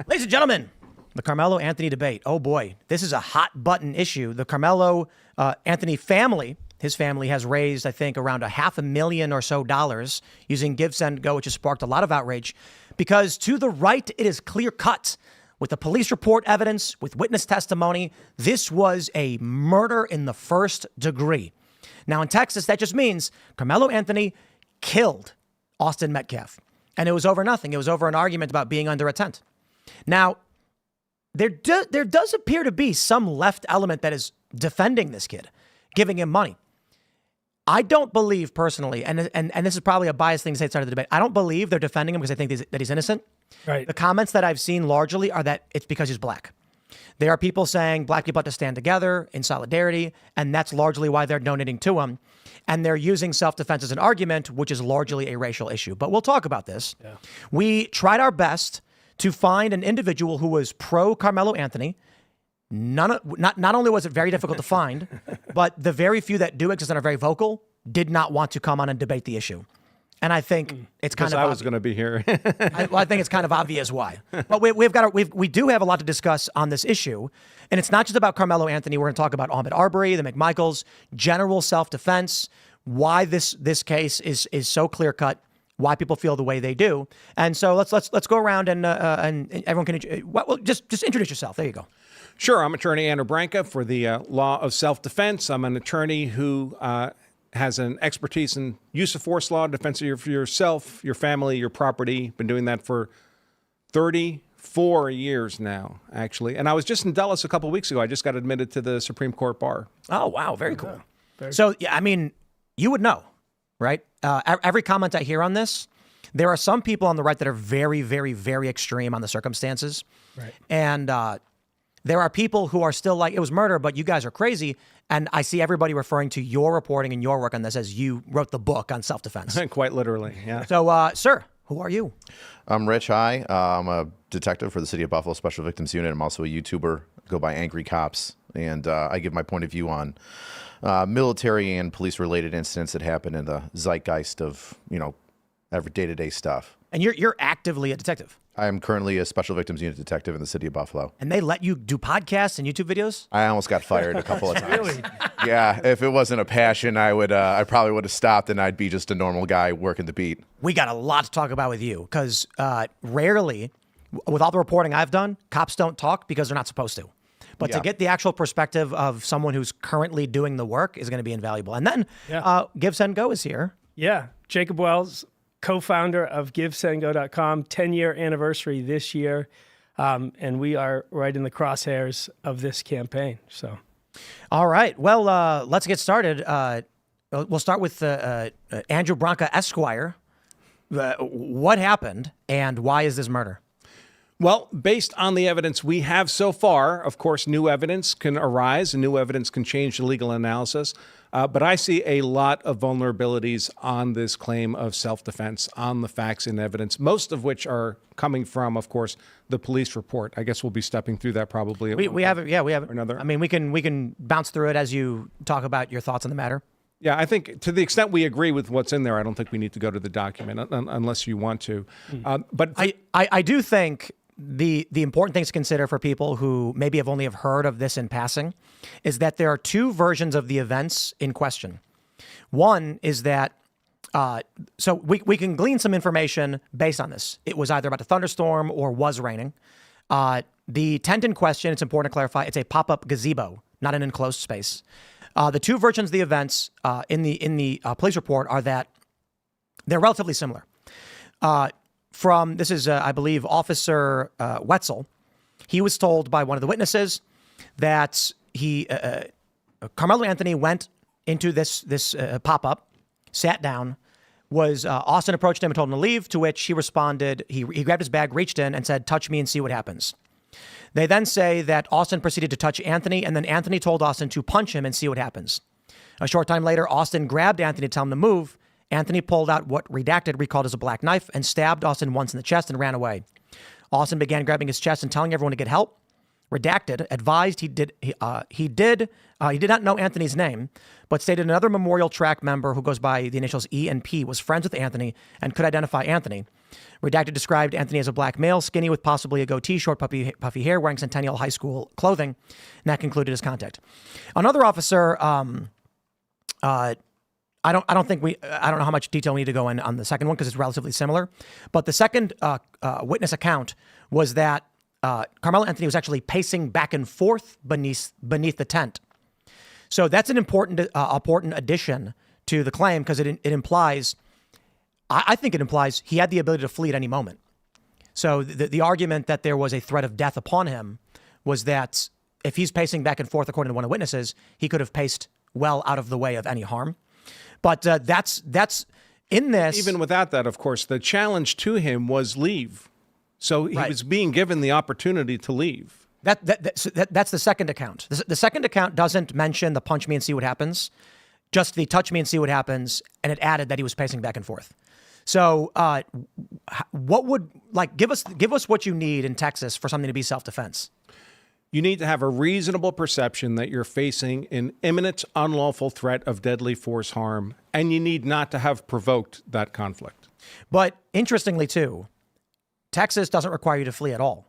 Ladies and gentlemen, the Karmelo Anthony debate. Oh boy, this is a hot button issue. The Karmelo Anthony family, his family has raised, I think, around $500,000 or so using Give, Send, Go, which has sparked a lot of outrage because to the right, it is clear cut. With the police report evidence, with witness testimony, this was a murder in the first degree. Now in Texas, that just means Karmelo Anthony killed Austin Metcalf. And it was over nothing. It was over an argument about being under a tent. Now, there does appear to be some left element that is defending this kid, giving him money. I don't believe personally, and this is probably a biased thing to say at the start of the debate, I don't believe they're defending him because I think that he's innocent. Right. The comments that I've seen largely are that it's because he's black. There are people saying black people have to stand together in solidarity, and that's largely why they're donating to him. And they're using self-defense as an argument, which is largely a racial issue. But we'll talk about this. Yeah. We tried our best to find an individual who was pro Karmelo Anthony. Not only was it very difficult to find, but the very few that do exist and are very vocal did not want to come on and debate the issue. And I think it's kind of I was going to be here. I think it's kind of obvious why. But we do have a lot to discuss on this issue. And it's not just about Karmelo Anthony. We're going to talk about Ahmaud Arbery, the McMichaels, general self-defense, why this case is so clear-cut, why people feel the way they do. And so let's go around and everyone can just introduce yourself. There you go. Sure. I'm attorney Andrew Branca for the law of self-defense. I'm an attorney who has an expertise in use of force law, defense of yourself, your family, your property. Been doing that for 34 years now, actually. And I was just in Dulles a couple of weeks ago. I just got admitted to the Supreme Court bar. Oh, wow. Very cool. So, yeah, I mean, you would know, right? Every comment I hear on this, there are some people on the right that are very, very, very extreme on the circumstances. Right. And there are people who are still like, it was murder, but you guys are crazy. And I see everybody referring to your reporting and your work on this as you wrote the book on self-defense. Quite literally, yeah. So, sir, who are you? I'm Rich. Hi. I'm a detective for the City of Buffalo Special Victims Unit. I'm also a YouTuber. Go by Angry Cops. And I give my point of view on military and police-related incidents that happen in the zeitgeist of, every day-to-day stuff. And you're actively a detective. I am currently a Special Victims Unit detective in the City of Buffalo. And they let you do podcasts and YouTube videos? I almost got fired a couple of times. Really? Yeah, if it wasn't a passion, I probably would have stopped and I'd be just a normal guy working the beat. We got a lot to talk about with you because rarely, with all the reporting I've done, cops don't talk because they're not supposed to. But to get the actual perspective of someone who's currently doing the work is going to be invaluable. And then Give, Send, Go is here. Yeah. Jacob Wells, co-founder of GiveSendGo.com, 10-year anniversary this year. And we are right in the crosshairs of this campaign. So, all right. Well, let's get started. We'll start with Andrew Branca, Esquire. What happened and why is this murder? Well, based on the evidence we have so far, of course, new evidence can arise and new evidence can change the legal analysis. But I see a lot of vulnerabilities on this claim of self-defense, on the facts and evidence, most of which are coming from, of course, the police report. I guess we'll be stepping through that probably. We have it. Yeah, we have it. Another. I mean, we can bounce through it as you talk about your thoughts on the matter. Yeah, I think to the extent we agree with what's in there, I don't think we need to go to the document unless you want to. But I do think the important things to consider for people who maybe have only heard of this in passing is that there are two versions of the events in question. One is that, so we can glean some information based on this. It was either about a thunderstorm or was raining. The tent in question, it's important to clarify, it's a pop-up gazebo, not an enclosed space. The two versions of the events in the police report are that they're relatively similar. This is, I believe, Officer Wetzel. He was told by one of the witnesses that Karmelo Anthony went into this pop-up, sat down, Austin approached him and told him to leave, to which he responded, he grabbed his bag, reached in and said, "Touch me and see what happens." They then say that Austin proceeded to touch Anthony, and then Anthony told Austin to punch him and see what happens. A short time later, Austin grabbed Anthony to tell him to move. Anthony pulled out what redacted recalled as a black knife and stabbed Austin once in the chest and ran away. Austin began grabbing his chest and telling everyone to get help. Redacted advised he did not know Anthony's name, but stated another Memorial Track member who goes by the initials E and P was friends with Anthony and could identify Anthony. Redacted described Anthony as a black male, skinny with possibly a goatee, short puffy hair, wearing Centennial High School clothing. And that concluded his contact. Another officer, I don't know how much detail we need to go in on the second one because it's relatively similar. But the second witness account was that Karmelo Anthony was actually pacing back and forth beneath the tent. So that's an important addition to the claim because it implies, I think it implies he had the ability to flee at any moment. So the argument that there was a threat of death upon him was that if he's pacing back and forth, according to one of the witnesses, he could have paced well out of the way of any harm. But that's in this. Even without that, of course, the challenge to him was leave. So he was being given the opportunity to leave. That's the second account. The second account doesn't mention the punch me and see what happens, just the touch me and see what happens, and it added that he was pacing back and forth. So what would, give us what you need in Texas for something to be self-defense? You need to have a reasonable perception that you're facing an imminent, unlawful threat of deadly force harm, and you need not to have provoked that conflict. But interestingly, too, Texas doesn't require you to flee at all.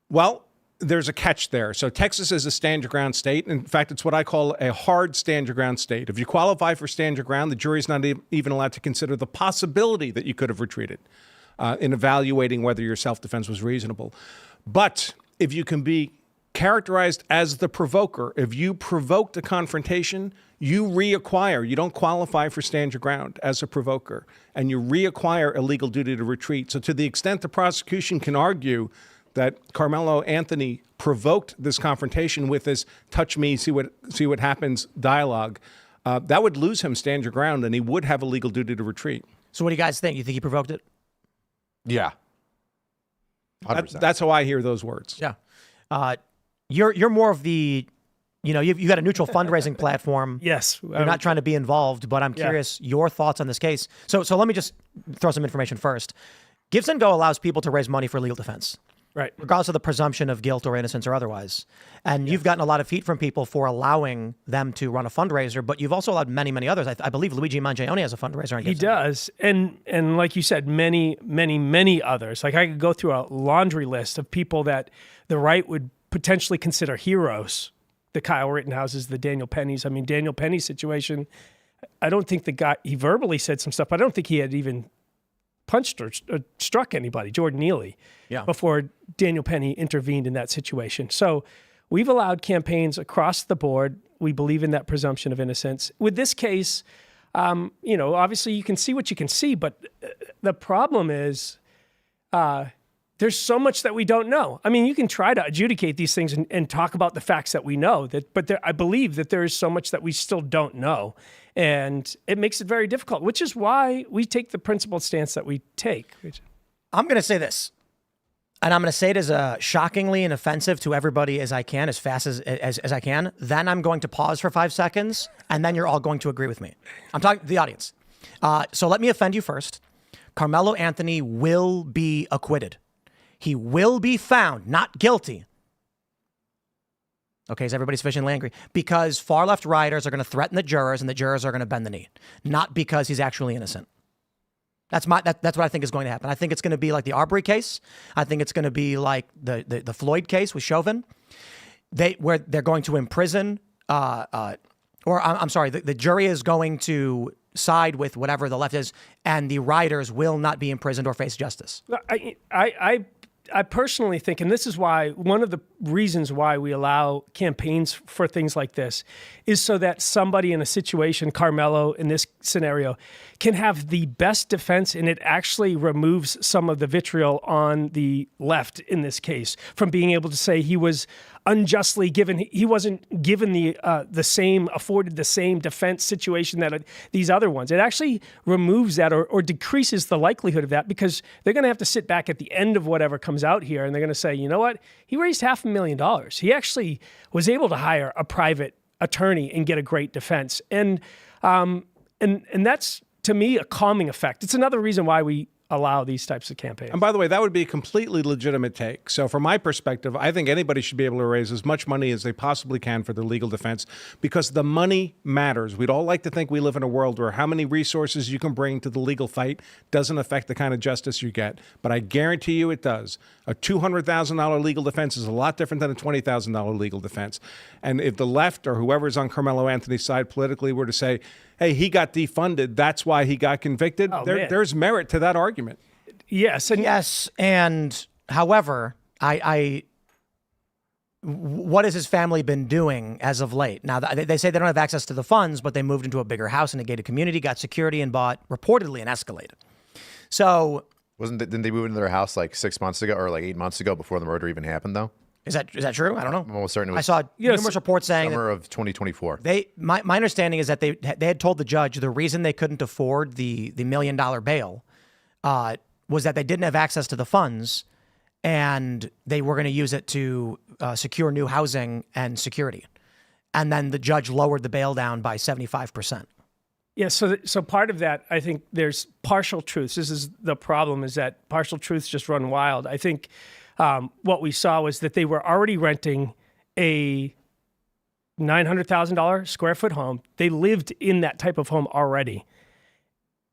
Well, there's a catch there. So Texas is a stand your ground state. In fact, it's what I call a hard stand your ground state. If you qualify for stand your ground, the jury's not even allowed to consider the possibility that you could have retreated in evaluating whether your self-defense was reasonable. But if you can be characterized as the provoker, if you provoked a confrontation, you reacquire. You don't qualify for stand your ground as a provoker, and you reacquire a legal duty to retreat. So to the extent the prosecution can argue that Karmelo Anthony provoked this confrontation with this touch me, see what happens dialogue, that would lose him stand your ground, and he would have a legal duty to retreat. So what do you guys think? You think he provoked it? Yeah. 100%. That's how I hear those words. Yeah. You're more of the, you've got a neutral fundraising platform. Yes. You're not trying to be involved, but I'm curious your thoughts on this case. So let me just throw some information first. Give and Go allows people to raise money for legal defense. Right. Regardless of the presumption of guilt or innocence or otherwise. And you've gotten a lot of heat from people for allowing them to run a fundraiser, but you've also allowed many, many others. I believe Luigi Mangione has a fundraiser. On He does. And like you said, many, many, many others. Like I could go through a laundry list of people that the right would potentially consider heroes. The Kyle Rittenhouses, the Daniel Pennies. I mean, Daniel Penny's situation, I don't think the guy, he verbally said some stuff, but I don't think he had even punched or struck anybody, Jordan Neely, before Daniel Penny intervened in that situation. So we've allowed campaigns across the board. We believe in that presumption of innocence. With this case, obviously you can see what you can see, but the problem is there's so much that we don't know. I mean, you can try to adjudicate these things and talk about the facts that we know, but I believe that there is so much that we still don't know. And it makes it very difficult, which is why we take the principled stance that we take. I'm going to say this, and I'm going to say it as shockingly and offensive to everybody as I can, as fast as I can. Then I'm going to pause for 5 seconds, and then you're all going to agree with me. I'm talking to the audience. So let me offend you first. Karmelo Anthony will be acquitted. He will be found not guilty. Okay, is everybody sufficiently angry? Because far left rioters are going to threaten the jurors, and the jurors are going to bend the knee, not because he's actually innocent. That's what I think is going to happen. I think it's going to be like the Arbery case. I think it's going to be like the Floyd case with Chauvin, where they're going to imprison, the jury is going to side with whatever the left is, and the rioters will not be imprisoned or face justice. I personally think, and this is why one of the reasons why we allow campaigns for things like this is so that somebody in a situation, Karmelo in this scenario, can have the best defense, and it actually removes some of the vitriol on the left in this case from being able to say he was unjustly given, he wasn't given afforded the same defense situation that these other ones. It actually removes that or decreases the likelihood of that, because they're going to have to sit back at the end of whatever comes out here, and they're going to say, you know what? He raised $500,000. He actually was able to hire a private attorney and get a great defense. And that's, to me, a calming effect. It's another reason why we allow these types of campaigns. And by the way, that would be a completely legitimate take. So from my perspective, I think anybody should be able to raise as much money as they possibly can for their legal defense because the money matters. We'd all like to think we live in a world where how many resources you can bring to the legal fight doesn't affect the kind of justice you get. But I guarantee you it does. A $200,000 legal defense is a lot different than a $20,000 legal defense. And if the left or whoever's on Karmelo Anthony's side politically were to say, hey, he got defunded, that's why he got convicted, there's merit to that argument. Yes. And however, what has his family been doing as of late? Now, they say they don't have access to the funds, but they moved into a bigger house in a gated community, got security, and bought reportedly an Escalade. So Didn't they move into their house like 6 months ago or like 8 months ago before the murder even happened, though? is that true? I don't know. I'm almost certain it was I saw numerous reports saying summer of 2024. My understanding is that they had told the judge the reason they couldn't afford the $1 million bail was that they didn't have access to the funds, and they were going to use it to secure new housing and security. And then the judge lowered the bail down by 75%. Yeah, so part of that, I think there's partial truths. This is the problem, is that partial truths just run wild. I think what we saw was that they were already renting a $900,000 square foot home. They lived in that type of home already.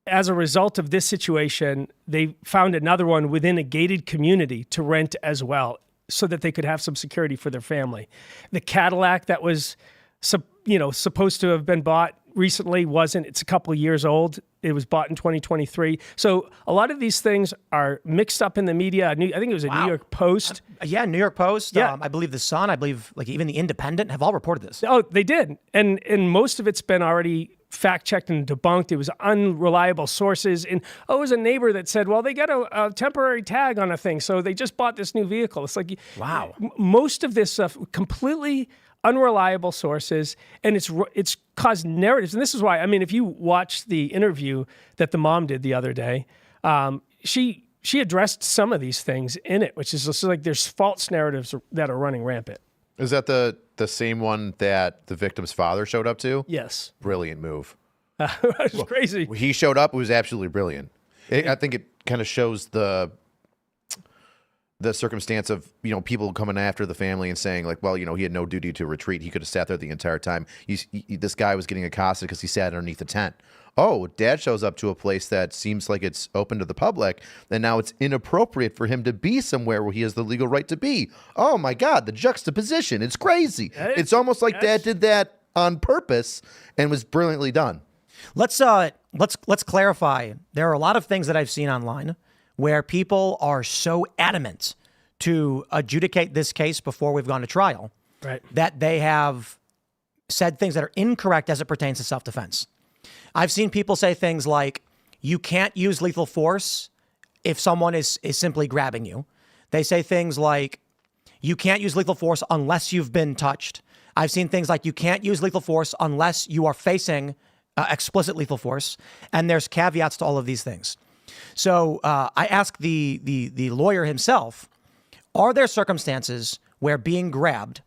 As a result of this situation, they found another one within a gated community to rent as well, so that they could have some security for their family. The Cadillac that was, supposed to have been bought recently wasn't. It's a couple of years old. It was bought in 2023. So a lot of these things are mixed up in the media. I think it was a New York Post. New York Post. Yeah. I believe The Sun. I believe like even The Independent have all reported this. Oh, they did. And most of it's been already fact-checked and debunked. It was unreliable sources. And it was a neighbor that said, well, they got a temporary tag on a thing, so they just bought this new vehicle. It's like, wow. Most of this stuff, completely unreliable sources, and it's caused narratives. And this is why, if you watch the interview that the mom did the other day, she addressed some of these things in it, which is just like there's false narratives that are running rampant. Is that the same one that the victim's father showed up to? Yes. Brilliant move. It was crazy. He showed up. It was absolutely brilliant. I think it kind of shows the circumstance of, people coming after the family and saying like, well, he had no duty to retreat. He could have sat there the entire time. This guy was getting accosted because he sat underneath the tent. Oh, dad shows up to a place that seems like it's open to the public, and now it's inappropriate for him to be somewhere where he has the legal right to be. Oh my God, the juxtaposition. It's crazy. It's almost like dad did that on purpose and was brilliantly done. Let's clarify. There are a lot of things that I've seen online where people are so adamant to adjudicate this case before we've gone to trial, right, that they have said things that are incorrect as it pertains to self-defense. I've seen people say things like, you can't use lethal force if someone is simply grabbing you. They say things like, you can't use lethal force unless you've been touched. I've seen things like, you can't use lethal force unless you are facing explicit lethal force. And there's caveats to all of these things. So I asked the lawyer himself, are there circumstances where being grabbed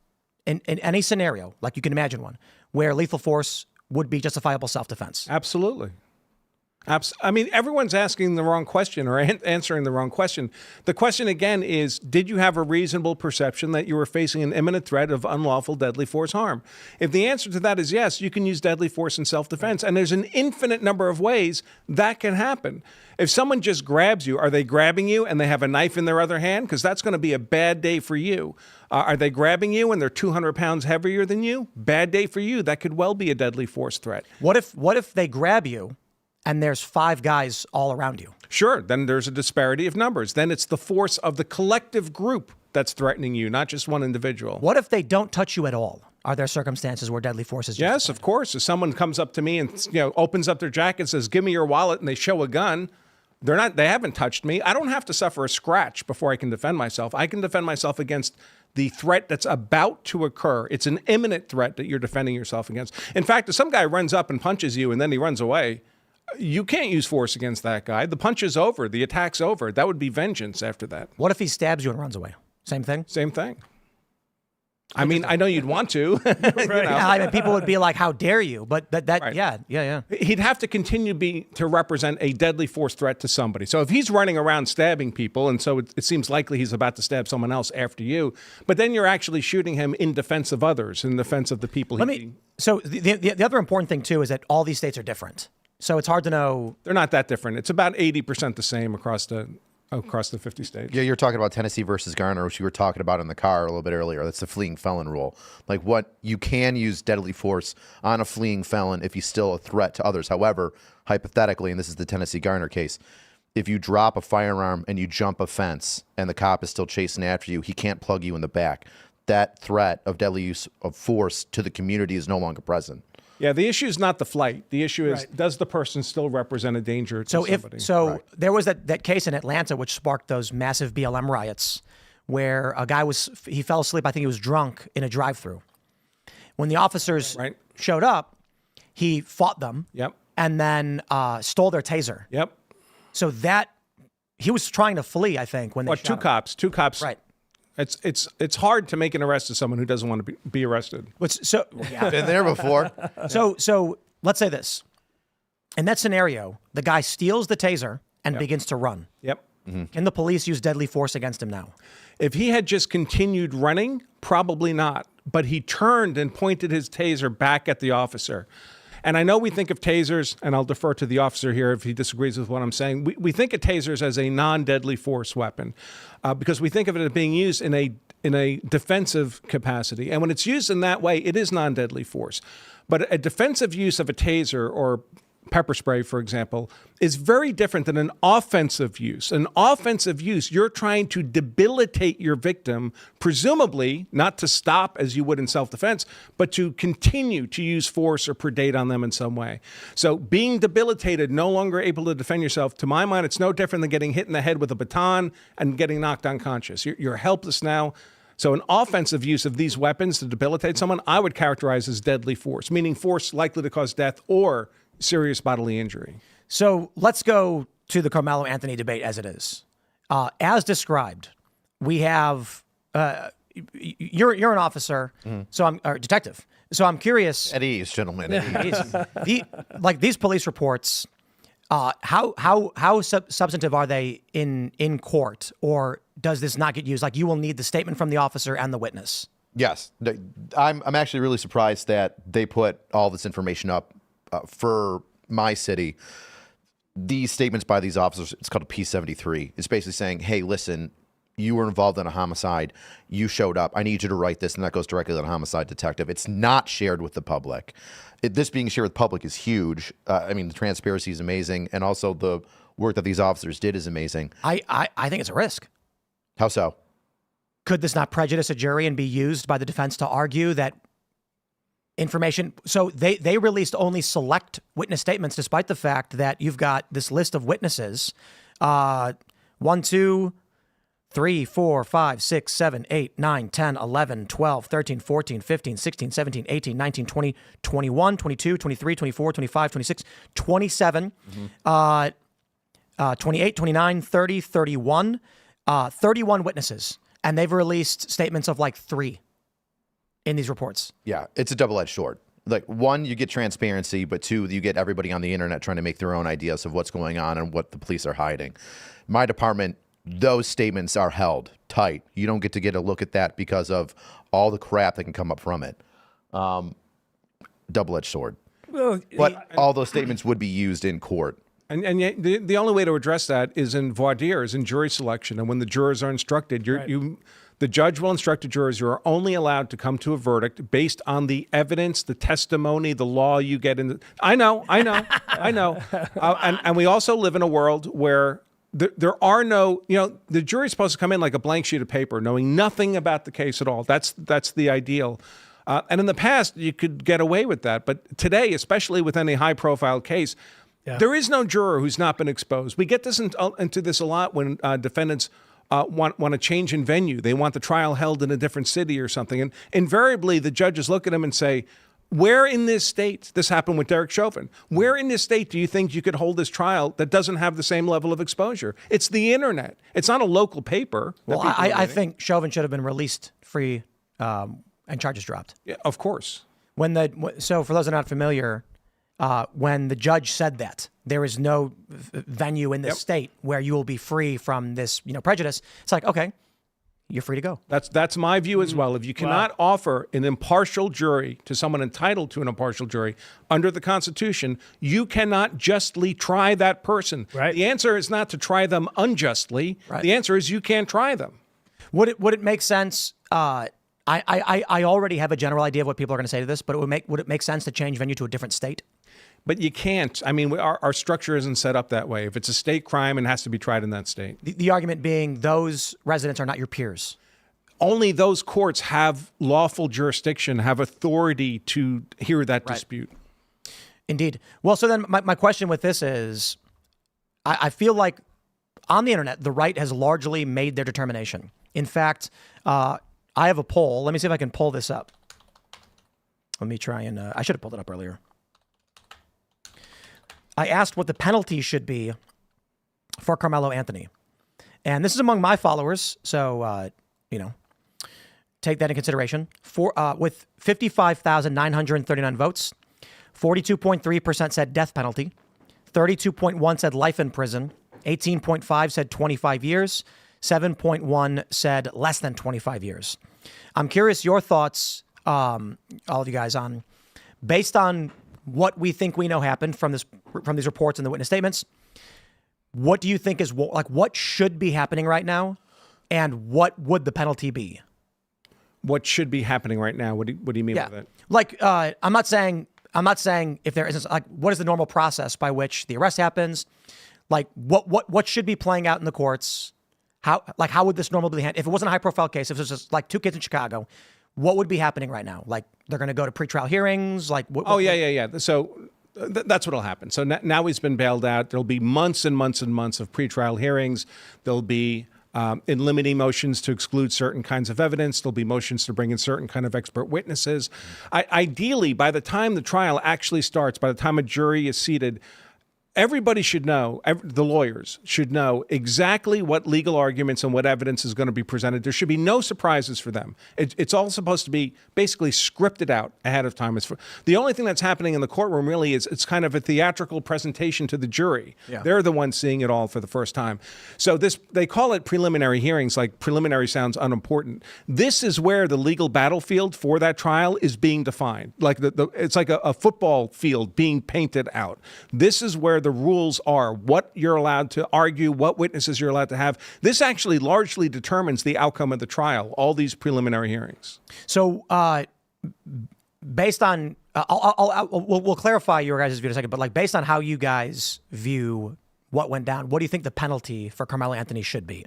in any scenario, like you can imagine one, where lethal force would be justifiable self-defense? Absolutely. Everyone's asking the wrong question or answering the wrong question. The question again is, did you have a reasonable perception that you were facing an imminent threat of unlawful deadly force harm? If the answer to that is yes, you can use deadly force in self-defense. And there's an infinite number of ways that can happen. If someone just grabs you, are they grabbing you and they have a knife in their other hand? Because that's going to be a bad day for you. Are they grabbing you and they're 200 pounds heavier than you? Bad day for you. That could well be a deadly force threat. What if they grab you and there's 5 guys all around you? Sure, then there's a disparity of numbers. Then it's the force of the collective group that's threatening you, not just one individual. What if they don't touch you at all? Are there circumstances where deadly force is justified? Yes, of course. If someone comes up to me and opens up their jacket and says, "Give me your wallet," and they show a gun, they haven't touched me. I don't have to suffer a scratch before I can defend myself. I can defend myself against the threat that's about to occur. It's an imminent threat that you're defending yourself against. In fact, if some guy runs up and punches you and then he runs away, you can't use force against that guy. The punch is over. The attack's over. That would be vengeance after that. What if he stabs you and runs away? Same thing? Same thing. I mean, I know you'd want to. You know? Yeah, I mean, people would be like, "How dare you?" But that Right. yeah. He'd have to continue to represent a deadly force threat to somebody. So if he's running around stabbing people, and so it seems likely he's about to stab someone else after you, but then you're actually shooting him in defense of others, in defense of the people. So the other important thing too is that all these states are different. So it's hard to know. They're not that different. It's about 80% the same across the 50 states. Yeah, you're talking about Tennessee versus Garner, which you were talking about in the car a little bit earlier. That's the fleeing felon rule. Like, what you can use deadly force on a fleeing felon if he's still a threat to others. However, hypothetically, and this is the Tennessee Garner case, if you drop a firearm and you jump a fence and the cop is still chasing after you, he can't plug you in the back. That threat of deadly use of force to the community is no longer present. Yeah, the issue is not the flight. The issue is, does the person still represent a danger to somebody? There was that case in Atlanta which sparked those massive BLM riots where a guy he fell asleep. I think he was drunk in a drive-through. When the officers showed up, he fought them. Yep. And then stole their taser. Yep. So he was trying to flee, I think, when they shot him. Two cops. Right. It's hard to make an arrest of someone who doesn't want to be arrested. Been there before. So let's say this. In that scenario, the guy steals the taser and begins to run. Yep. Can the police use deadly force against him now? If he had just continued running, probably not. But he turned and pointed his taser back at the officer. And I know we think of tasers, and I'll defer to the officer here if he disagrees with what I'm saying. We think of tasers as a non-deadly force weapon because we think of it as being used in a defensive capacity. And when it's used in that way, it is non-deadly force. But a defensive use of a taser or pepper spray, for example, is very different than an offensive use. An offensive use, you're trying to debilitate your victim, presumably not to stop as you would in self-defense, but to continue to use force or predate on them in some way. So being debilitated, no longer able to defend yourself, to my mind, it's no different than getting hit in the head with a baton and getting knocked unconscious. You're helpless now. So an offensive use of these weapons to debilitate someone, I would characterize as deadly force, meaning force likely to cause death or serious bodily injury. So let's go to the Karmelo Anthony debate as it is. As described, we have you're an officer, so I'm or detective. So I'm curious. At ease, gentlemen. At ease. These police reports, how substantive are they in court, or does this not get used? Like, you will need the statement from the officer and the witness. Yes, I'm actually really surprised that they put all this information up. For my city, these statements by these officers, it's called a P73. It's basically saying, hey, listen, you were involved in a homicide. You showed up. I need you to write this. And that goes directly to the homicide detective. It's not shared with the public. This being shared with the public is huge. I mean, the transparency is amazing. And also the work that these officers did is amazing. I think it's a risk. How so? Could this not prejudice a jury and be used by the defense to argue that information? So they released only select witness statements, despite the fact that you've got this list of witnesses. 1, 2, 3, 4, 5, 6, 7, 8, 9, 10, 11, 12, 13, 14, 15, 16, 17, 18, 19, 20, 21, 22, 23, 24, 25, 26, 27, 28, 29, 30, 31, 31 witnesses. And they've released statements of like 3 in these reports. Yeah, it's a double-edged sword. Like, 1, you get transparency, but 2, you get everybody on the internet trying to make their own ideas of what's going on and what the police are hiding. My department, those statements are held tight. You don't get a look at that because of all the crap that can come up from it. Double-edged sword. Well, but all those statements would be used in court. And yet the only way to address that is in voir dire, is in jury selection. And when the jurors are instructed, the judge will instruct the jurors, you are only allowed to come to a verdict based on the evidence, the testimony, the law you get in. I know. And we also live in a world where there are no, the jury's supposed to come in like a blank sheet of paper, knowing nothing about the case at all. That's the ideal. And in the past, you could get away with that. But today, especially with any high-profile case, there is no juror who's not been exposed. We get this into this a lot when defendants want a change in venue. They want the trial held in a different city or something. And invariably, the judges look at them and say, where in this state, this happened with Derek Chauvin, where in this state do you think you could hold this trial that doesn't have the same level of exposure? It's the internet. It's not a local paper. Well, I think Chauvin should have been released free and charges dropped. Yeah, of course. So for those that are not familiar, when the judge said that there is no venue in this state where you will be free from this, prejudice, it's like, okay, you're free to go. That's my view as well. If you cannot offer an impartial jury to someone entitled to an impartial jury under the Constitution, you cannot justly try that person. Right. The answer is not to try them unjustly. Right. The answer is you can't try them. Would it make sense? I already have a general idea of what people are going to say to this, but would it make sense to change venue to a different state? But you can't. I mean, our structure isn't set up that way. If it's a state crime, it has to be tried in that state. The argument being those residents are not your peers. Only those courts have lawful jurisdiction, have authority to hear that dispute. Indeed. Well, so then my question with this is, I feel like on the internet, the right has largely made their determination. In fact, I have a poll. Let me see if I can pull this up. Let me try and, I should have pulled it up earlier. I asked what the penalty should be for Karmelo Anthony. And this is among my followers, so, take that in consideration. With 55,939 votes, 42.3% said death penalty, 32.1% said life in prison, 18.5% said 25 years, 7.1% said less than 25 years. I'm curious your thoughts, all of you guys, on based on what we think we know happened from these reports and the witness statements. What do you think is what should be happening right now, and what would the penalty be? What should be happening right now? What do you mean by that? Like, I'm not saying if there isn't, like, what is the normal process by which the arrest happens? Like, what should be playing out in the courts? How would this normally be handled? If it wasn't a high profile case, if it was just like two kids in Chicago, what would be happening right now? Like, they're going to go to pretrial hearings? Like, yeah. So that's what'll happen. So now he's been bailed out. There'll be months and months and months of pretrial hearings. There'll be in limiting motions to exclude certain kinds of evidence. There'll be motions to bring in certain kind of expert witnesses. Ideally, by the time the trial actually starts, by the time a jury is seated, everybody should know, the lawyers should know exactly what legal arguments and what evidence is going to be presented. There should be no surprises for them. It's all supposed to be basically scripted out ahead of time. The only thing that's happening in the courtroom really is it's kind of a theatrical presentation to the jury. Yeah. They're the ones seeing it all for the first time. So they call it preliminary hearings, like preliminary sounds unimportant. This is where the legal battlefield for that trial is being defined. Like it's like a football field being painted out. This is where the rules are, what you're allowed to argue, what witnesses you're allowed to have. This actually largely determines the outcome of the trial, all these preliminary hearings. So based on, we'll clarify your guys' view in a second, but like based on how you guys view what went down, what do you think the penalty for Karmelo Anthony should be?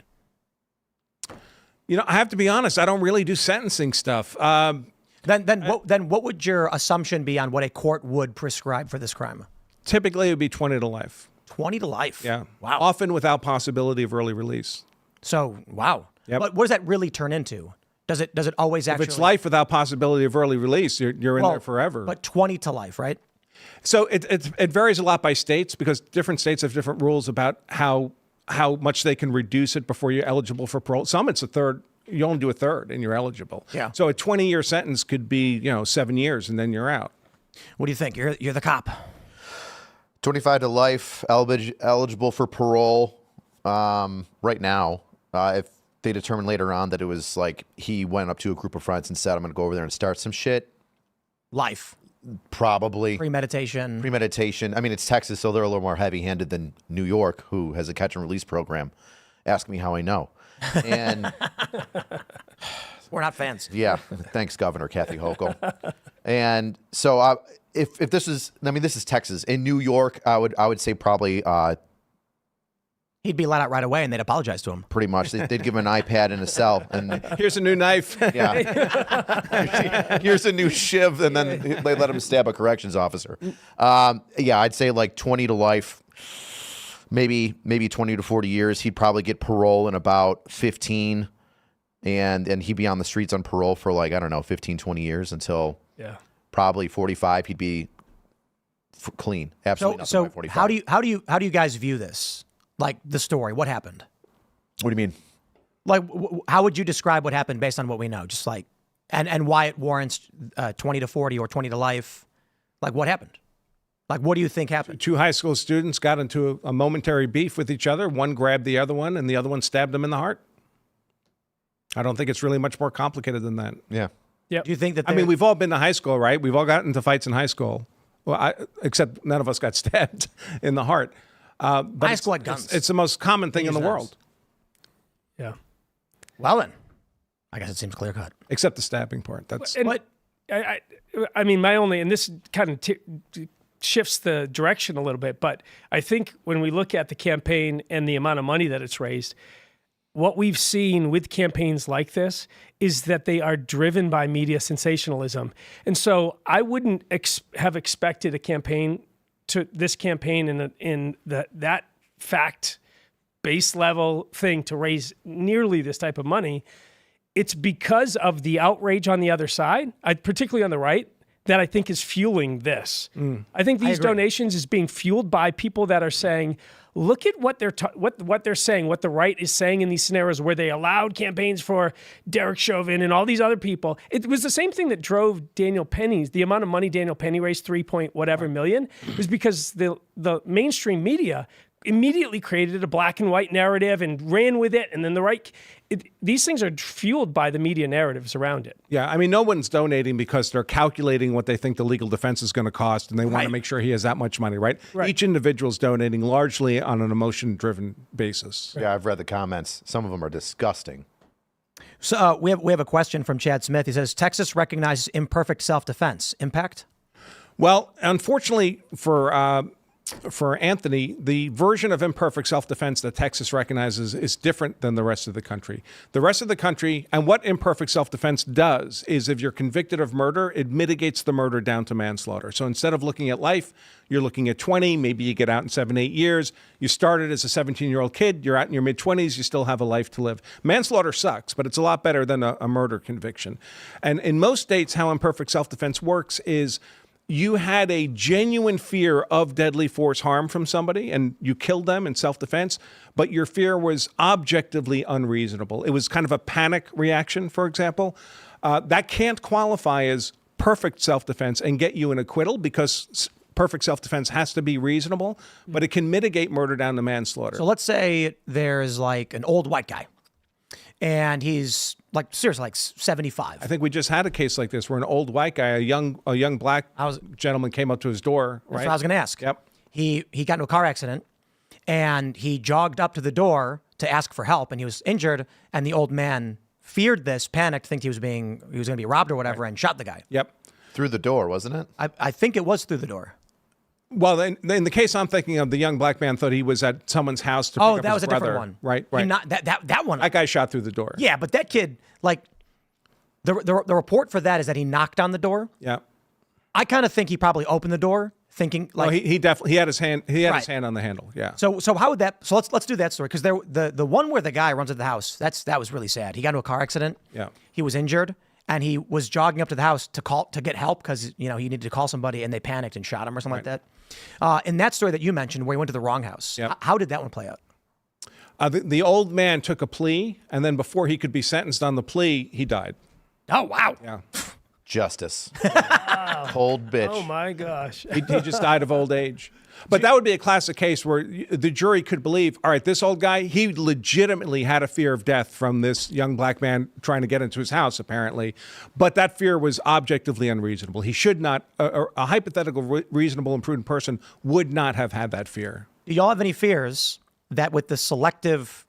I have to be honest, I don't really do sentencing stuff. Then what would your assumption be on what a court would prescribe for this crime? Typically, it would be 20 to life. 20 to life? Yeah. Wow. Often without possibility of early release. So, wow. Yep. But what does that really turn into? Does it always actually... If it's life without possibility of early release, you're in there forever. But 20 to life, right? So it varies a lot by states because different states have different rules about how much they can reduce it before you're eligible for parole. Some it's a third. You only do a third and you're eligible. Yeah. So a 20-year sentence could be 7 years and then you're out. What do you think? You're the cop. 25 to life, eligible for parole. Right now, if they determine later on that it was like he went up to a group of friends and said, I'm going to go over there and start some shit. Life. Probably. Premeditation. I mean, it's Texas, so they're a little more heavy-handed than New York, who has a catch and release program. Ask me how I know. And we're not fans. Yeah. Thanks, Governor Kathy Hochul. And so if this is, this is Texas. In New York, I would say probably he'd be let out right away, and they'd apologize to him. Pretty much, they'd give him an iPad and a cell, and here's a new knife. Yeah, here's a new shiv, and then they let him stab a corrections officer. Yeah, I'd say like 20 to life, maybe 20 to 40 years. He'd probably get parole in about 15, and he'd be on the streets on parole for 15, 20 years until. Yeah. Probably 45, he'd be clean. Absolutely nothing by 45. How do you guys view this? Like the story, what happened? What do you mean? Like, how would you describe what happened based on what we know? Just like and why it warrants 20 to 40 or 20 to life. Like, what happened? Like, what do you think happened? Two high school students got into a momentary beef with each other. One grabbed the other one, and the other one stabbed him in the heart. I don't think it's really much more complicated than that. Yeah. Do you think that? I mean, we've all been to high school, right? We've all gotten into fights in high school. Well, except none of us got stabbed in the heart. But high school had guns. It's the most common thing in the world. Yeah. Well, then, I guess it seems clear cut. Except the stabbing part. That's And I mean, my only, and this kind of shifts the direction a little bit, but I think when we look at the campaign and the amount of money that it's raised, what we've seen with campaigns like this is that they are driven by media sensationalism. And so I wouldn't have expected a campaign to this campaign in that fact base level thing to raise nearly this type of money. It's because of the outrage on the other side, particularly on the right, that I think is fueling this. I think these donations is being fueled by people that are saying, look at what they're saying, what the right is saying in these scenarios where they allowed campaigns for Derek Chauvin and all these other people. It was the same thing that drove Daniel Penny's, the amount of money Daniel Penny raised, 3 point whatever million, was because the mainstream media immediately created a black and white narrative and ran with it. And then the right, these things are fueled by the media narratives around it. Yeah, I mean, no one's donating because they're calculating what they think the legal defense is going to cost, and they want to make sure he has that much money, right? Each individual's donating largely on an emotion-driven basis. Yeah, I've read the comments. Some of them are disgusting. So we have a question from Chad Smith. He says, Texas recognizes imperfect self-defense. Impact? Well, unfortunately for Anthony, the version of imperfect self-defense that Texas recognizes is different than the rest of the country. The rest of the country, and what imperfect self-defense does is if you're convicted of murder, it mitigates the murder down to manslaughter. So instead of looking at life, you're looking at 20, maybe you get out in 7-8 years. You started as a 17-year-old kid, you're out in your mid-20s, you still have a life to live. Manslaughter sucks, but it's a lot better than a murder conviction. And in most states, how imperfect self-defense works is you had a genuine fear of deadly force harm from somebody and you killed them in self-defense, but your fear was objectively unreasonable. It was kind of a panic reaction, for example. That can't qualify as perfect self-defense and get you an acquittal because perfect self-defense has to be reasonable, but it can mitigate murder down to manslaughter. So let's say there's like an old white guy and he's like seriously like 75. I think we just had a case like this where an old white guy, a young black gentleman came up to his door. That's what I was going to ask. Yep. He got into a car accident and he jogged up to the door to ask for help and he was injured and the old man feared this, panicked, think he was going to be robbed or whatever and shot the guy. Yep. Through the door, wasn't it? I think it was through the door. Well, in the case I'm thinking of, the young black man thought he was at someone's house to pick up his brother. Oh, that was a different one. Right. That one. That guy shot through the door. Yeah, but that kid, like, the report for that is that he knocked on the door. Yeah. I kind of think he probably opened the door, thinking like he definitely had his hand. He had his hand on the handle. Yeah. So how would that? So let's do that story because the one where the guy runs into the house that was really sad. He got into a car accident. Yeah. He was injured and he was jogging up to the house to get help because he needed to call somebody and they panicked and shot him or something like that. In that story that you mentioned where he went to the wrong house, how did that one play out? The old man took a plea, and then before he could be sentenced on the plea, he died. Oh, wow. Yeah. Justice. Cold bitch. Oh my gosh. He just died of old age. But that would be a classic case where the jury could believe, all right, this old guy, he legitimately had a fear of death from this young black man trying to get into his house, apparently. But that fear was objectively unreasonable. He should not, a hypothetical reasonable and prudent person would not have had that fear. Do y'all have any fears that with the selective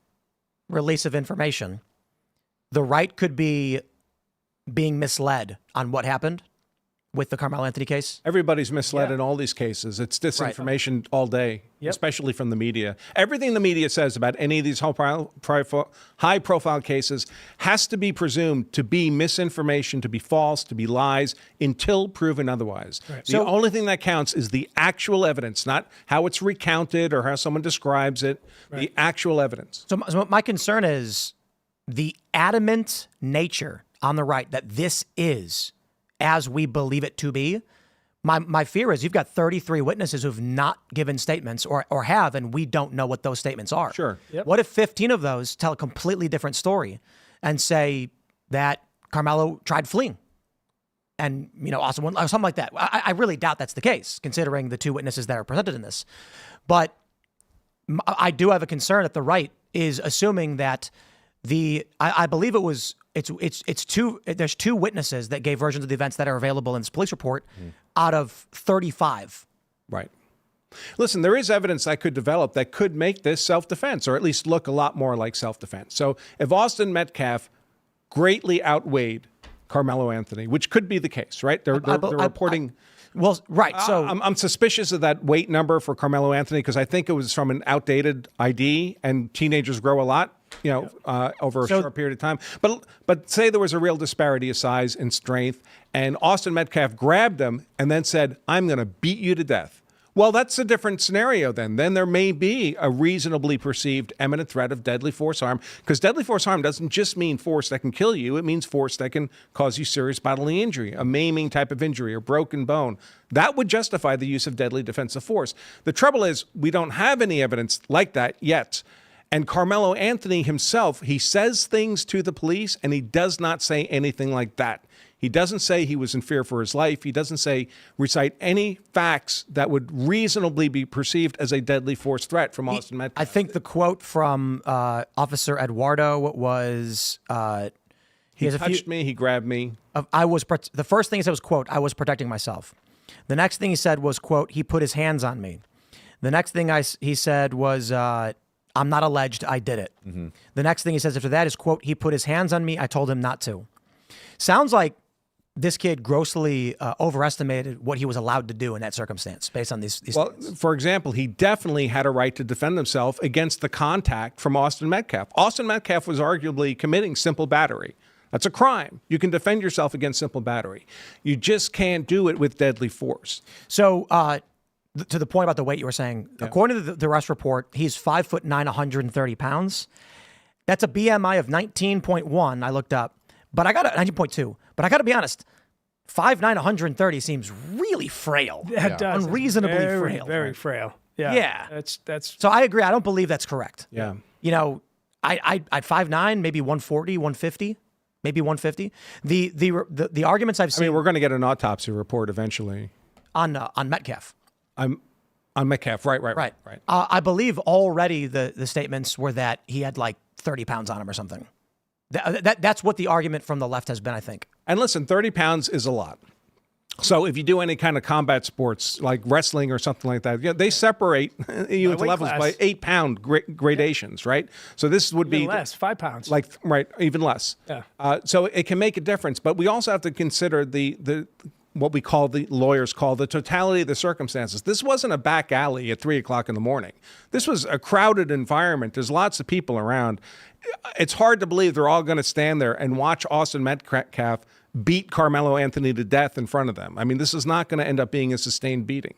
release of information, the right could be being misled on what happened with the Karmelo Anthony case? Everybody's misled in all these cases. It's disinformation all day, especially from the media. Everything the media says about any of these high-profile cases has to be presumed to be misinformation, to be false, to be lies, until proven otherwise. Right. The only thing that counts is the actual evidence, not how it's recounted or how someone describes it, the actual evidence. So my concern is the adamant nature on the right that this is as we believe it to be. My fear is you've got 33 witnesses who've not given statements or have, and we don't know what those statements are. Sure. Yep. What if 15 of those tell a completely different story and say that Karmelo tried fleeing. And, Austin won, or something like that. I really doubt that's the case, considering the two witnesses that are presented in this. But I do have a concern that the right is assuming that I believe there's two witnesses that gave versions of the events that are available in this police report out of 35. Right. Listen, there is evidence that could develop that could make this self-defense, or at least look a lot more like self-defense. So if Austin Metcalf greatly outweighed Karmelo Anthony, which could be the case, right? They're reporting. Right. So I'm suspicious of that weight number for Karmelo Anthony because I think it was from an outdated ID, and teenagers grow a lot, over a short period of time. But say there was a real disparity of size and strength, and Austin Metcalf grabbed him and then said, "I'm going to beat you to death." Well, that's a different scenario then. Then there may be a reasonably perceived imminent threat of deadly force harm, because deadly force harm doesn't just mean force that can kill you. It means force that can cause you serious bodily injury, a maiming type of injury, or broken bone. That would justify the use of deadly defensive force. The trouble is we don't have any evidence like that yet. And Karmelo Anthony himself, he says things to the police, and he does not say anything like that. He doesn't say he was in fear for his life. He doesn't recite any facts that would reasonably be perceived as a deadly force threat from Austin Metcalf. I think the quote from Officer Eduardo was, he touched me, he grabbed me. The first thing he said was, quote, "I was protecting myself." The next thing he said was, quote, "He put his hands on me." The next thing he said was, "I'm not alleged, I did it." Mm-hmm. The next thing he says after that is, quote, "He put his hands on me, I told him not to." Sounds like this kid grossly overestimated what he was allowed to do in that circumstance based on these Well, things. for example, he definitely had a right to defend himself against the contact from Austin Metcalf. Austin Metcalf was arguably committing simple battery. That's a crime. You can defend yourself against simple battery. You just can't do it with deadly force. So to the point about the weight you were saying, according to the arrest report, he's 5'9", 130 pounds. That's a BMI of 19.1. I looked up. But I got 19.2. But I got to be honest, 5'9", 130 seems really frail. That does. Unreasonably frail. Very frail. Yeah. Yeah. That's. So I agree. I don't believe that's correct. Yeah. I 5'9", maybe 140, 150, maybe 150. The arguments I've seen. I mean, we're going to get an autopsy report eventually. On Metcalf. On Metcalf. Right. I believe already the statements were that he had like 30 pounds on him or something. That's what the argument from the left has been, I think. And listen, 30 pounds is a lot. So if you do any kind of combat sports like wrestling or something like that, they separate you into levels by 8-pound gradations, right? So this would Even be less, 5 pounds. Even less. Yeah. So it can make a difference, but we also have to consider the what the lawyers call the totality of the circumstances. This wasn't a back alley at 3:00 in the morning. This was a crowded environment. There's lots of people around. It's hard to believe they're all going to stand there and watch Austin Metcalf beat Karmelo Anthony to death in front of them. I mean, this is not going to end up being a sustained beating.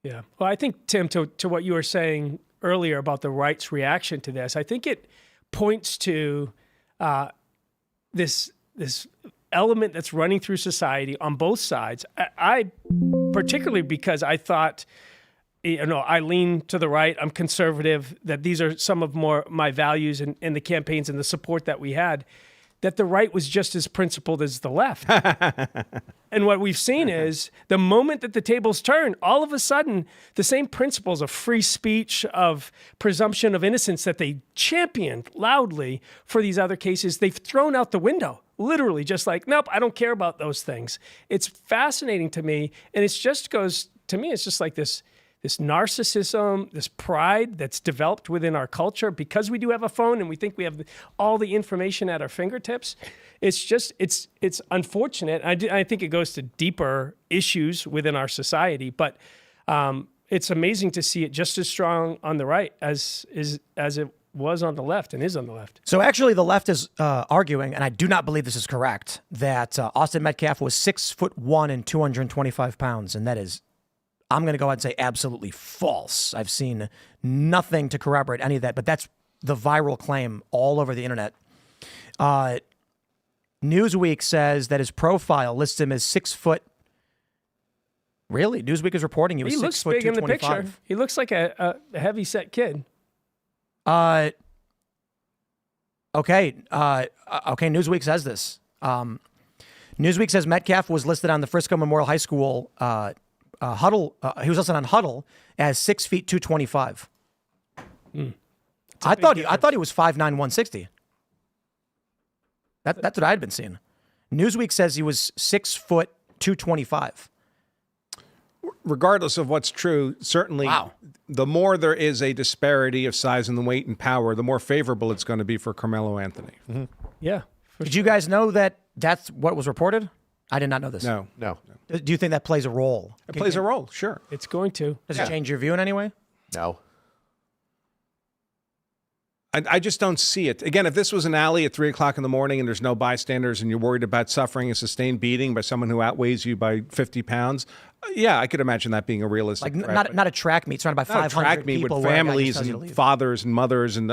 Yeah. Well, I think, Tim, to what you were saying earlier about the right's reaction to this, I think it points to this element that's running through society on both sides. I particularly because I thought, I lean to the right, I'm conservative, that these are some of my values in the campaigns and the support that we had, that the right was just as principled as the left. And what we've seen is the moment that the tables turn, all of a sudden, the same principles of free speech, of presumption of innocence that they championed loudly for these other cases, they've thrown out the window. Literally, just like, nope, I don't care about those things. It's fascinating to me. And it's just like this narcissism, this pride that's developed within our culture because we do have a phone and we think we have all the information at our fingertips. It's unfortunate. I think it goes to deeper issues within our society, but it's amazing to see it just as strong on the right as it was on the left and is on the left. So actually the left is arguing, and I do not believe this is correct, that Austin Metcalf was 6'1" and 225 pounds. And that is, I'm going to go ahead and say absolutely false. I've seen nothing to corroborate any of that, but that's the viral claim all over the internet. Newsweek says that his profile lists him as 6 foot. Really? Newsweek is reporting he was 6 foot 225. He looks big in the picture. He looks like a heavy set kid. Okay. Okay. Newsweek says this. Newsweek says Metcalf was listed on the Frisco Memorial High School huddle. He was listed on huddle as 6 feet 225. I thought he was 5'9", 160. That's what I had been seeing. Newsweek says he was 6 foot 225. Regardless of what's true, certainly the more there is a disparity of size and the weight and power, the more favorable it's going to be for Karmelo Anthony. Mm-hmm. Yeah. Did you guys know that that's what was reported? I did not know this. No. Do you think that plays a role? It plays a role, sure. It's going to. Does it change your view in any way? No. I just don't see it. Again, if this was an alley at 3 o'clock in the morning and there's no bystanders and you're worried about suffering a sustained beating by someone who outweighs you by 50 pounds, yeah, I could imagine that being a realistic threat. Not a track meet surrounded by 500 track meet people with families and fathers and mothers. And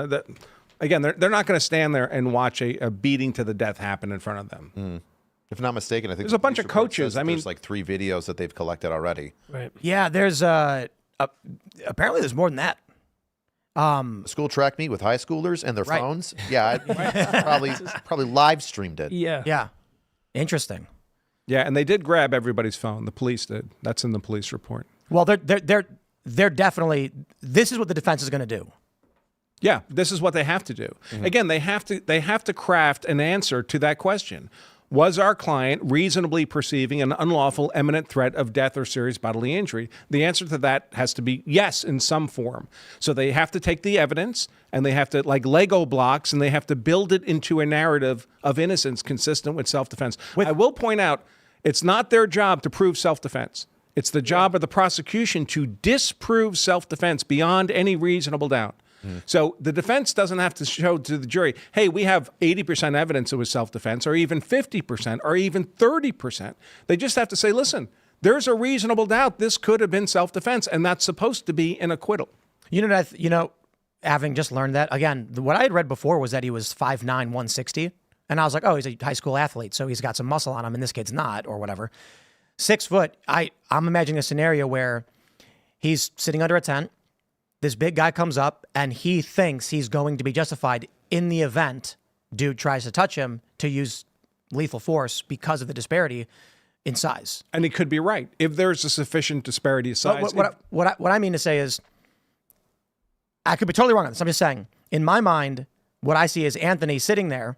again, they're not going to stand there and watch a beating to the death happen in front of them. If not mistaken, I think there's a bunch of coaches. I mean, there's like 3 videos that they've collected already. Right. Yeah, there's apparently there's more than that. A school track meet with high schoolers and their phones. Yeah, probably live streamed it. Yeah. Yeah. Interesting. Yeah, and they did grab everybody's phone. The police did. That's in the police report. Well, they're definitely. This is what the defense is going to do. Yeah, this is what they have to do. Again, they have to craft an answer to that question. Was our client reasonably perceiving an unlawful imminent threat of death or serious bodily injury? The answer to that has to be yes in some form. So they have to take the evidence and they have to, like Lego blocks, and they have to build it into a narrative of innocence consistent with self-defense. I will point out, it's not their job to prove self-defense. It's the job of the prosecution to disprove self-defense beyond any reasonable doubt. So the defense doesn't have to show to the jury, hey, we have 80% evidence it was self-defense, or even 50%, or even 30%. They just have to say, listen, there's a reasonable doubt this could have been self-defense, and that's supposed to be an acquittal. Having just learned that, again, what I had read before was that he was 5'9", 160. And I was like, oh, he's a high school athlete, so he's got some muscle on him, and this kid's not, or whatever. 6 foot, I'm imagining a scenario where he's sitting under a tent, this big guy comes up, and he thinks he's going to be justified in the event dude tries to touch him to use lethal force because of the disparity in size. And he could be right. If there's a sufficient disparity of size. What I mean to say is, I could be totally wrong on this. I'm just saying, in my mind, what I see is Anthony sitting there,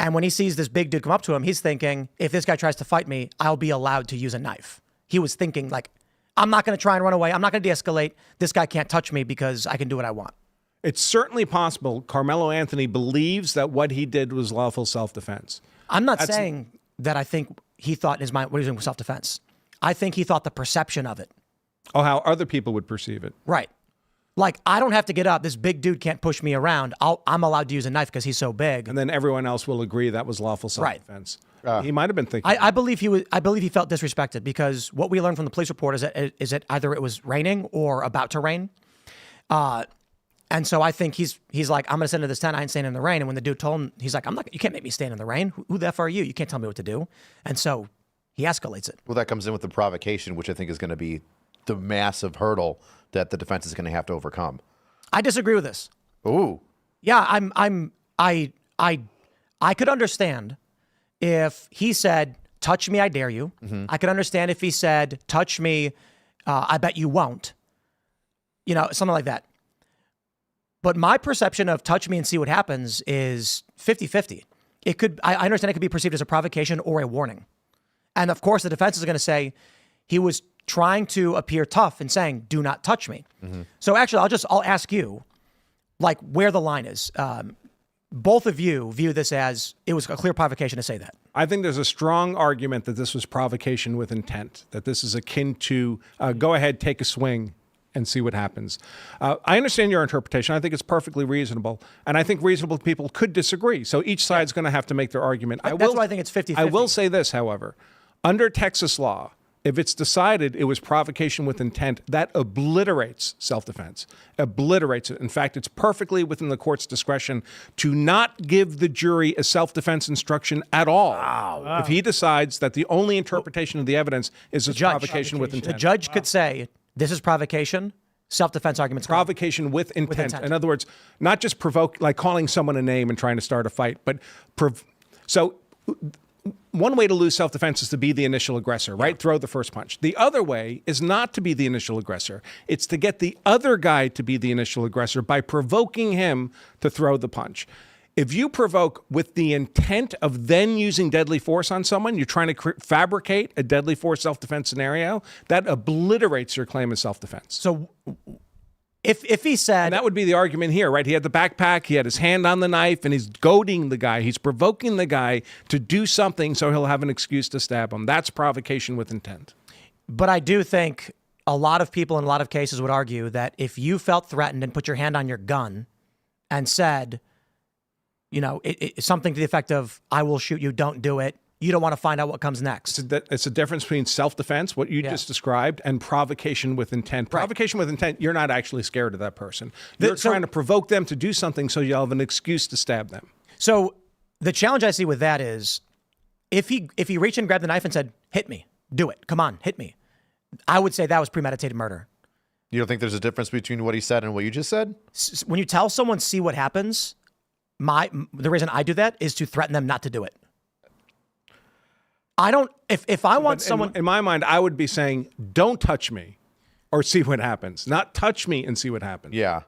and when he sees this big dude come up to him, he's thinking, if this guy tries to fight me, I'll be allowed to use a knife. He was thinking, like, I'm not going to try and run away. I'm not going to de-escalate. This guy can't touch me because I can do what I want. It's certainly possible Karmelo Anthony believes that what he did was lawful self-defense. I'm not saying that I think he thought in his mind what he was doing was self-defense. I think he thought the perception of it. Oh, how other people would perceive it. Right. Like, I don't have to get up. This big dude can't push me around. I'm allowed to use a knife because he's so big. And then everyone else will agree that was lawful self-defense. Right. He might have been thinking. I believe he felt disrespected because what we learned from the police report is that either it was raining or about to rain. And so I think he's like, I'm going to stand in this tent. I ain't standing in the rain. And when the dude told him, he's like, you can't make me stand in the rain. Who the F are you? You can't tell me what to do. And so he escalates it. Well, that comes in with the provocation, which I think is going to be the massive hurdle that the defense is going to have to overcome. I disagree with this. Ooh. Yeah, I could understand if he said, touch me, I dare you. Mm-hmm. I could understand if he said, touch me, I bet you won't. Something like that. But my perception of touch me and see what happens is 50-50. I understand it could be perceived as a provocation or a warning. And of course, the defense is going to say he was trying to appear tough and saying, do not touch me. Mm-hmm. So actually, I'll ask you, like, where the line is. Both of you view this as it was a clear provocation to say that. I think there's a strong argument that this was provocation with intent, that this is akin to go ahead, take a swing, and see what happens. I understand your interpretation. I think it's perfectly reasonable. And I think reasonable people could disagree. So each side's going to have to make their argument. That's why I think it's 50-50. I will say this, however. Under Texas law, if it's decided it was provocation with intent, that obliterates self-defense, obliterates it. In fact, it's perfectly within the court's discretion to not give the jury a self-defense instruction at all. Wow. If he decides that the only interpretation of the evidence is provocation with intent. The judge could say, this is provocation, self-defense arguments called? Provocation with intent. intent. In other words, not just provoke, like calling someone a name and trying to start a fight, but so one way to lose self-defense is to be the initial aggressor, right? Throw the first punch. The other way is not to be the initial aggressor. It's to get the other guy to be the initial aggressor by provoking him to throw the punch. If you provoke with the intent of then using deadly force on someone, you're trying to fabricate a deadly force self-defense scenario, that obliterates your claim of self-defense. So if he said... And that would be the argument here, right? He had the backpack, he had his hand on the knife, and he's goading the guy. He's provoking the guy to do something so he'll have an excuse to stab him. That's provocation with intent. But I do think a lot of people in a lot of cases would argue that if you felt threatened and put your hand on your gun and said, you know, it's something to the effect of, I will shoot you, don't do it. You don't want to find out what comes next. It's a difference between self-defense, what you just described, and provocation with intent. Provocation with intent, you're not actually scared of that person. You're trying to provoke them to do something so you'll have an excuse to stab them. So the challenge I see with that is if he reached and grabbed the knife and said, hit me, do it, come on, hit me, I would say that was premeditated murder. You don't think there's a difference between what he said and what you just said? When you tell someone, see what happens, the reason I do that is to threaten them not to do it. I don't, if I want someone... In my mind, I would be saying, don't touch me or see what happens. Not touch me and see what happens. Yeah.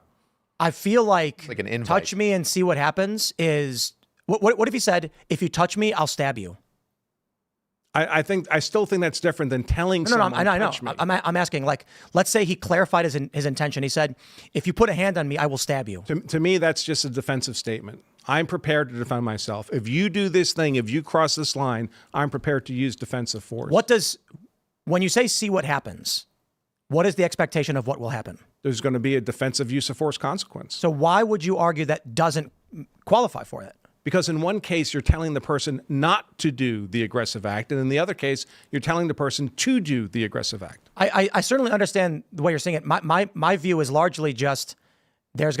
I feel like an invite. Touch me and see what happens is... What if he said, if you touch me, I'll stab you? I still think that's different than telling someone, I know. touch me. I'm asking, like, let's say he clarified his intention. He said, if you put a hand on me, I will stab you. To me, that's just a defensive statement. I'm prepared to defend myself. If you do this thing, if you cross this line, I'm prepared to use defensive force. When you say see what happens, what is the expectation of what will happen? There's going to be a defensive use of force consequence. So why would you argue that doesn't qualify for it? Because in one case, you're telling the person not to do the aggressive act. And in the other case, you're telling the person to do the aggressive act. I certainly understand the way you're seeing it. My view is largely just there's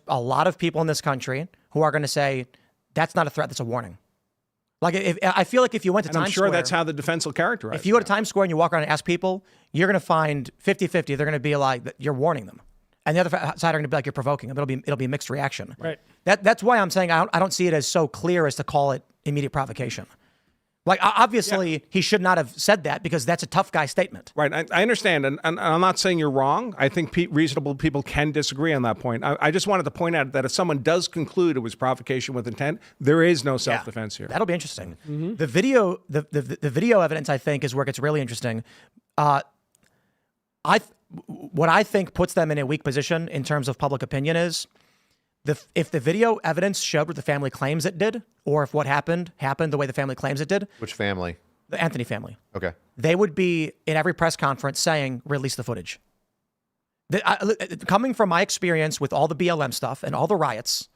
a lot of people in this country who are going to say, that's not a threat, that's a warning. Like, I feel like if you went to Times Square... I'm sure that's how the defense will characterize it. If you go to Times Square and you walk around and ask people, you're going to find 50-50. They're going to be like, you're warning them. And the other side are going to be like, you're provoking them. It'll be a mixed reaction. Right. That's why I'm saying I don't see it as so clear as to call it immediate provocation. Like, obviously, he should not have said that because that's a tough guy statement. Right. I understand. And I'm not saying you're wrong. I think reasonable people can disagree on that point. I just wanted to point out that if someone does conclude it was provocation with intent, there is no self-defense here. That'll be interesting. Mm-hmm. The video evidence, I think, is where it gets really interesting. What I think puts them in a weak position in terms of public opinion is if the video evidence showed what the family claims it did, or if what happened the way the family claims it did. Which family? The Anthony family. Okay. They would be in every press conference saying, release the footage. Coming from my experience with all the BLM stuff and all the riots,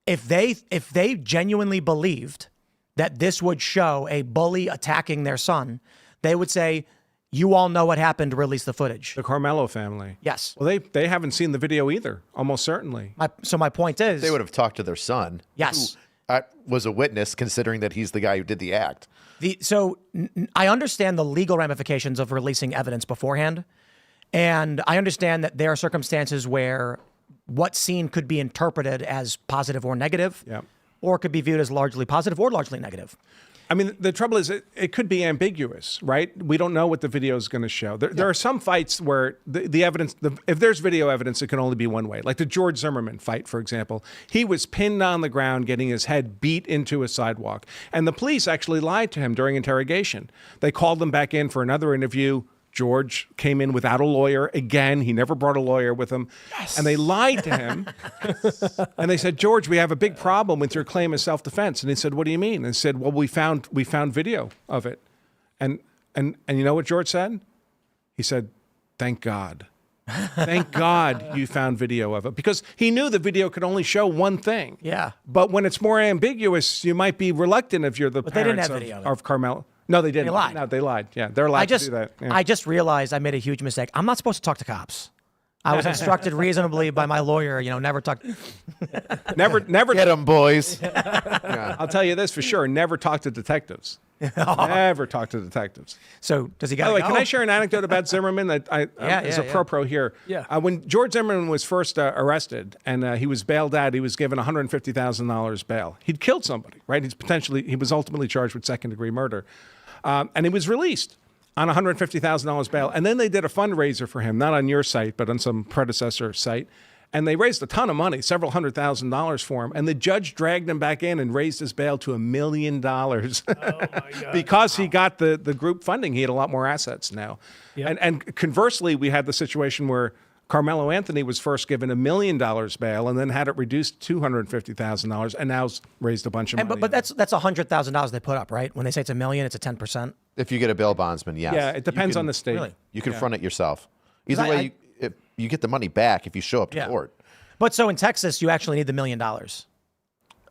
if they genuinely believed that this would show a bully attacking their son, they would say, you all know what happened, release the footage. The Karmelo family. Yes. Well, they haven't seen the video either, almost certainly. So my point is... They would have talked to their son. Yes. Who was a witness, considering that he's the guy who did the act. So I understand the legal ramifications of releasing evidence beforehand. And I understand that there are circumstances where what seen could be interpreted as positive or negative, or it could be viewed as largely positive or largely negative. I mean, the trouble is it could be ambiguous, right? We don't know what the video is going to show. There are some fights where the evidence, if there's video evidence, it can only be one way. Like the George Zimmerman fight, for example. He was pinned on the ground, getting his head beat into a sidewalk. And the police actually lied to him during interrogation. They called him back in for another interview. George came in without a lawyer. Again, he never brought a lawyer with him. Yes. And they lied to him. And they said, George, we have a big problem with your claim of self-defense. And he said, what do you mean? And they said, well, we found video of it. And you know what George said? He said, thank God. Thank God you found video of it. Because he knew the video could only show one thing. Yeah. But when it's more ambiguous, you might be reluctant if you're the parents of Karmelo. No, they didn't. They lied. No, they lied. Yeah, they're allowed to do that. Yeah. I just realized I made a huge mistake. I'm not supposed to talk to cops. I was instructed reasonably by my lawyer, never talk. Never Get them, boys. I'll tell you this for sure. Never talk to detectives. Never talk to detectives. So does he got By to the way, go? can I share an anecdote about Zimmerman that is a pro here? Yeah. When George Zimmerman was first arrested and he was bailed out, he was given $150,000 bail. He'd killed somebody, right? He was ultimately charged with second-degree murder. And he was released on $150,000 bail. And then they did a fundraiser for him, not on your site, but on some predecessor site. And they raised a ton of money, several $100,000 for him. And the judge dragged him back in and raised his bail to $1 million Oh my God. because he got the group funding. He had a lot more assets now. Yep. And conversely, we had the situation where Karmelo Anthony was first given $1 million bail and then had it reduced to $250,000 and now's raised a bunch of money. But that's $100,000 they put up, right? When they say it's $1 million, it's a 10%. If you get a bail bondsman, yes. Yeah, it depends on the state. Really? You can front it yourself. Either I- way, you get the money back if you show up to Yeah. court. But so in Texas, you actually need the $1 million.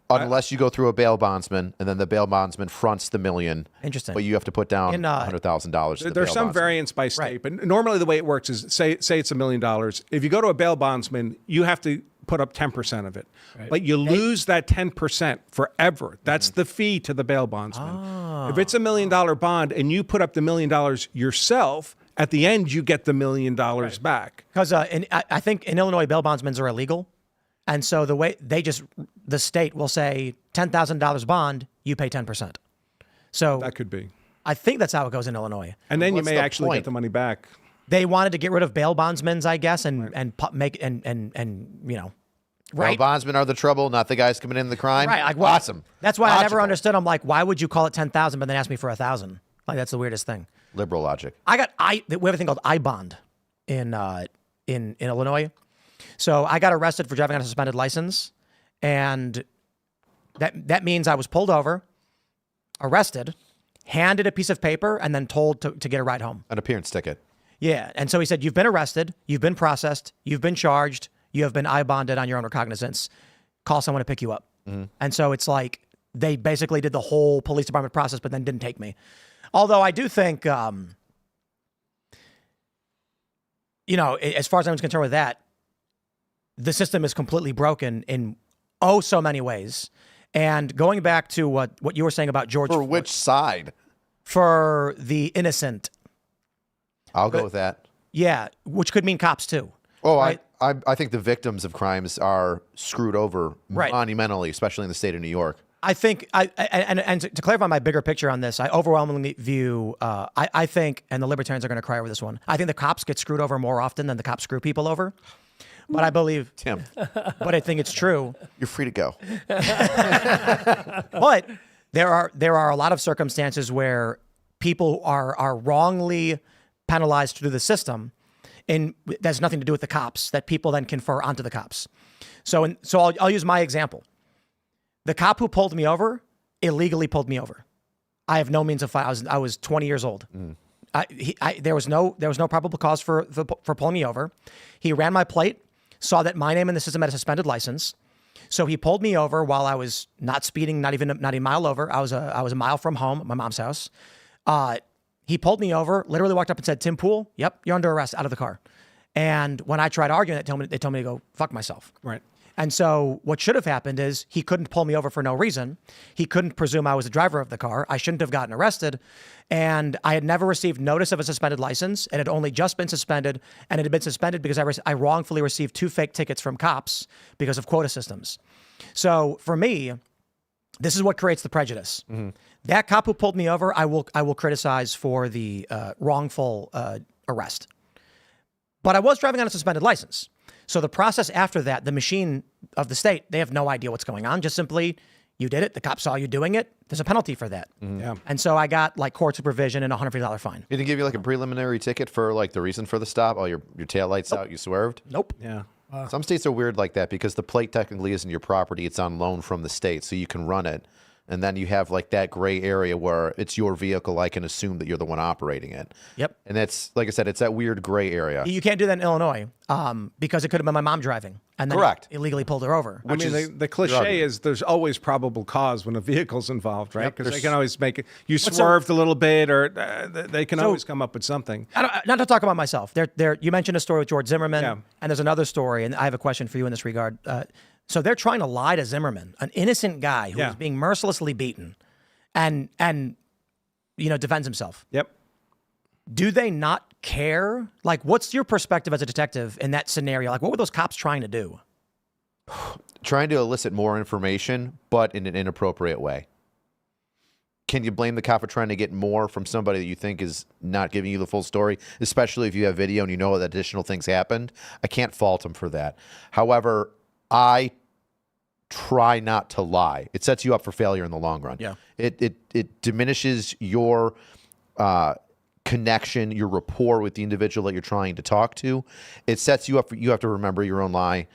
Unless you go through a bail bondsman, and then the bail bondsman fronts the $1 million. Interesting. But you have to put down $100,000 to the There's bail some bondsman. variance by state, Right. but normally the way it works is say it's $1 million. If you go to a bail bondsman, you have to put up 10% of it, but you lose that 10% forever. That's the fee to the bail bondsman. If it's $1 million bond and you put up the $1 million yourself, at the end you get the $1 million back. Because I think in Illinois, bail bondsmen are illegal. And so the state will say $10,000 bond, you pay 10%. So That could be. I think that's how it goes in Illinois. And then you What's may the actually point? get the money back. They wanted to get rid of bail bondsmen, I guess, and you know, right? Bail bondsmen are the trouble, not the guys committing the crime. Right. Like, well, awesome. That's why I never Logical. understood. I'm like, why would you call it 10,000 but then ask me for 1,000? Like, that's the weirdest thing. Liberal logic. We have a thing called I-bond in Illinois. So I got arrested for driving on a suspended license, and that means I was pulled over, arrested, handed a piece of paper, and then told to get a ride home. An appearance ticket. Yeah. And so he said, you've been arrested, you've been processed, you've been charged, you have been I-bonded on your own recognizance. Call someone to pick you up. And so it's like they basically did the whole police department process, but then didn't take me. Although I do think, as far as I'm concerned with that, the system is completely broken in so many ways. And going back to what you were saying about George For which side? for the innocent, I'll go with that. yeah, which could mean cops too. Oh, right? I think the victims of crimes are screwed over Right. monumentally, especially in the state of New York. I think and to clarify my bigger picture on this, I overwhelmingly view I think, and the libertarians are going to cry over this one, I think the cops get screwed over more often than the cops screw people over. But I believe, Tim, but I think it's true. you're free to go. But there are a lot of circumstances where people are wrongly penalized through the system, and that has nothing to do with the cops, that people then confer onto the cops. So I'll use my example. The cop who pulled me over illegally pulled me over. I have no means of fight. I was 20 years old. There was no probable cause for pulling me over. He ran my plate, saw that my name in the system had a suspended license. So he pulled me over while I was not speeding, not even a mile over. I was a mile from home, my mom's house. He pulled me over, literally walked up and said, "Tim Poole, yep, you're under arrest, out of the car." And when I tried arguing, they told me to go fuck myself. Right. And so what should have happened is he couldn't pull me over for no reason. He couldn't presume I was the driver of the car. I shouldn't have gotten arrested. And I had never received notice of a suspended license. It had only just been suspended. And it had been suspended because I wrongfully received 2 fake tickets from cops because of quota systems. So for me, this is what creates the prejudice. That cop who pulled me over, I will criticize for the wrongful arrest. But I was driving on a suspended license. So the process after that, the machine of the state, they have no idea what's going on. Just simply, you did it. The cop saw you doing it. There's a penalty for that. Yeah. And so I got like court supervision and a $150 fine. Did he give you like a preliminary ticket for like the reason for the stop? Oh, your tail lights out, you swerved? Nope. Yeah. Some states are weird like that because the plate technically isn't your property. It's on loan from the state, so you can run it. And then you have like that gray area where it's your vehicle. I can assume that you're the one operating it. Yep. And that's, like I said, it's that weird gray area. You can't do that in Illinois because it could have been my mom driving and then Correct. illegally pulled her over. I mean, the cliche is there's always probable cause when a vehicle's involved, right? Because they can always make it. You swerved a little bit, or they can always come up with something. Not to talk about myself. You mentioned a story with George Zimmerman, Yeah. and there's another story, and I have a question for you in this regard. So they're trying to lie to Zimmerman, an innocent guy who was being mercilessly beaten, and defends himself. Yep. Do they not care? Like, what's your perspective as a detective in that scenario? Like, what were those cops trying to do? Trying to elicit more information, but in an inappropriate way. Can you blame the cop for trying to get more from somebody that you think is not giving you the full story, especially if you have video and you know that additional things happened? I can't fault him for that. However, I try not to lie. It sets you up for failure in the long run. Yeah. It diminishes your connection, your rapport with the individual that you're trying to talk to. It sets you up you have to remember your own lie.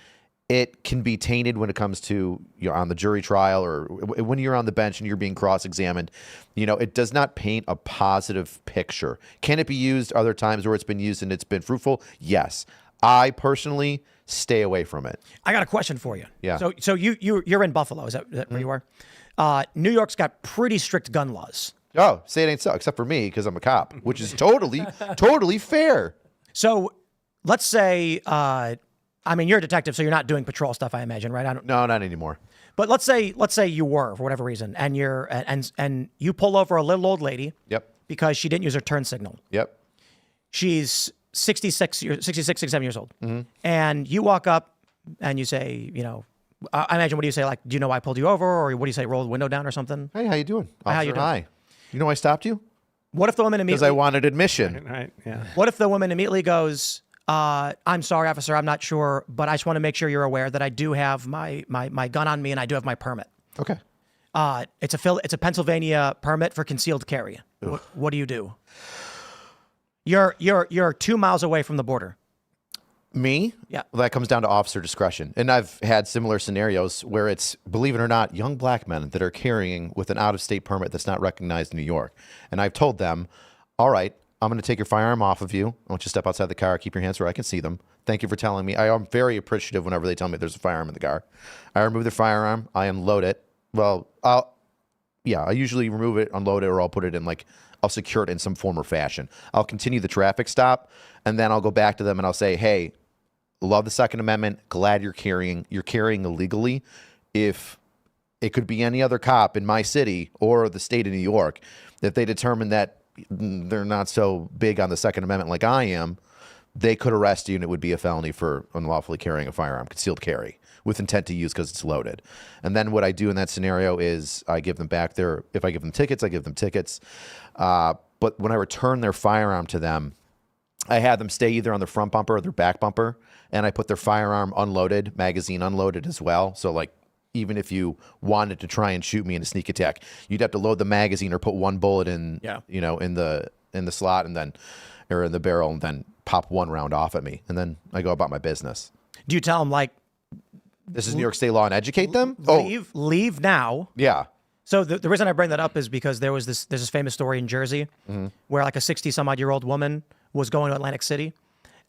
It can be tainted when it comes to you're on the jury trial or when you're on the bench and you're being cross-examined. It does not paint a positive picture. Can it be used other times where it's been used and it's been fruitful? Yes. I personally stay away from it. I got a question for you. Yeah. So you're in Buffalo. Is that where you are? New York's got pretty strict gun laws. Oh, say it ain't so, except for me because I'm a cop, which is totally fair. So let's say, you're a detective, so you're not doing patrol stuff, I imagine, right? No, not anymore. But let's say you were for whatever reason, and and you pull over a little old lady. Yep. Because she didn't use her turn signal. Yep. She's 67 years old, and you walk up and you say, I imagine, what do you say? Like, do you know why I pulled you over, or what do you say? Roll the window down or something? Hey, how you doing? How you doing? Hi. You know why I stopped you? What if the woman Because immediately? I wanted admission. Right. Yeah. What if the woman immediately goes, I'm sorry, officer, I'm not sure, but I just want to make sure you're aware that I do have my gun on me and I do have my permit. Okay. It's a Pennsylvania permit for concealed carry. What do you do? You're 2 miles away from the border. Me? Yeah. Well, that comes down to officer discretion. And I've had similar scenarios where it's, believe it or not, young black men that are carrying with an out-of-state permit that's not recognized in New York. And I've told them, all right, I'm going to take your firearm off of you. I want you to step outside the car, keep your hands where I can see them. Thank you for telling me. I am very appreciative whenever they tell me there's a firearm in the car. I remove the firearm. I unload it. Well, I usually remove it, unload it, or I'll put it in I'll secure it in some form or fashion. I'll continue the traffic stop, and then I'll go back to them and I'll say, hey, love the Second Amendment. Glad you're carrying illegally. If it could be any other cop in my city or the state of New York, if they determine that they're not so big on the Second Amendment like I am, they could arrest you and it would be a felony for unlawfully carrying a firearm, concealed carry, with intent to use because it's loaded. And then what I do in that scenario is I give them back if I give them tickets, I give them tickets. But when I return their firearm to them, I have them stay either on the front bumper or their back bumper, and I put their firearm unloaded, magazine unloaded as well. So even if you wanted to try and shoot me in a sneak attack, you'd have to load the magazine or put one bullet in, in the slot or in the barrel, and then pop one round off at me, and then I go about my business. Do you tell them this is New York State law and educate them? Leave now? Yeah. So the reason I bring that up is because there's this famous story in Jersey where a 60-some-odd-year-old woman was going to Atlantic City,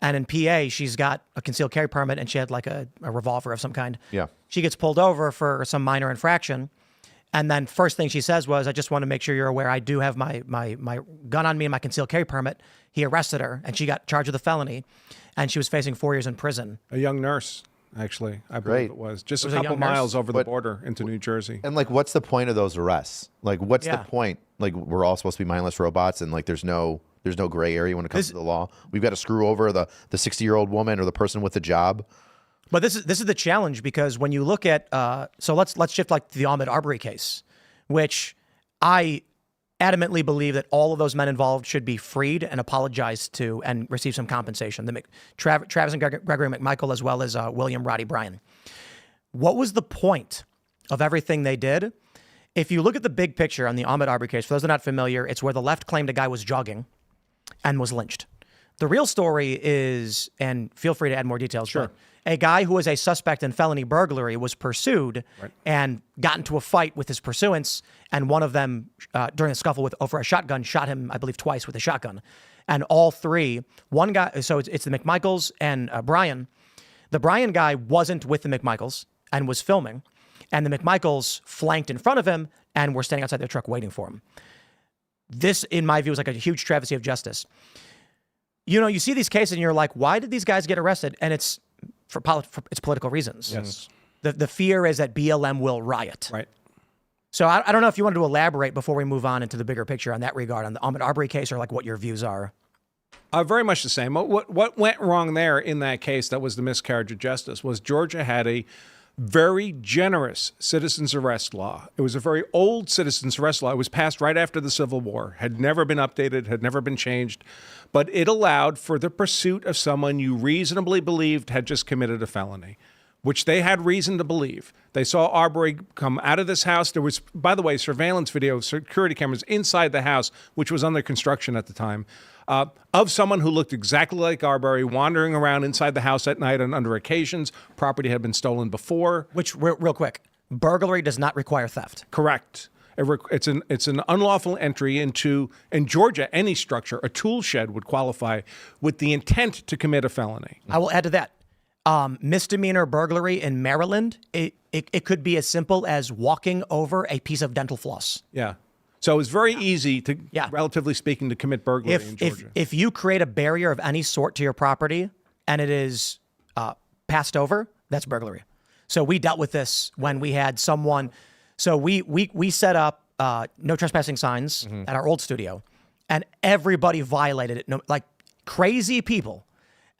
and in PA she's got a concealed carry permit and she had a revolver of some kind. Yeah. She gets pulled over for some minor infraction, and then first thing she says was, I just want to make sure you're aware I do have my gun on me and my concealed carry permit. He arrested her and she got charged with a felony, and she was facing 4 years in prison. A young nurse. Actually, I believe it was just a couple miles over the border into New Jersey. And what's the point of those arrests? What's the point? We're all supposed to be mindless robots, and there's no gray area when it comes to the law. We've got to screw over the 60-year-old woman or the person with a job. But this is the challenge, because when you look at so let's shift to the Ahmaud Arbery case, which I adamantly believe that all of those men involved should be freed and apologized to and receive some compensation. Travis and Gregory McMichael, as well as William Roddy Bryan. What was the point of everything they did? If you look at the big picture on the Ahmaud Arbery case, for those that are not familiar, it's where the left claimed a guy was jogging and was lynched. The real story is, and feel free to add more details, sure, but a guy who was a suspect in felony burglary was pursued and got into a fight with his pursuants, and one of them, during a scuffle over a shotgun, shot him, I believe, twice with a shotgun. And all three, one guy, so it's the McMichaels and Bryan. The Bryan guy wasn't with the McMichaels and was filming, and the McMichaels flanked in front of him and were standing outside their truck waiting for him. This, in my view, is a huge travesty of justice. You see these cases and you're like, why did these guys get arrested? And it's for it's political reasons. Yes. The fear is that BLM will riot. Right. So I don't know if you wanted to elaborate before we move on into the bigger picture on that regard, on the Arbery case, or like what your views are. Very much the same. What went wrong there in that case that was the miscarriage of justice was Georgia had a very generous citizen's arrest law. It was a very old citizen's arrest law. It was passed right after the Civil War, had never been updated, had never been changed, but it allowed for the pursuit of someone you reasonably believed had just committed a felony, which they had reason to believe. They saw Arbery come out of this house. There was, by the way, surveillance video, security cameras inside the house, which was under construction at the time, of someone who looked exactly like Arbery wandering around inside the house at night, and under occasions, property had been stolen before. Which, real quick, burglary does not require theft. Correct. It's an unlawful entry into, in Georgia, any structure, a tool shed would qualify with the intent to commit a felony. I will add to that. Misdemeanor burglary in Maryland, it could be as simple as walking over a piece of dental floss. Yeah. So it's very easy to, relatively speaking, to commit burglary in Georgia. If you create a barrier of any sort to your property and it is passed over, that's burglary. So we dealt with this when we had someone. So we set up no trespassing signs at our old studio, and everybody violated it, like crazy people.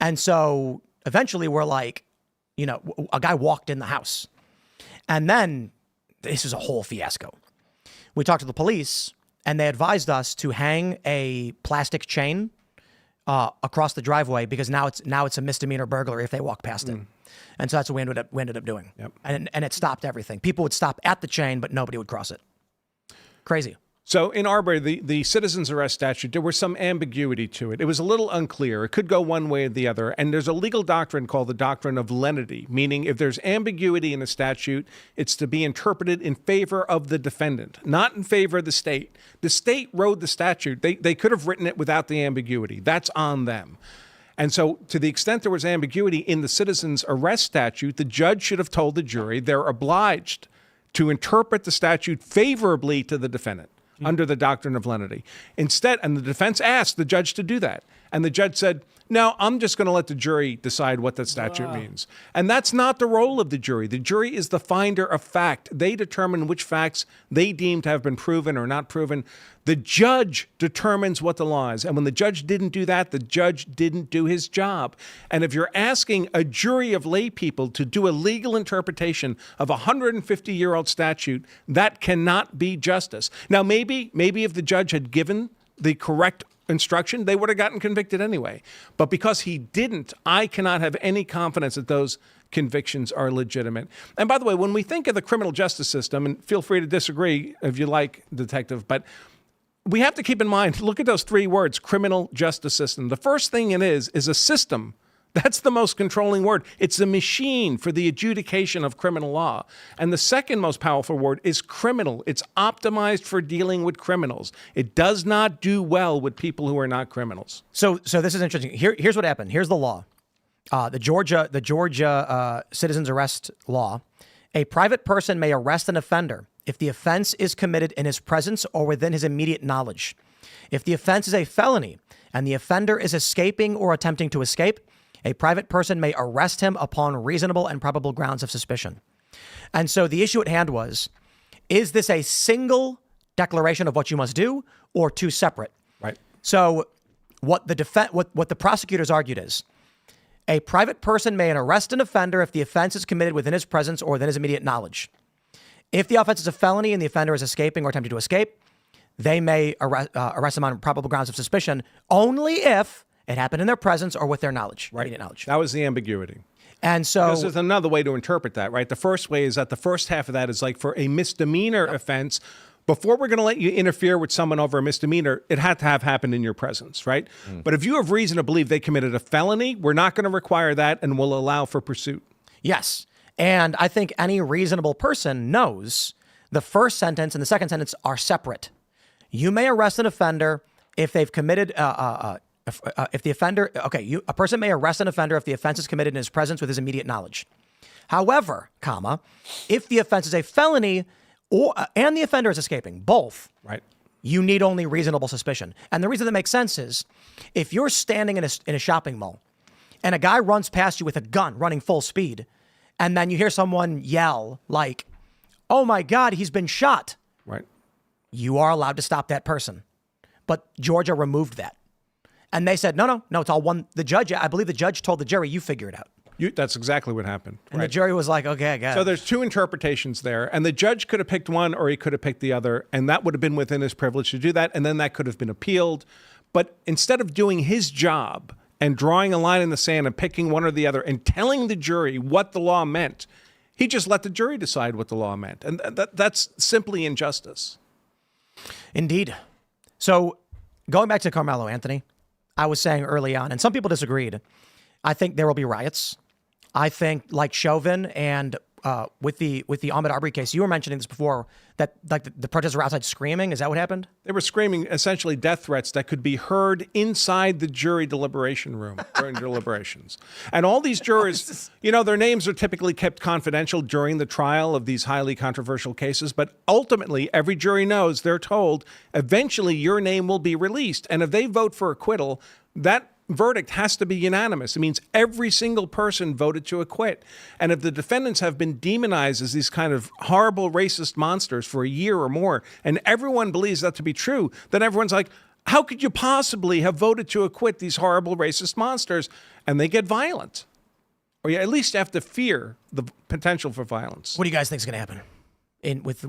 And so eventually we're like, a guy walked in the house, and then this is a whole fiasco. We talked to the police, and they advised us to hang a plastic chain across the driveway, because now it's a misdemeanor burglary if they walk past it. And so that's what we ended up doing. Yep. And it stopped everything. People would stop at the chain, but nobody would cross it. Crazy. So in Arbery, the citizen's arrest statute, there was some ambiguity to it. It was a little unclear. It could go one way or the other. And there's a legal doctrine called the doctrine of lenity, meaning if there's ambiguity in a statute, it's to be interpreted in favor of the defendant, not in favor of the state. The state wrote the statute. They could have written it without the ambiguity. That's on them. And so to the extent there was ambiguity in the citizen's arrest statute, the judge should have told the jury they're obliged to interpret the statute favorably to the defendant under the doctrine of lenity. Instead, and the defense asked the judge to do that. And the judge said, no, I'm just going to let the jury decide what that statute means. And that's not the role of the jury. The jury is the finder of fact. They determine which facts they deem to have been proven or not proven. The judge determines what the law is. And when the judge didn't do that, the judge didn't do his job. And if you're asking a jury of lay people to do a legal interpretation of a 150-year-old statute, that cannot be justice. Now, maybe if the judge had given the correct instruction, they would have gotten convicted anyway. But because he didn't, I cannot have any confidence that those convictions are legitimate. And by the way, when we think of the criminal justice system, and feel free to disagree if you like, Detective, but we have to keep in mind, look at those three words, criminal justice system. The first thing it is a system. That's the most controlling word. It's a machine for the adjudication of criminal law. And the second most powerful word is criminal. It's optimized for dealing with criminals. It does not do well with people who are not criminals. So this is interesting. Here's what happened. Here's the law. The Georgia citizen's arrest law. A private person may arrest an offender if the offense is committed in his presence or within his immediate knowledge. If the offense is a felony and the offender is escaping or attempting to escape, a private person may arrest him upon reasonable and probable grounds of suspicion. And so the issue at hand was, is this a single declaration of what you must do or two separate? Right. So what the prosecutors argued is, a private person may arrest an offender if the offense is committed within his presence or within his immediate knowledge. If the offense is a felony and the offender is escaping or attempting to escape, they may arrest him on probable grounds of suspicion only if it happened in their presence or with their knowledge, immediate knowledge. That was the ambiguity. And so because there's another way to interpret that, right? The first way is that the first half of that is like for a misdemeanor offense, before we're going to let you interfere with someone over a misdemeanor, it had to have happened in your presence, right? But if you have reason to believe they committed a felony, we're not going to require that and we'll allow for pursuit. Yes. And I think any reasonable person knows the first sentence and the second sentence are separate. You may arrest an offender if they've committed if the offender, a person may arrest an offender if the offense is committed in his presence with his immediate knowledge. However, if the offense is a felony and the offender is escaping, both, right, you need only reasonable suspicion. And the reason that makes sense is if you're standing in a shopping mall and a guy runs past you with a gun running full speed, and then you hear someone yell like, "Oh my God, he's been shot." you are allowed to stop that person. But Georgia removed that. And they said, no, it's all one. I believe the judge told the jury, you figure it out. That's exactly what happened. And the jury was like, okay, I got it. So there's two interpretations there, and the judge could have picked one or he could have picked the other, and that would have been within his privilege to do that, and then that could have been appealed. But instead of doing his job and drawing a line in the sand and picking one or the other and telling the jury what the law meant, he just let the jury decide what the law meant. And that's simply injustice. Indeed. So going back to Karmelo, Anthony, I was saying early on, and some people disagreed, I think there will be riots. I think, like Chauvin and with the Ahmaud Arbery case, you were mentioning this before, that like the protesters were outside screaming. Is that what happened? They were screaming essentially death threats that could be heard inside the jury deliberation room during deliberations. And all these jurors, their names are typically kept confidential during the trial of these highly controversial cases. But ultimately, every jury knows, they're told, eventually your name will be released. And if they vote for acquittal, that verdict has to be unanimous. It means every single person voted to acquit. And if the defendants have been demonized as these kind of horrible racist monsters for a year or more, and everyone believes that to be true, then everyone's like, how could you possibly have voted to acquit these horrible racist monsters? And they get violent. Or you at least have to fear the potential for violence. What do you guys think is going to happen? With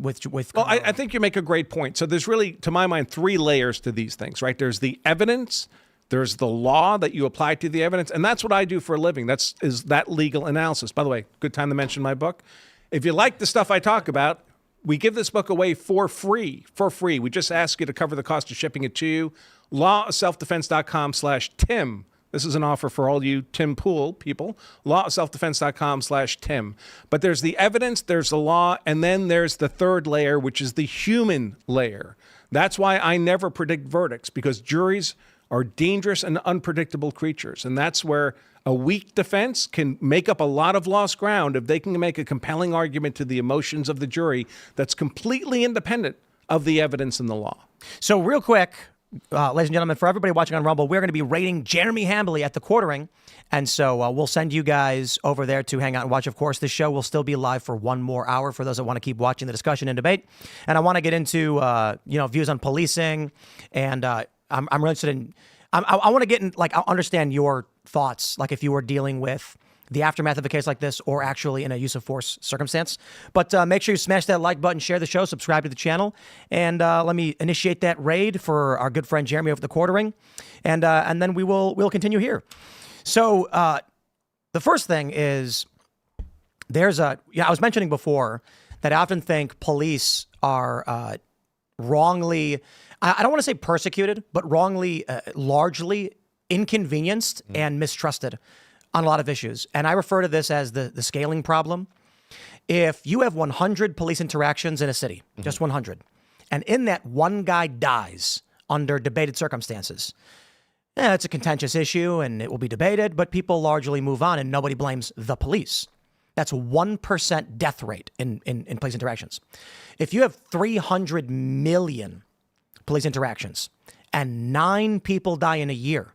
Well, I think you make a great point. So there's really, to my mind, three layers to these things, right? There's the evidence, there's the law that you apply to the evidence, and that's what I do for a living. Is that legal analysis. By the way, good time to mention my book. If you like the stuff I talk about, we give this book away for free. We just ask you to cover the cost of shipping it to you. lawofselfdefense.com/Tim. This is an offer for all you Tim Pool people. lawofselfdefense.com/Tim. But there's the evidence, there's the law, and then there's the third layer, which is the human layer. That's why I never predict verdicts, because juries are dangerous and unpredictable creatures. And that's where a weak defense can make up a lot of lost ground if they can make a compelling argument to the emotions of the jury that's completely independent of the evidence and the law. So real quick, ladies and gentlemen, for everybody watching on Rumble, we're going to be rating Jeremy Hambley at the quartering. And so we'll send you guys over there to hang out and watch. Of course, this show will still be live for one more hour for those that want to keep watching the discussion and debate. And I want to get into, views on policing, and I'm really interested in, I want to get in, I understand your thoughts, like if you were dealing with the aftermath of a case like this or actually in a use of force circumstance. But make sure you smash that like button, share the show, subscribe to the channel, and let me initiate that raid for our good friend Jeremy over the quartering, and then we'll continue here. So the first thing is I was mentioning before that I often think police are wrongly, I don't want to say persecuted, but wrongly, largely inconvenienced and mistrusted on a lot of issues. And I refer to this as the scaling problem. If you have 100 police interactions in a city, just 100, and in that one guy dies under debated circumstances, it's a contentious issue and it will be debated, but people largely move on and nobody blames the police. That's 1% death rate in police interactions. If you have 300 million police interactions and 9 people die in a year,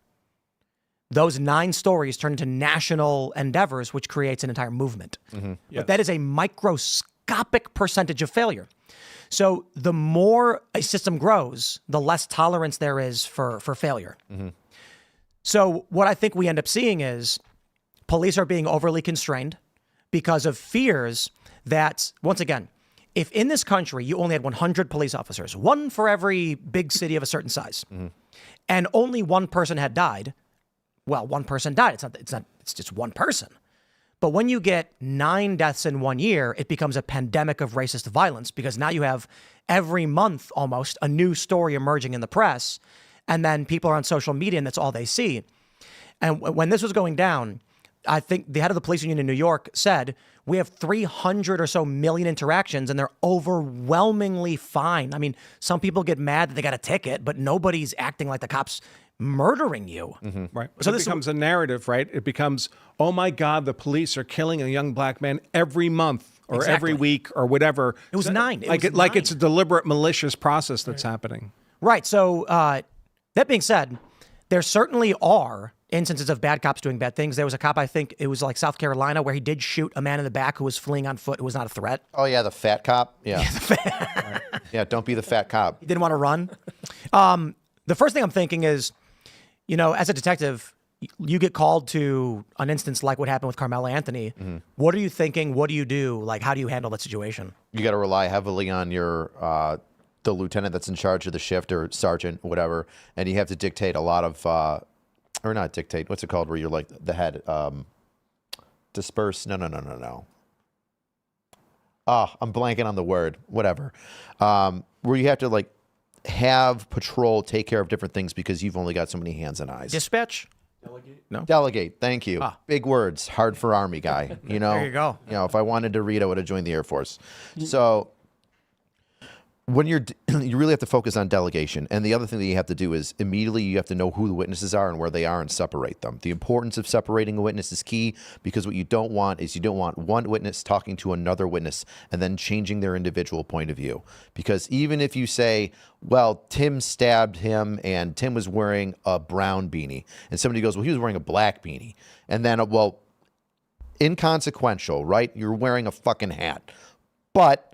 those 9 stories turn into national endeavors, which creates an entire movement. Yes. But that is a microscopic percentage of failure. So the more a system grows, the less tolerance there is for failure. So what I think we end up seeing is police are being overly constrained because of fears that, once again, if in this country you only had 100 police officers, one for every big city of a certain size, and only one person had died, well, one person died. It's just one person. But when you get 9 deaths in 1 year, it becomes a pandemic of racist violence, because now you have every month almost a new story emerging in the press, and then people are on social media and that's all they see. And when this was going down, I think the head of the police union in New York said, we have 300 or so million interactions and they're overwhelmingly fine. I mean, some people get mad that they got a ticket, but nobody's acting like the cops murdering you. Right. So this becomes a narrative, right? It becomes, oh my God, the police are killing a young black man every month or every week or whatever. It was 9. Like it's a deliberate, malicious process that's happening. Right. So that being said, there certainly are instances of bad cops doing bad things. There was a cop, I think it was like South Carolina, where he did shoot a man in the back who was fleeing on foot. It was not a threat. Oh yeah, the fat cop. Yeah. Yeah, don't be the fat cop. He didn't want to run. The first thing I'm thinking is, you know, as a detective, you get called to an instance like what happened with Karmelo Anthony. What are you thinking? What do you do? Like, how do you handle that situation? You got to rely heavily on your the lieutenant that's in charge of the shift or sergeant, whatever, and you have to dictate a lot of, or not dictate. What's it called? Where you're like the head. Disperse. No. I'm blanking on the word. Whatever. Where you have to like have patrol take care of different things because you've only got so many hands and eyes. Dispatch? Delegate. Thank you. Big words. Hard for Army guy. You know. There you go. You know, if I wanted to read, I would have joined the Air Force. So when you really have to focus on delegation. And the other thing that you have to do is immediately you have to know who the witnesses are and where they are and separate them. The importance of separating a witness is key because what you don't want is you don't want one witness talking to another witness and then changing their individual point of view. Because even if you say, well, Tim stabbed him and Tim was wearing a brown beanie, and somebody goes, well, he was wearing a black beanie. And then, well, inconsequential, right? You're wearing a fucking hat. But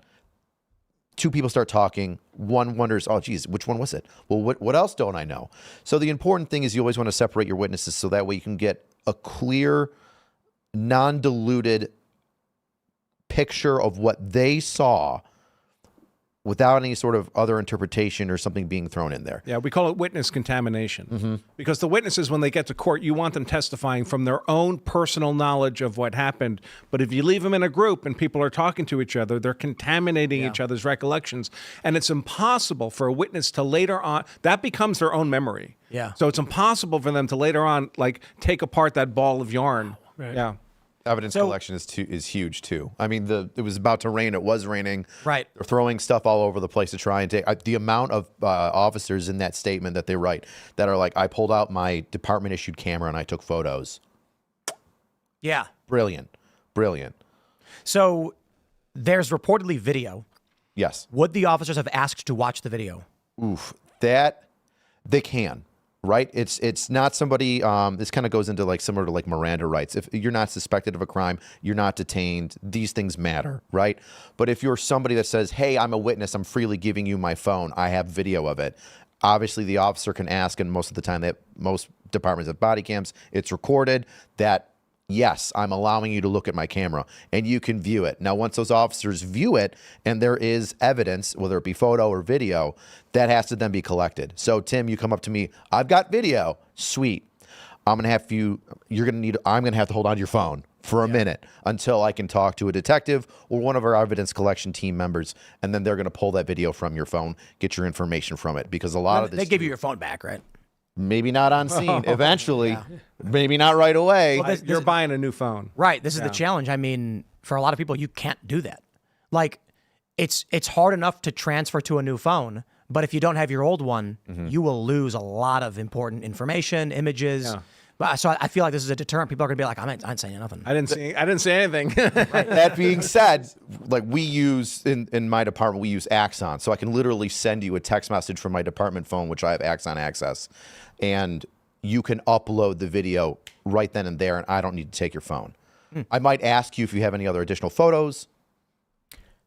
two people start talking. One wonders, oh, geez, which one was it? Well, what else don't I know? So the important thing is you always want to separate your witnesses so that way you can get a clear, non-diluted picture of what they saw without any sort of other interpretation or something being thrown in there. Yeah, we call it witness contamination. Because the witnesses, when they get to court, you want them testifying from their own personal knowledge of what happened. But if you leave them in a group and people are talking to each other, they're contaminating each other's recollections. And it's impossible for a witness to later on, that becomes their own memory. Yeah. So it's impossible for them to later on, like, take apart that ball of yarn. Right. Yeah. Evidence collection is huge too. I mean, it was about to rain. It was raining. Right. They're throwing stuff all over the place to try and take the amount of officers in that statement that they write that are like, I pulled out my department issued camera and I took photos. Yeah. Brilliant. So there's reportedly video. Yes. Would the officers have asked to watch the video? Oof. That they can. Right? It's not somebody, this kind of goes into like similar to like Miranda rights. If you're not suspected of a crime, you're not detained, these things matter, right? But if you're somebody that says, hey, I'm a witness, I'm freely giving you my phone, I have video of it, obviously the officer can ask, and most of the time that most departments have body cams, it's recorded that, yes, I'm allowing you to look at my camera and you can view it. Now, once those officers view it and there is evidence, whether it be photo or video, that has to then be collected. So, Tim, you come up to me, I've got video. Sweet. I'm going to have to hold on to your phone for a minute until I can talk to a detective or one of our evidence collection team members. And then they're going to pull that video from your phone, get your information from it. Because a lot of this. They give you your phone back, right? Maybe not on scene. Eventually, maybe not right away. Well, You're buying a new phone. Right. This is the challenge. I mean, for a lot of people, you can't do that. Like, it's hard enough to transfer to a new phone, but if you don't have your old one, you will lose a lot of important information, images. Yeah. But so I feel like this is a deterrent. People are going to be like, I ain't saying nothing. I didn't say anything. That being said, like we use in my department, we use Axon, so I can literally send you a text message from my department phone, which I have Axon access, and you can upload the video right then and there, and I don't need to take your phone. I might ask you if you have any other additional photos,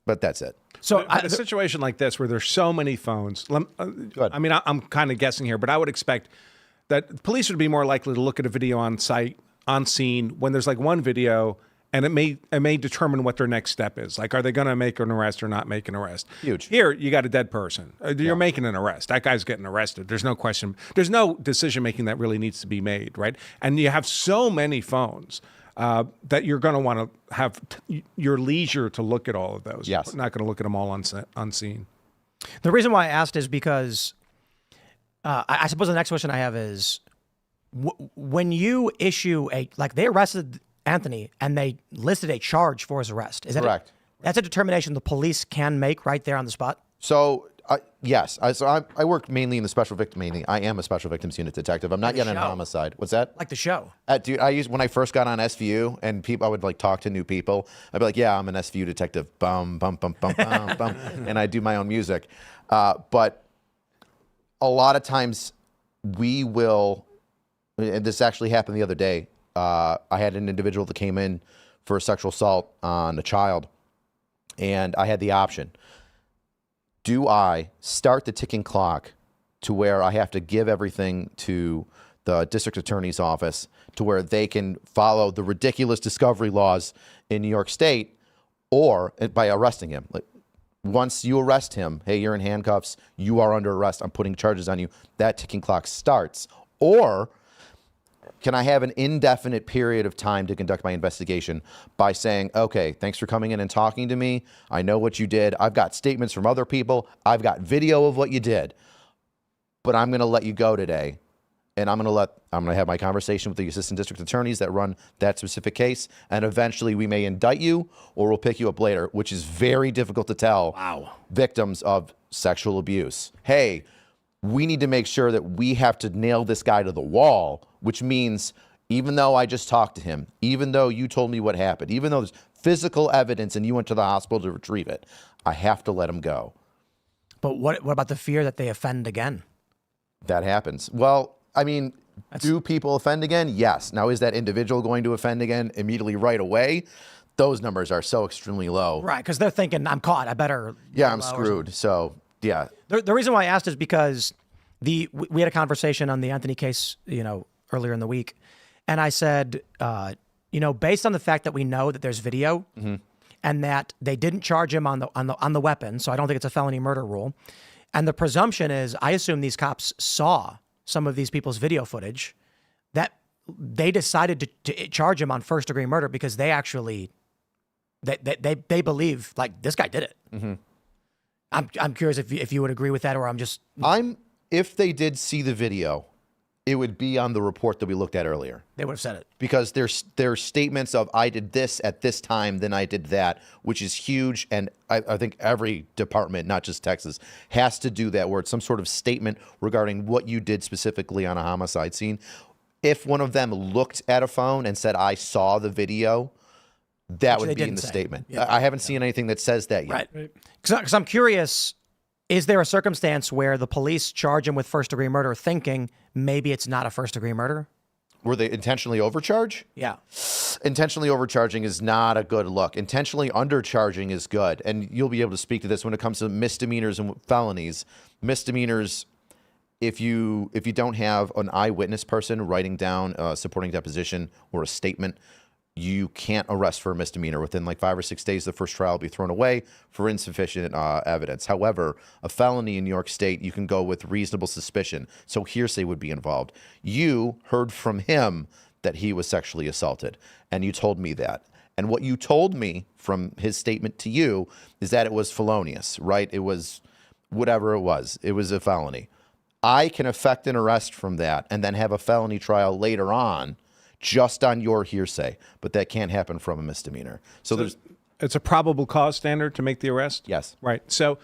but that's it. So a situation like this where there's so many phones, I mean, I'm kind of guessing here, but I would expect that police would be more likely to look at a video on site, on scene, when there's like one video, and it may determine what their next step is. Like, are they going to make an arrest or not make an arrest? Huge. Here, you got a dead person. You're making an arrest. That guy's getting arrested. There's no question. There's no decision-making that really needs to be made, right? And you have so many phones that you're going to want to have your leisure to look at all of those. Yes. You're not going to look at them all on scene. The reason why I asked is because I suppose the next question I have is when you issue they arrested Anthony and they listed a charge for his arrest. Is that correct? That's a determination the police can make right there on the spot? So, yes. I work mainly in the special victim. I am a special victims unit detective. I'm not yet in homicide. What's that? Like the show. Dude, when I first got on SVU and I would like talk to new people. I'd be like, yeah, I'm an SVU detective. Bum, bum, bum, bum, bum, bum. And I do my own music. But a lot of times we will, and this actually happened the other day. I had an individual that came in for a sexual assault on a child, and I had the option. Do I start the ticking clock to where I have to give everything to the district attorney's office to where they can follow the ridiculous discovery laws in New York State, or by arresting him? Like, once you arrest him, hey, you're in handcuffs, you are under arrest, I'm putting charges on you, that ticking clock starts. Or can I have an indefinite period of time to conduct my investigation by saying, okay, thanks for coming in and talking to me. I know what you did. I've got statements from other people. I've got video of what you did. But I'm going to let you go today. And I'm going to have my conversation with the assistant district attorneys that run that specific case. And eventually we may indict you or we'll pick you up later, which is very difficult to tell victims of sexual abuse. Hey, we need to make sure that we have to nail this guy to the wall, which means even though I just talked to him, even though you told me what happened, even though there's physical evidence and you went to the hospital to retrieve it, I have to let him go. But what about the fear that they offend again? That happens. Well, I mean, do people offend again? Yes. Now, is that individual going to offend again immediately right away? Those numbers are so extremely low. Right, because they're thinking, I'm caught, I better... Yeah, I'm screwed. So, yeah. The reason why I asked is because we had a conversation on the Anthony case, earlier in the week, and I said, based on the fact that we know that there's video and that they didn't charge him on the weapon, so I don't think it's a felony murder rule, and the presumption is, I assume these cops saw some of these people's video footage, that they decided to charge him on first-degree murder because they actually, they believe, like, this guy did it. Mm-hmm. I'm curious if you would agree with that, or if they did see the video, it would be on the report that we looked at earlier. They would have said it. Because there's statements of, I did this at this time, then I did that, which is huge. And I think every department, not just Texas, has to do that, where it's some sort of statement regarding what you did specifically on a homicide scene. If one of them looked at a phone and said, I saw the video, that would be in the statement. Yeah. I haven't seen anything that says that yet. Right. Because I'm curious, is there a circumstance where the police charge him with first-degree murder thinking maybe it's not a first-degree murder? Were they intentionally overcharge? Yeah. Intentionally overcharging is not a good look. Intentionally undercharging is good. And you'll be able to speak to this when it comes to misdemeanors and felonies. Misdemeanors, if you don't have an eyewitness person writing down a supporting deposition or a statement, you can't arrest for a misdemeanor. Within like 5 or 6 days, the first trial will be thrown away for insufficient evidence. However, a felony in New York State, you can go with reasonable suspicion. So hearsay would be involved. You heard from him that he was sexually assaulted, and you told me that. And what you told me from his statement to you is that it was felonious, right? It was whatever it was. It was a felony. I can effect an arrest from that and then have a felony trial later on just on your hearsay, but that can't happen from a misdemeanor. So it's a probable cause standard to make the arrest? Yes. Right. So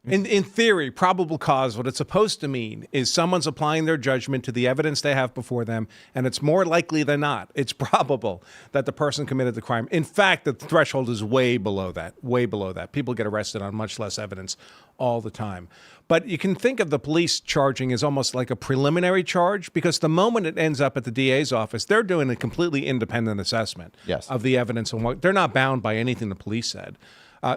in theory, probable cause, what it's supposed to mean is someone's applying their judgment to the evidence they have before them, and it's more likely than not, it's probable that the person committed the crime. In fact, the threshold is way below that, way below that. People get arrested on much less evidence all the time. But you can think of the police charging as almost like a preliminary charge, because the moment it ends up at the DA's office, they're doing a completely independent assessment of the evidence and what they're not bound by anything the police said.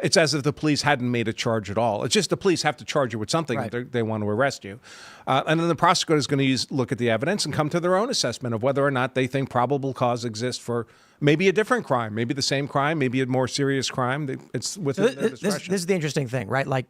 It's as if the police hadn't made a charge at all. It's just the police have to charge you with something if they want to arrest you. And then the prosecutor is going to look at the evidence and come to their own assessment of whether or not they think probable cause exists for maybe a different crime, maybe the same crime, maybe a more serious crime. It's within their discretion. This is the interesting thing, right? Like,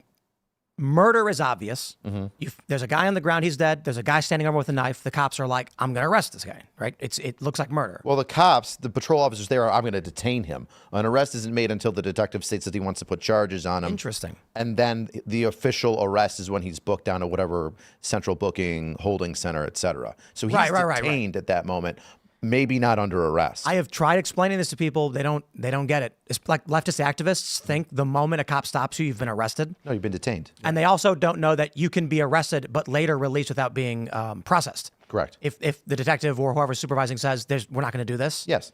murder is obvious. Mm-hmm. There's a guy on the ground, he's dead. There's a guy standing over with a knife. The cops are like, I'm going to arrest this guy, right? It looks like murder. Well, the cops, the patrol officers there are, I'm going to detain him. An arrest isn't made until the detective states that he wants to put charges on him. Interesting. And then the official arrest is when he's booked down to whatever central booking, holding center, et cetera. So he's detained at that moment. Maybe not under arrest. I have tried explaining this to people. They don't get it. It's like leftist activists think the moment a cop stops you, you've been arrested. No, you've been detained. And they also don't know that you can be arrested but later released without being processed. Correct. If the detective or whoever's supervising says, we're not going to do this. Yes.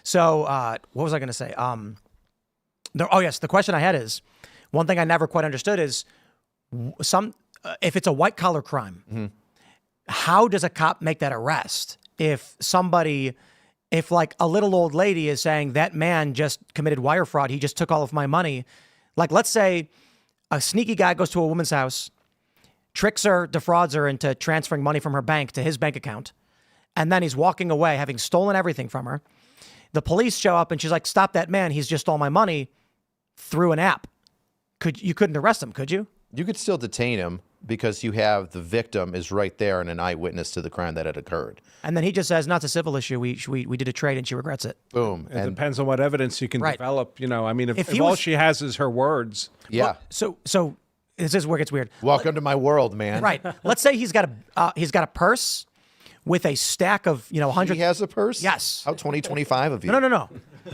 So what was I going to say? Yes, the question I had is, one thing I never quite understood is if it's a white collar crime, how does a cop make that arrest if like a little old lady is saying that man just committed wire fraud, he just took all of my money. Like, let's say a sneaky guy goes to a woman's house, tricks her, defrauds her into transferring money from her bank to his bank account, and then he's walking away having stolen everything from her. The police show up and she's like, stop that man, he's just stole my money, through an app. You couldn't arrest him, could you? You could still detain him because you have the victim is right there and an eyewitness to the crime that had occurred. And then he just says, not a civil issue. We did a trade and she regrets it. Boom. It depends on what evidence you can Right. develop. You know, I mean, if he all was- she has is her words. Yeah. So this is where it gets weird. Welcome to my world, man. Right. Let's say he's got a purse with a stack of, 100. He has a purse? Yes. How 2025 of you? No.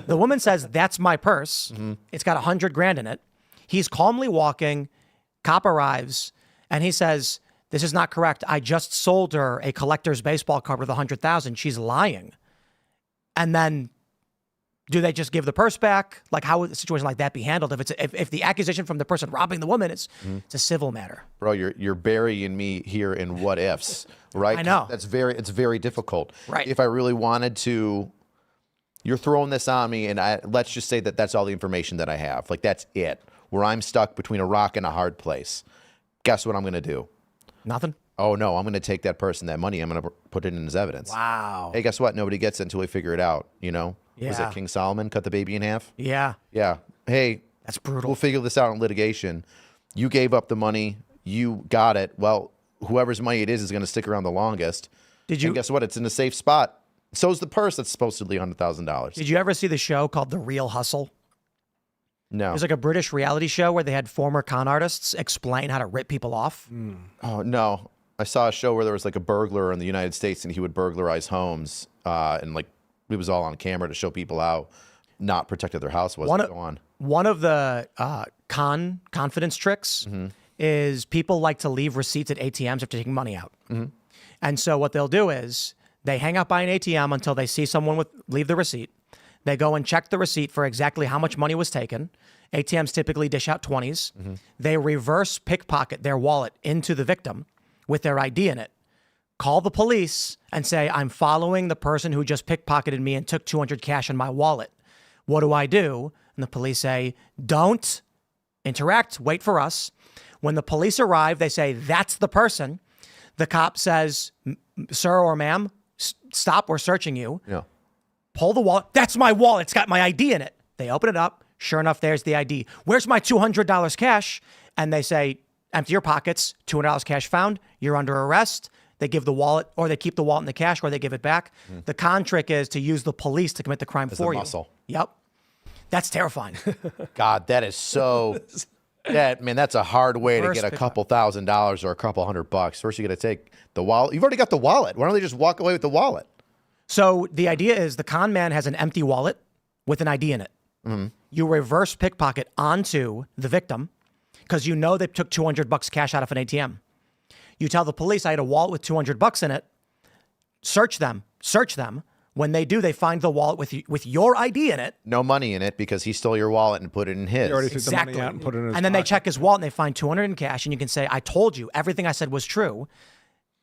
The woman says, that's my purse. It's got $100,000 in it. He's calmly walking. Cop arrives and he says, this is not correct. I just sold her a collector's baseball card with $100,000. She's lying. And then do they just give the purse back? Like, how would a situation like that be handled? If the accusation from the person robbing the woman it's a civil matter. Bro, you're burying me here in what ifs, right? I know. It's very difficult. Right. If I really wanted to, you're throwing this on me, and let's just say that that's all the information that I have. Like, that's it. Where I'm stuck between a rock and a hard place. Guess what I'm going to do? Nothing? Oh, no, I'm going to take that person, that money, I'm going to put it in as evidence. Wow. Hey, guess what? Nobody gets it until we figure it out, Was Yeah. it King Solomon cut the baby in half? Yeah. Yeah. Hey, That's brutal. we'll figure this out in litigation. You gave up the money. You got it. Well, whoever's money it is going to stick around the longest. Did you- And guess what? It's in a safe spot. So's the purse that's supposedly $100,000. Did you ever see the show called The Real Hustle? No. It was like a British reality show where they had former con artists explain how to rip people off. Oh, no. I saw a show where there was like a burglar in the United States and he would burglarize homes and like it was all on camera to show people how not protected their house was. Go on. One of the confidence tricks is people like to leave receipts at ATMs after taking money out. And so what they'll do is they hang out by an ATM until they see someone leave the receipt. They go and check the receipt for exactly how much money was taken. ATMs typically dish out 20s. They reverse pickpocket their wallet into the victim with their ID in it. Call the police and say, I'm following the person who just pickpocketed me and took $200 cash in my wallet. What do I do? And the police say, don't interact, wait for us. When the police arrive, they say, that's the person. The cop says, sir or ma'am, stop, we're searching you. Yeah. Pull the wallet. That's my wallet. It's got my ID in it. They open it up. Sure enough, there's the ID. Where's my $200 cash? And they say, empty your pockets. $200 cash found. You're under arrest. They give the wallet, or they keep the wallet and the cash, or they give it back. The con trick is to use the police to commit the crime for a you. muscle. Yep. That's terrifying. God, that is so. That's a hard way to First get a pick couple $1,000s or a couple $100. First, you got to take the wallet. You've already got the wallet. Why don't they just walk away with the wallet? So the idea is the con man has an empty wallet with an ID in it. You reverse pickpocket onto the victim because you know they took $200 cash out of an ATM. You tell the police, I had a wallet with $200 in it. Search them. When they do, they find the wallet with your ID in it. No money in it because he stole your wallet and put it in his. He already took the money out and put it in his And then they pocket. check his wallet and they find $200 in cash. And you can say, I told you, everything I said was true.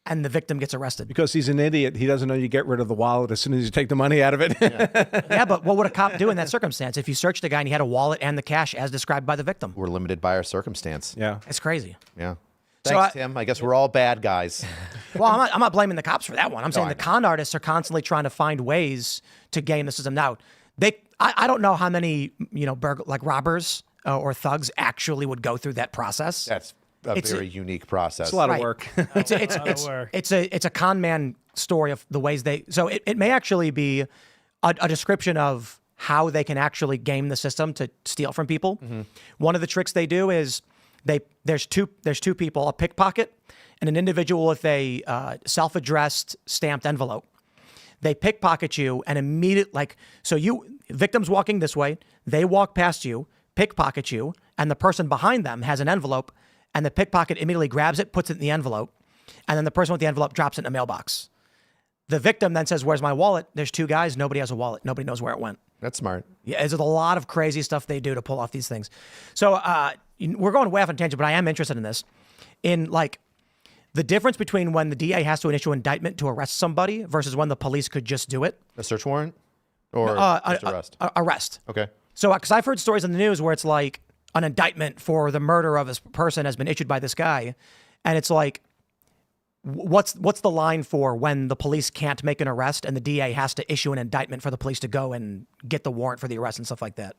And the victim gets arrested. Because he's an idiot. He doesn't know you get rid of the wallet as soon as you take the money out of it. Yeah, but what would a cop do in that circumstance? If you searched the guy and he had a wallet and the cash as described by the victim? We're limited by our circumstance. Yeah. It's crazy. Yeah. So Thanks, Tim. I guess we're all bad guys. Well, I'm not blaming the cops for that one. I'm saying the con artists are constantly trying to find ways to game the system. Now, I don't know how many, robbers or thugs actually would go through that process. That's a very unique process. It's a lot Right. of work. It's a con man story of the ways so it may actually be a description of how they can actually game the system to steal from people. One of the tricks they do is there's two people, a pickpocket and an individual with a self-addressed stamped envelope. They pickpocket you and victim's walking this way, they walk past you, pickpocket you, and the person behind them has an envelope, and the pickpocket immediately grabs it, puts it in the envelope, and then the person with the envelope drops it in a mailbox. The victim then says, where's my wallet? There's two guys, nobody has a wallet, nobody knows where it went. That's smart. Yeah, there's a lot of crazy stuff they do to pull off these things. So we're going way off on a tangent, but I am interested in this. In The difference between when the DA has to issue an indictment to arrest somebody versus when the police could just do it. A search warrant or just arrest? Arrest. Okay. So, because I've heard stories in the news where it's like an indictment for the murder of a person has been issued by this guy, and it's like, what's the line for when the police can't make an arrest and the DA has to issue an indictment for the police to go and get the warrant for the arrest and stuff like that?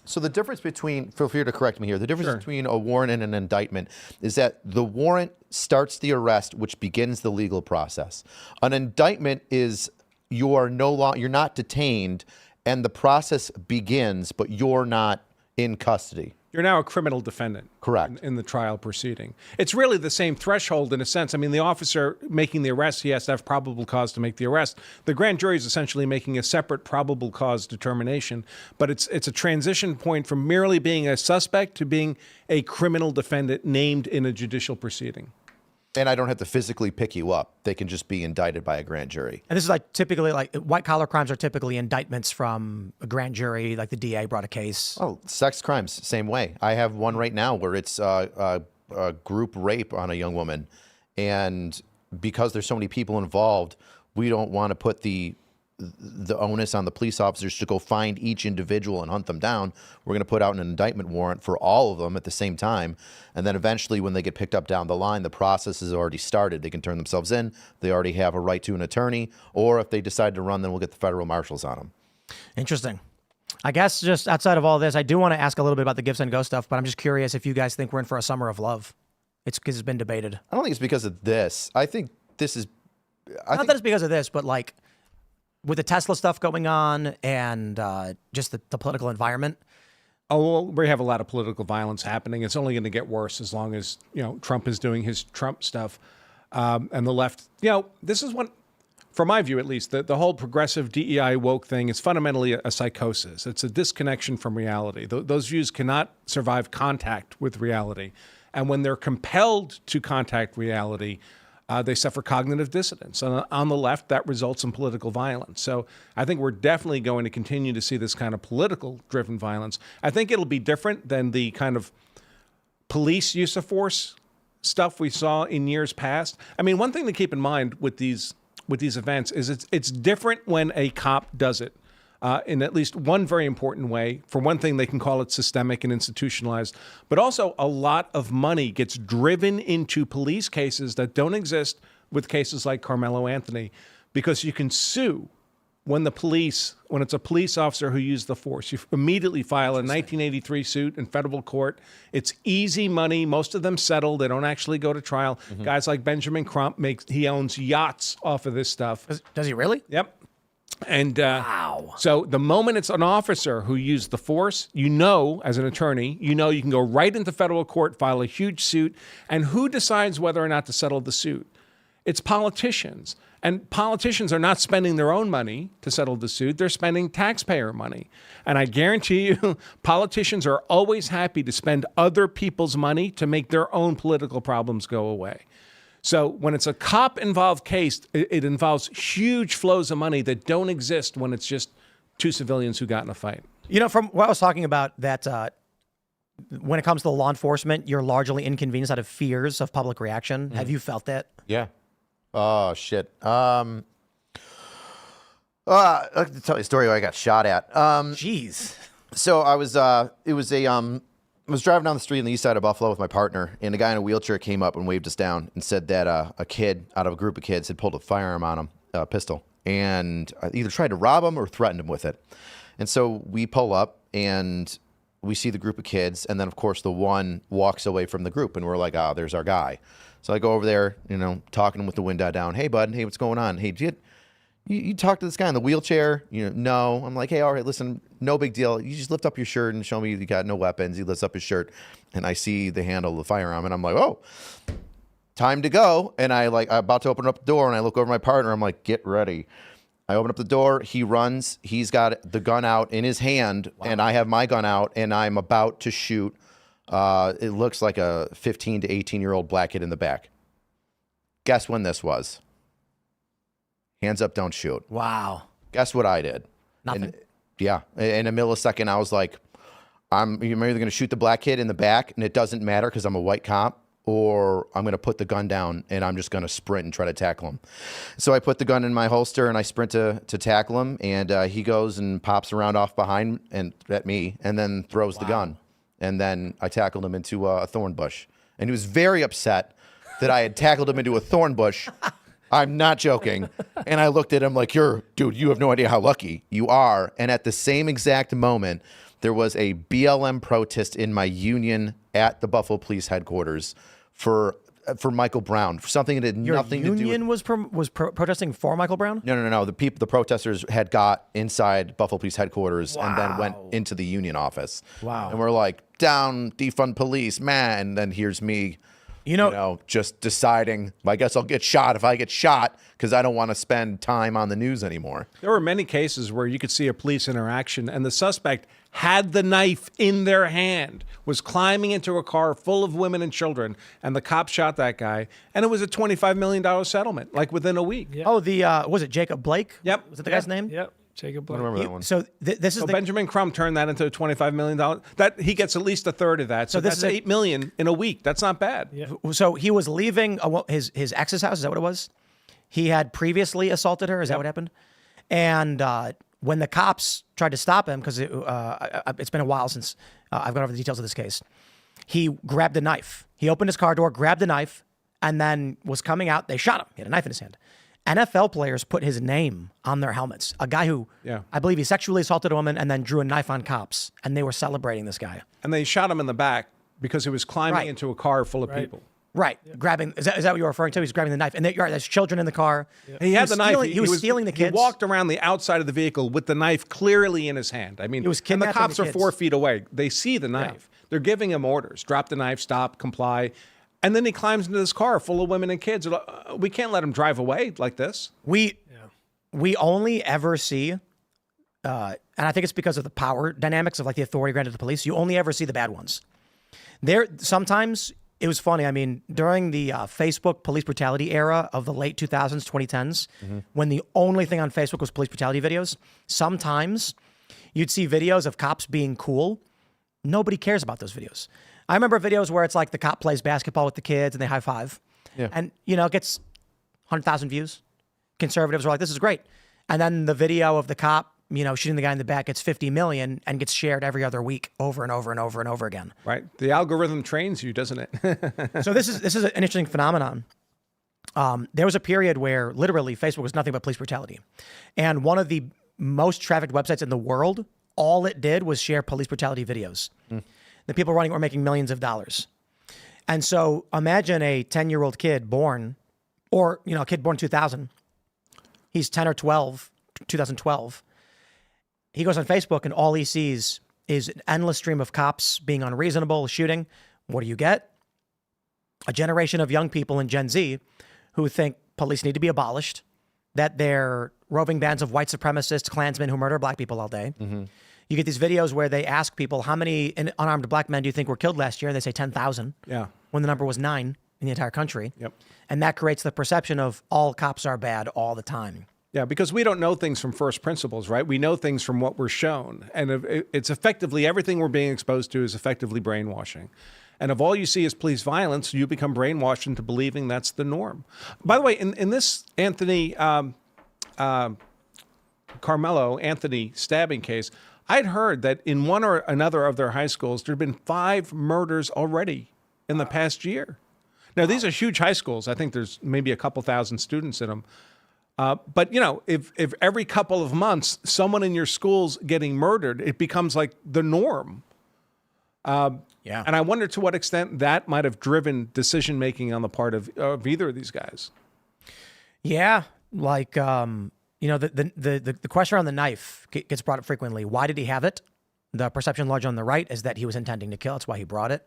So the difference between, feel free to correct me here, the difference between a warrant and an indictment is that the warrant starts the arrest, which begins the legal process. An indictment is you're not detained and the process begins, but you're not in custody. You're now a criminal defendant. Correct. In the trial proceeding. It's really the same threshold in a sense. I mean, the officer making the arrest, he has to have probable cause to make the arrest. The grand jury is essentially making a separate probable cause determination, but it's a transition point from merely being a suspect to being a criminal defendant named in a judicial proceeding. And I don't have to physically pick you up. They can just be indicted by a grand jury. And this is like typically like white collar crimes are typically indictments from a grand jury, like the DA brought a case. Oh, sex crimes, same way. I have one right now where it's a group rape on a young woman. And because there's so many people involved, we don't want to put the onus on the police officers to go find each individual and hunt them down. We're going to put out an indictment warrant for all of them at the same time. And then eventually when they get picked up down the line, the process has already started. They can turn themselves in. They already have a right to an attorney. Or if they decide to run, then we'll get the federal marshals on them. Interesting. I guess just outside of all this, I do want to ask a little bit about the Gibson Ghost stuff, but I'm just curious if you guys think we're in for a summer of love. It's because it's been debated. I don't think it's because of this. I think this is... Not that it's because of this, but like with the Tesla stuff going on and just the political environment. Oh, well, we have a lot of political violence happening. It's only going to get worse as long as, Trump is doing his Trump stuff. And the left, this is one, from my view at least, the whole progressive DEI woke thing is fundamentally a psychosis. It's a disconnection from reality. Those views cannot survive contact with reality. And when they're compelled to contact reality, they suffer cognitive dissonance. And on the left, that results in political violence. So I think we're definitely going to continue to see this kind of political-driven violence. I think it'll be different than the kind of police use of force stuff we saw in years past. I mean, one thing to keep in mind with these events is it's different when a cop does it. In at least one very important way. For one thing, they can call it systemic and institutionalized, but also a lot of money gets driven into police cases that don't exist with cases like Karmelo Anthony, because you can sue when it's a police officer who used the force. You immediately file a 1983 suit in federal court. It's easy money. Most of them settle. They don't actually go to trial. Mm-hmm. Guys like Benjamin Crump, he owns yachts off of this stuff. Does he really? Yep. And wow. So the moment it's an officer who used the force, as an attorney, you can go right into federal court, file a huge suit. And who decides whether or not to settle the suit? It's politicians. And politicians are not spending their own money to settle the suit. They're spending taxpayer money. And I guarantee you, politicians are always happy to spend other people's money to make their own political problems go away. So when it's a cop-involved case, it involves huge flows of money that don't exist when it's just two civilians who got in a fight. From what I was talking about, that when it comes to law enforcement, you're largely inconvenienced out of fears of public reaction. Mm. Have you felt that? Yeah. Oh, shit. I can tell you a story where I got shot at. Jeez. So I was, I was driving down the street on the east side of Buffalo with my partner, and a guy in a wheelchair came up and waved us down and said that a kid out of a group of kids had pulled a firearm on him, a pistol, and either tried to rob him or threatened him with it. And so we pull up and we see the group of kids, and then of course the one walks away from the group, and we're like, oh, there's our guy. So I go over there, talking to him with the window down. Hey, bud. Hey, what's going on? Hey, you talk to this guy in the wheelchair? No. I'm like, hey, all right, listen, no big deal. You just lift up your shirt and show me you got no weapons. He lifts up his shirt, and I see the handle of the firearm, and I'm like, oh, time to go. And I'm about to open up the door, and I look over my partner. I'm like, get ready. I open up the door. He runs. He's got the gun out in his hand, wow. And I have my gun out, and I'm about to shoot. It looks like a 15 to 18-year-old black kid in the back. Guess when this was? Hands up, don't shoot. Wow. Guess what I did? Nothing. And, yeah. In a millisecond, I was like, you're either going to shoot the black kid in the back, and it doesn't matter because I'm a white cop, or I'm going to put the gun down and I'm just going to sprint and try to tackle him. So I put the gun in my holster and I sprint to tackle him, and he goes and pops around off behind and at me and then throws the gun. And then I tackled him into a thorn bush. And he was very upset that I had tackled him into a thorn bush. I'm not joking. And I looked at him like, dude, you have no idea how lucky you are. And at the same exact moment, there was a BLM protest in my union at the Buffalo Police headquarters for Michael Brown, for something that had nothing to do with... Your union was protesting for Michael Brown? No. The protesters had got inside Buffalo Police headquarters and then went into the union office. Wow. And we're like, down, defund police, man. And then here's me, just deciding, I guess I'll get shot if I get shot because I don't want to spend time on the news anymore. There were many cases where you could see a police interaction and the suspect had the knife in their hand, was climbing into a car full of women and children, and the cop shot that guy, and it was a $25 million settlement, like within a week. Yeah. Oh, was it Jacob Blake? Yep. Was that the guy's name? Yep. Jacob Blake. I remember that one. So this is Benjamin Crumb turned that into a $25 million. That he gets at least a third of that. So this that's is $8 million in a week. That's not bad. Yeah. So he was leaving his ex's house. Is that what it was? He had previously assaulted her. Is that what happened? And when the cops tried to stop him, because it's been a while since I've gone over the details of this case, he grabbed a knife. He opened his car door, grabbed the knife, and then was coming out. They shot him. He had a knife in his hand. NFL players put his name on their helmets. A guy who, I believe he sexually assaulted a woman and then drew a knife on cops. And they were celebrating this guy. And they shot him in the back because he was climbing into a car full of people. Right. Yeah. Grabbing, is that what you're referring to? He's grabbing the knife. And there's children in the car. Yeah. He had the knife. He was stealing the kids. He walked around the outside of the vehicle with the knife clearly in his hand. I mean, he was and the kidnapping cops the are kids. 4 feet away. They see the knife. They're giving him orders. Drop the knife, stop, comply. And then he climbs into this car full of women and kids. We can't let him drive away like this. We only ever see, and I think it's because of the power dynamics of like the authority granted to the police, you only ever see the bad ones. Sometimes it was funny. I mean, during the Facebook police brutality era of the late 2000s, 2010s, when the only thing on Facebook was police brutality videos, sometimes you'd see videos of cops being cool. Nobody cares about those videos. I remember videos where it's like the cop plays basketball with the kids and they high five. Yeah. And, it gets 100,000 views. Conservatives are like, this is great. And then the video of the cop, shooting the guy in the back gets 50 million and gets shared every other week over and over and over and over again. Right. The algorithm trains you, doesn't it? So this is an interesting phenomenon. There was a period where literally Facebook was nothing but police brutality. And one of the most trafficked websites in the world, all it did was share police brutality videos. The people running were making millions of dollars. And so imagine a 10-year-old kid born, or, a kid born 2000. He's 10 or 12, 2012. He goes on Facebook and all he sees is an endless stream of cops being unreasonable, shooting. What do you get? A generation of young people in Gen Z who think police need to be abolished, that they're roving bands of white supremacists, Klansmen who murder black people all day. You get these videos where they ask people, how many unarmed black men do you think were killed last year? And they say 10,000. Yeah. When the number was 9 in the entire country. Yep. And that creates the perception of all cops are bad all the time. Yeah, because we don't know things from first principles, right? We know things from what we're shown. And it's effectively, everything we're being exposed to is effectively brainwashing. And if all you see is police violence, you become brainwashed into believing that's the norm. By the way, in this Karmelo Anthony stabbing case, I'd heard that in one or another of their high schools, there had been 5 murders already in the past year. Now, these are huge high schools. I think there's maybe a couple thousand students in them. But, if every couple of months someone in your school's getting murdered, it becomes like the norm. And I wonder to what extent that might have driven decision-making on the part of either of these guys. Yeah, like... the question around the knife gets brought up frequently. Why did he have it? The perception large on the right is that he was intending to kill. That's why he brought it.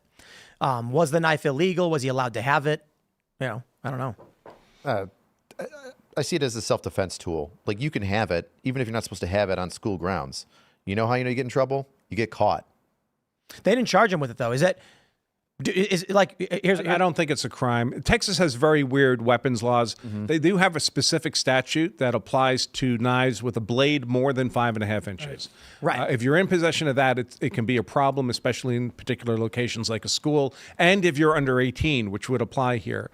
Was the knife illegal? Was he allowed to have it? I don't know. I see it as a self-defense tool. Like, you can have it, even if you're not supposed to have it on school grounds. You know how you get in trouble? You get caught. They didn't charge him with it, though. Is that... I don't think it's a crime. Texas has very weird weapons laws. They do have a specific statute that applies to knives with a blade more than 5.5 inches. Right. If you're in possession of that, it can be a problem, especially in particular locations like a school, and if you're under 18, which would apply here.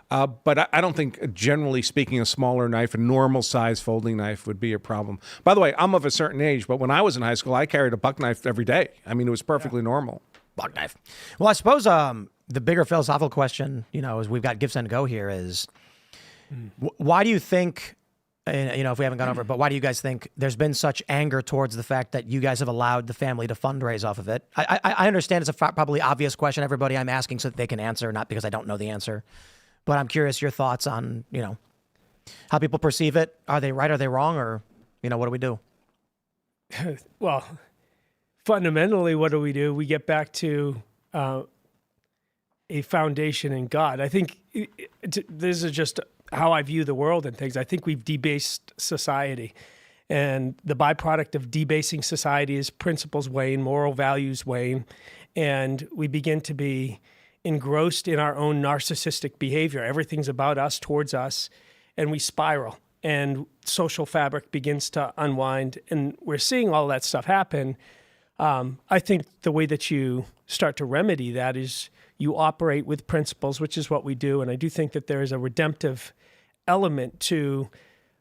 But I don't think, generally speaking, a smaller knife, a normal size folding knife would be a problem. By the way, I'm of a certain age, but when I was in high school, I carried a buck knife every day. I mean, it was perfectly normal. Buck knife. Well, I suppose the bigger philosophical question, as we've got give, send, go here is, why do you think, if we haven't gone over it, but why do you guys think there's been such anger towards the fact that you guys have allowed the family to fundraise off of it? I understand it's a probably obvious question, everybody. I'm asking so that they can answer, not because I don't know the answer. But I'm curious your thoughts on, how people perceive it. Are they right? Are they wrong? Or, what do we do? Well, fundamentally, what do? We get back to a foundation in God. I think this is just how I view the world and things. I think we've debased society. And the byproduct of debasing society is principles wane, moral values wane, and we begin to be engrossed in our own narcissistic behavior. Everything's about us, towards us, and we spiral. And social fabric begins to unwind, and we're seeing all that stuff happen. I think the way that you start to remedy that is you operate with principles, which is what we do. And I do think that there is a redemptive element to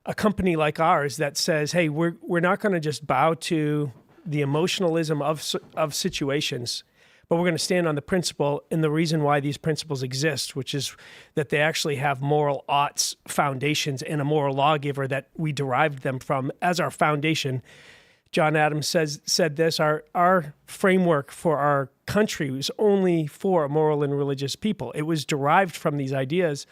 a company like ours that says, hey, we're not going to just bow to the emotionalism of situations, but we're going to stand on the principle and the reason why these principles exist, which is that they actually have moral oughts, foundations, and a moral lawgiver that we derived them from as our foundation. John Adams said this, our framework for our country was only for a moral and religious people. It was derived from these ideas,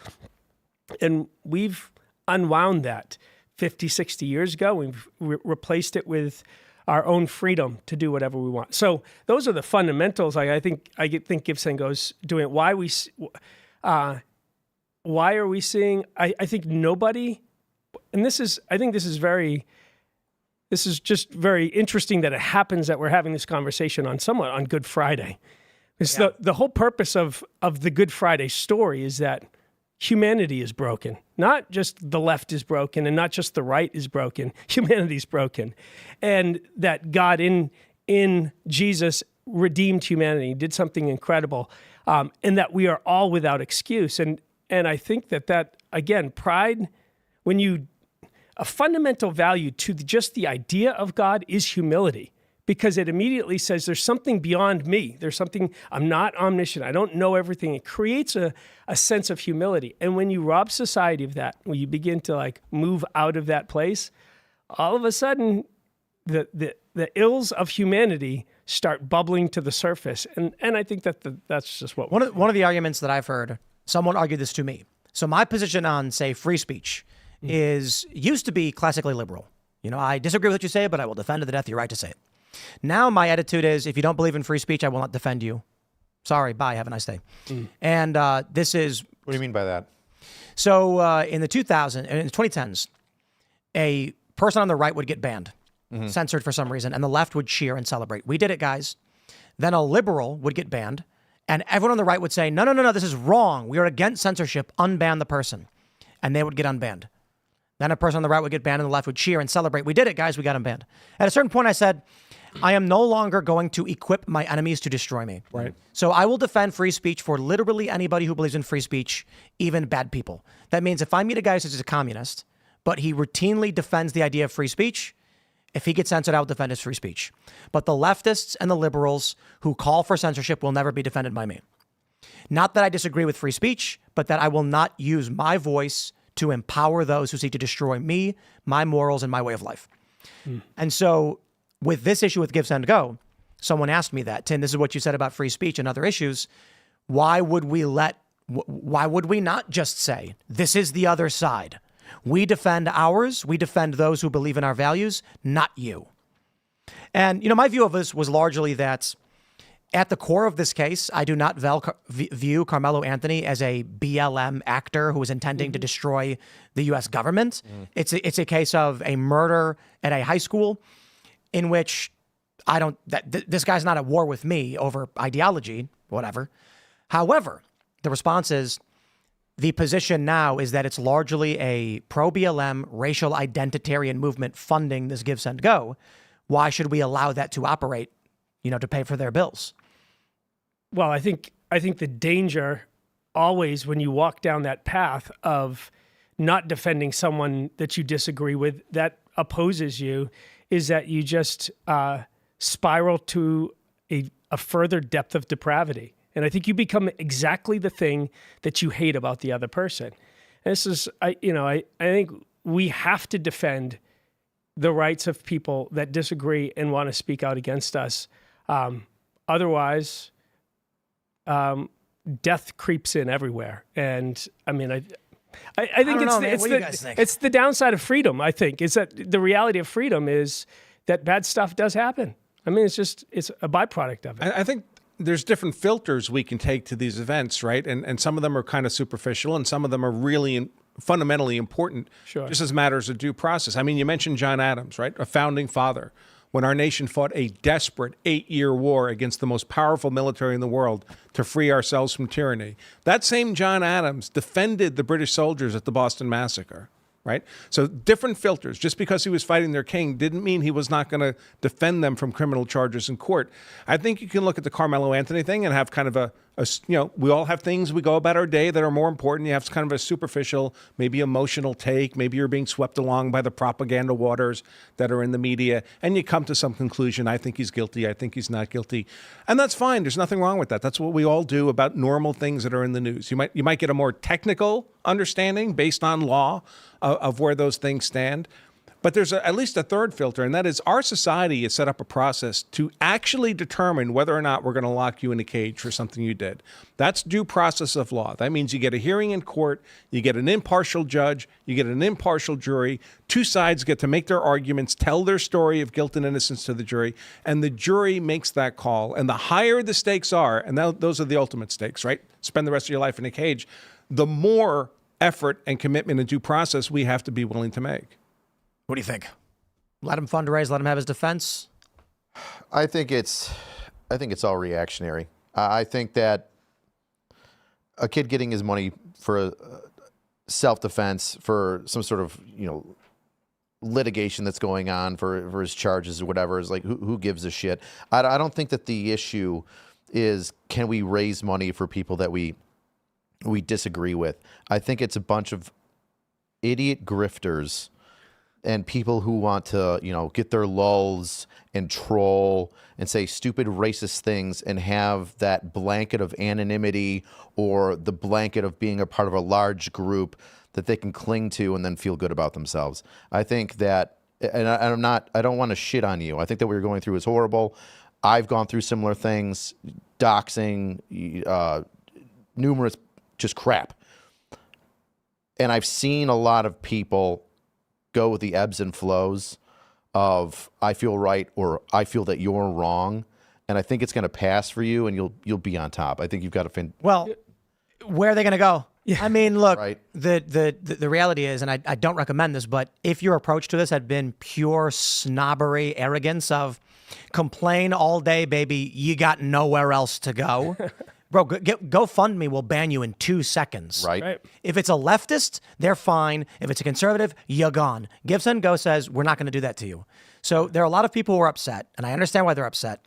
and we've unwound that 50, 60 years ago. We've replaced it with our own freedom to do whatever we want. So those are the fundamentals. I think Give, Send, Go's doing it. Why are we seeing? I think nobody, and this is just very interesting that it happens that we're having this conversation on Good Friday. It's the whole purpose of the Good Friday story is that humanity is broken. Not just the left is broken and not just the right is broken. Humanity is broken. And that God in Jesus redeemed humanity, did something incredible, and that we are all without excuse. And I think that again, pride, a fundamental value to just the idea of God is humility, because it immediately says there's something beyond me. There's something, I'm not omniscient. I don't know everything. It creates a sense of humility. And when you rob society of that, when you begin to move out of that place, all of a sudden the ills of humanity start bubbling to the surface. And I think that's just what one of the arguments that I've heard, someone argued this to me. So my position on, say, free speech used to be classically liberal. I disagree with what you say, but I will defend to the death your right to say it. Now my attitude is, if you don't believe in free speech, I will not defend you. Sorry, bye, have a nice day. And this is... What do you mean by that? So in the 2010s, a person on the right would get banned, censored for some reason, and the left would cheer and celebrate. We did it, guys. Then a liberal would get banned, and everyone on the right would say, no, this is wrong. We are against censorship. Unban the person. And they would get unbanned. Then a person on the right would get banned and the left would cheer and celebrate. We did it, guys. We got unbanned. At a certain point, I said, I am no longer going to equip my enemies to destroy me. Right. So I will defend free speech for literally anybody who believes in free speech, even bad people. That means if I meet a guy who says he's a communist, but he routinely defends the idea of free speech, if he gets censored, I will defend his free speech. But the leftists and the liberals who call for censorship will never be defended by me. Not that I disagree with free speech, but that I will not use my voice to empower those who seek to destroy me, my morals, and my way of life. And so with this issue with Give, Send, Go, someone asked me that, Tim, this is what you said about free speech and other issues. Why would we not just say, this is the other side? We defend ours. We defend those who believe in our values, not you. And, my view of this was largely that at the core of this case, I do not view Karmelo Anthony as a BLM actor who is intending to destroy the U.S. government. It's a case of a murder at a high school in which this guy's not at war with me over ideology, whatever. However, the response is the position now is that it's largely a pro-BLM racial identitarian movement funding this give, send, go. Why should we allow that to operate, to pay for their bills? Well, I think the danger always when you walk down that path of not defending someone that you disagree with, that opposes you, is that you just spiral to a further depth of depravity. And I think you become exactly the thing that you hate about the other person. And this is, I think we have to defend the rights of people that disagree and want to speak out against us. Otherwise, death creeps in everywhere. And I mean, I think it's the downside of freedom. I think is that the reality of freedom is that bad stuff does happen. I mean, it's a byproduct of it. I think there's different filters we can take to these events, right? And some of them are kind of superficial, and some of them are really fundamentally important, Sure. just as matters of due process. I mean, you mentioned John Adams, right? A founding father. When our nation fought a desperate 8-year war against the most powerful military in the world to free ourselves from tyranny. That same John Adams defended the British soldiers at the Boston Massacre, right? So different filters. Just because he was fighting their king didn't mean he was not going to defend them from criminal charges in court. I think you can look at the Karmelo Anthony thing and have kind of we all have things we go about our day that are more important. You have kind of a superficial, maybe emotional take. Maybe you're being swept along by the propaganda waters that are in the media, and you come to some conclusion. I think he's guilty. I think he's not guilty. And that's fine. There's nothing wrong with that. That's what we all do about normal things that are in the news. You might get a more technical understanding based on law of where those things stand. But there's at least a third filter, and that is our society has set up a process to actually determine whether or not we're going to lock you in a cage for something you did. That's due process of law. That means you get a hearing in court, you get an impartial judge, you get an impartial jury. Two sides get to make their arguments, tell their story of guilt and innocence to the jury, and the jury makes that call. And the higher the stakes are, and those are the ultimate stakes, right? Spend the rest of your life in a cage, the more effort and commitment and due process we have to be willing to make. What do you think? Let him fundraise, let him have his defense? I think it's all reactionary. I think that a kid getting his money for self-defense, for some sort of, litigation that's going on for his charges or whatever, is like, who gives a shit? I don't think that the issue is, can we raise money for people that we disagree with? I think it's a bunch of idiot grifters and people who want to, get their lulls and troll and say stupid racist things and have that blanket of anonymity or the blanket of being a part of a large group that they can cling to and then feel good about themselves. I think that, and I don't want to shit on you. I think that what you're going through is horrible. I've gone through similar things, doxing, numerous just crap. And I've seen a lot of people go with the ebbs and flows of I feel right or I feel that you're wrong, and I think it's going to pass for you, and you'll be on top. I think you've got to Well, where are they going to go? Yeah. I mean, look, right. The reality is, and I don't recommend this, but if your approach to this had been pure snobbery, arrogance of complain all day, baby, you got nowhere else to go. Bro, GoFundMe will ban you in 2 seconds. Right. If it's a leftist, they're fine. If it's a conservative, you're gone. Give, Send, Go says, we're not going to do that to you. So there are a lot of people who are upset, and I understand why they're upset.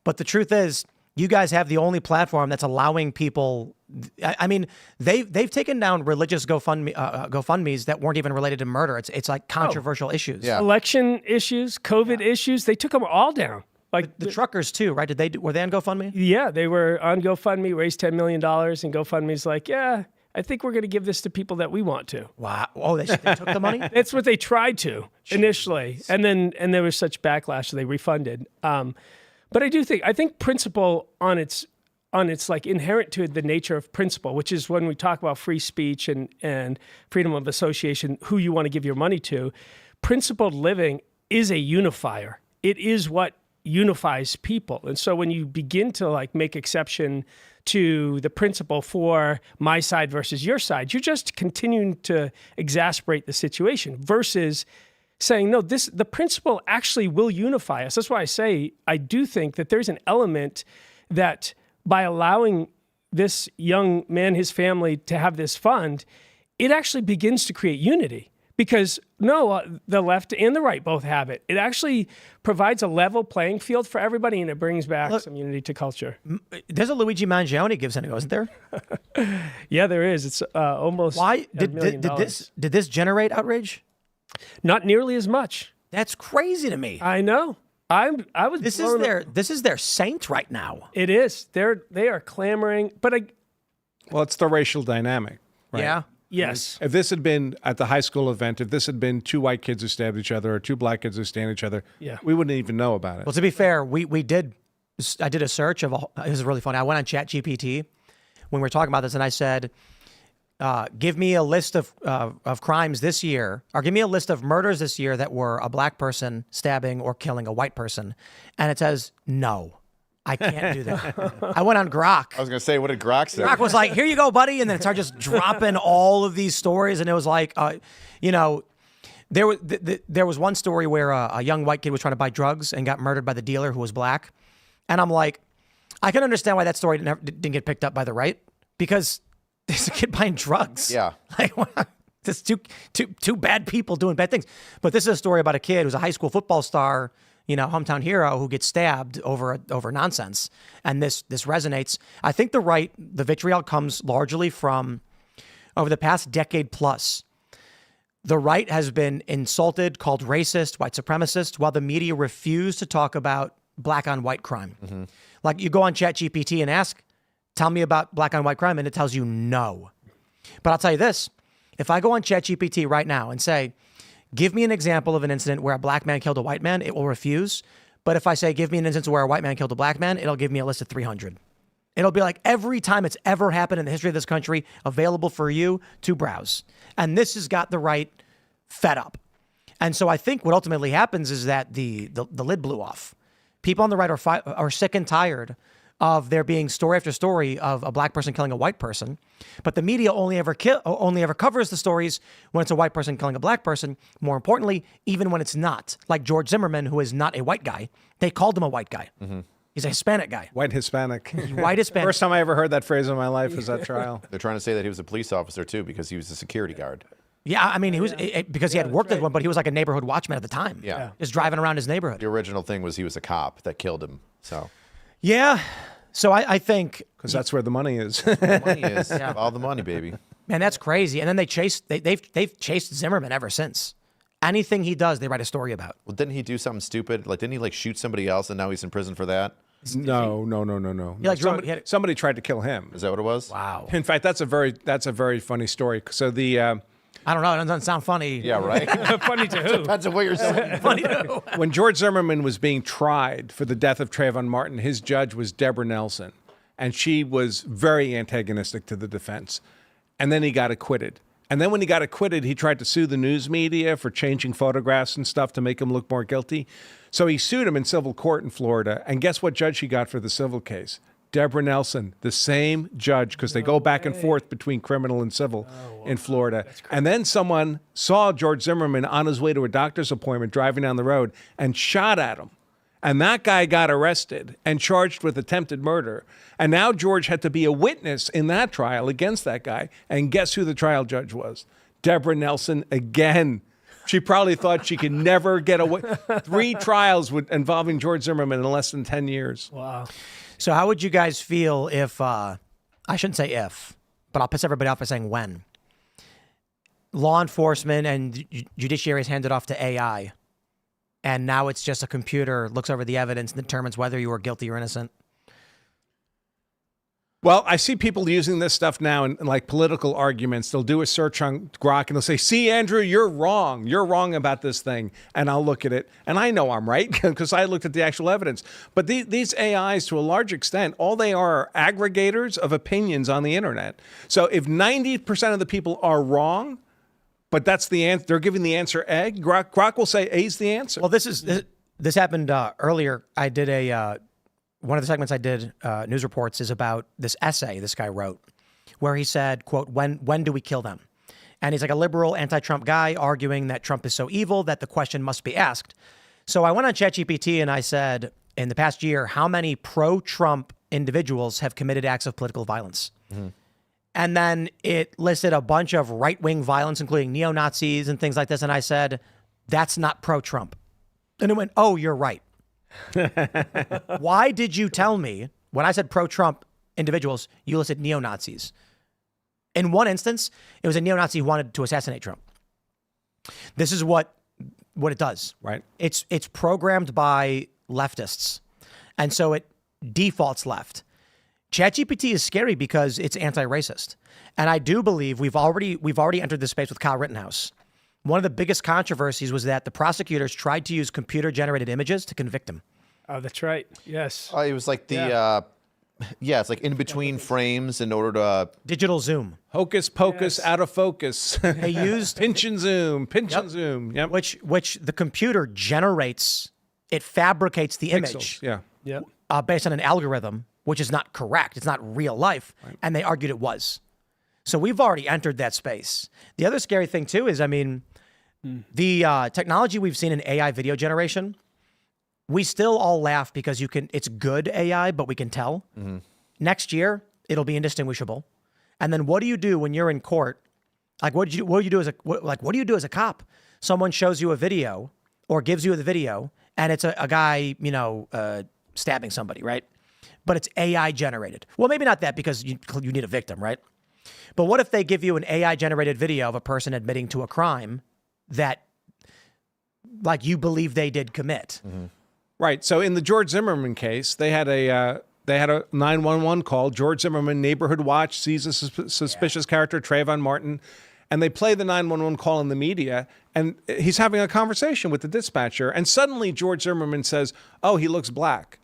But the truth is, you guys have the only platform that's allowing people. I mean, they've taken down religious GoFundMes that weren't even related to murder. It's like controversial issues. Yeah. Election issues, COVID issues, they took them all down. Like the truckers too, right? Were they on GoFundMe? Yeah, they were on GoFundMe, raised $10 million, and GoFundMe's like, yeah, I think we're going to give this to people that we want to. Wow. Oh, they took the money? That's what they tried to initially. And there was such backlash, so they refunded. But I think principle on its like inherent to the nature of principle, which is when we talk about free speech and freedom of association, who you want to give your money to, principled living is a unifier. It is what unifies people. And so when you begin to like make exception to the principle for my side versus your side, you're just continuing to exasperate the situation versus saying, no, the principle actually will unify us. That's why I say I do think that there's an element that by allowing this young man, his family, to have this fund, it actually begins to create unity. Because the left and the right both have it. It actually provides a level playing field for everybody, and it brings back some unity to culture. There's a Luigi Mangione gives into, isn't there? Yeah, there is. It's almost Why $1 million. did this generate outrage? Not nearly as much. That's crazy to me. I know. I was. This is their saint right now. It is. They are clamoring, but Well, it's the racial dynamic, right? Yeah. yes. If this had been at the high school event, if this had been 2 white kids who stabbed each other or 2 black kids who stabbed each other, we wouldn't even know about it. Well, to be fair, I did a search of it was really funny. I went on ChatGPT when we were talking about this, and I said, give me a list of crimes this year, or give me a list of murders this year that were a black person stabbing or killing a white person. And it says, no, I can't do that. I went on Grok. I was going to say, what did Grok say? Grok was like, here you go, buddy. And then it started just dropping all of these stories. And it was like, there was one story where a young white kid was trying to buy drugs and got murdered by the dealer who was black. And I'm like, I can understand why that story didn't get picked up by the right, because there's a kid buying drugs. Yeah. Like, just two bad people doing bad things. But this is a story about a kid who's a high school football star, hometown hero, who gets stabbed over nonsense. And this resonates. I think the vitriol comes largely from over the past decade plus. The right has been insulted, called racist, white supremacist, while the media refuse to talk about black on white crime. Mm-hmm. Like, you go on ChatGPT and ask, tell me about black on white crime, and it tells you no. But I'll tell you this, if I go on ChatGPT right now and say, give me an example of an incident where a black man killed a white man, it will refuse. But if I say, give me an instance where a white man killed a black man, it'll give me a list of 300. It'll be like every time it's ever happened in the history of this country, available for you to browse. And this has got the right fed up. And so I think what ultimately happens is that the lid blew off. People on the right are sick and tired of there being story after story of a black person killing a white person, but the media only ever covers the stories when it's a white person killing a black person. More importantly, even when it's not, like George Zimmerman, who is not a white guy, they called him a white guy. Mm-hmm. He's a Hispanic guy. White Hispanic. White Hispanic. First time I ever heard that phrase in my life was that trial. They're trying to say that he was a police officer too, because he was a security guard. Yeah, I mean, he was because he had worked as one, but he was like a neighborhood watchman at the time. Yeah. Just driving around his neighborhood. The original thing was he was a cop that killed him. So. Yeah. So I think because that's where the money is. The money is all the money, baby. Man, that's crazy. And then they've chased Zimmerman ever since. Anything he does, they write a story about. Well, didn't he do something stupid? Like, didn't he shoot somebody else and now he's in prison for that? No. Somebody tried to kill him. Is that what it was? Wow. In fact, that's a very funny story. So I don't know. It doesn't sound funny. Yeah, right. Funny to who? Depends on what you're saying. Funny to who? when George Zimmerman was being tried for the death of Trayvon Martin, his judge was Deborah Nelson, and she was very antagonistic to the defense. And then he got acquitted. And then when he got acquitted, he tried to sue the news media for changing photographs and stuff to make him look more guilty. So he sued him in civil court in Florida. And guess what judge he got for the civil case? Deborah Nelson, the same judge, because they go back and forth between criminal and civil in Florida. And then someone saw George Zimmerman on his way to a doctor's appointment driving down the road and shot at him. And that guy got arrested and charged with attempted murder. And now George had to be a witness in that trial against that guy. And guess who the trial judge was? Deborah Nelson again. She probably thought she could never get away. 3 trials involving George Zimmerman in less than 10 years. Wow. So how would you guys feel if, I shouldn't say if, but I'll piss everybody off by saying when, law enforcement and judiciary is handed off to AI, and now it's just a computer looks over the evidence and determines whether you are guilty or innocent? Well, I see people using this stuff now in like political arguments. They'll do a search on Grok and they'll say, see, Andrew, you're wrong. You're wrong about this thing. And I'll look at it. And I know I'm right because I looked at the actual evidence. But these AIs, to a large extent, all they are aggregators of opinions on the internet. So if 90% of the people are wrong, but that's the answer, they're giving the answer A, Grok will say A's the answer. Well, this happened earlier. I did one of the segments I did, News Reports, is about this essay this guy wrote where he said, quote, when do we kill them? And he's like a liberal anti-Trump guy arguing that Trump is so evil that the question must be asked. So I went on ChatGPT and I said, in the past year, how many pro-Trump individuals have committed acts of political violence. And then it listed a bunch of right-wing violence, including neo-Nazis and things like this. And I said, that's not pro-Trump. And it went, oh, you're right. Why did you tell me when I said pro-Trump individuals, you listed neo-Nazis? In one instance, it was a neo-Nazi who wanted to assassinate Trump. This is what it does. Right. It's programmed by leftists. And so it defaults left. ChatGPT is scary because it's anti-racist. And I do believe we've already entered this space with Kyle Rittenhouse. One of the biggest controversies was that the prosecutors tried to use computer-generated images to convict him. Oh, that's right. Yes. It was like it's like in between frames in order to Digital zoom. Hocus pocus, out of focus. They used pinch and zoom, zoom. Yep. which the computer generates. It fabricates the image. Pixels. Yeah. Yep. Based on an algorithm, which is not correct. It's not real life. Right. And they argued it was. So we've already entered that space. The other scary thing, too, is, the technology we've seen in AI video generation, we still all laugh because it's good AI, but we can tell. Next year, it'll be indistinguishable. And then what do you do when you're in court? Like, what do you do as a cop? Someone shows you a video or gives you the video, and it's a guy, stabbing somebody, right? But it's AI generated. Well, maybe not that because you need a victim, right? But what if they give you an AI generated video of a person admitting to a crime that, like, you believe they did commit? Right. So in the George Zimmerman case, they had a 911 call. George Zimmerman, neighborhood watch, sees a suspicious character, Trayvon Martin, and they play the 911 call in the media, and he's having a conversation with the dispatcher, and suddenly George Zimmerman says, "Oh, he looks black."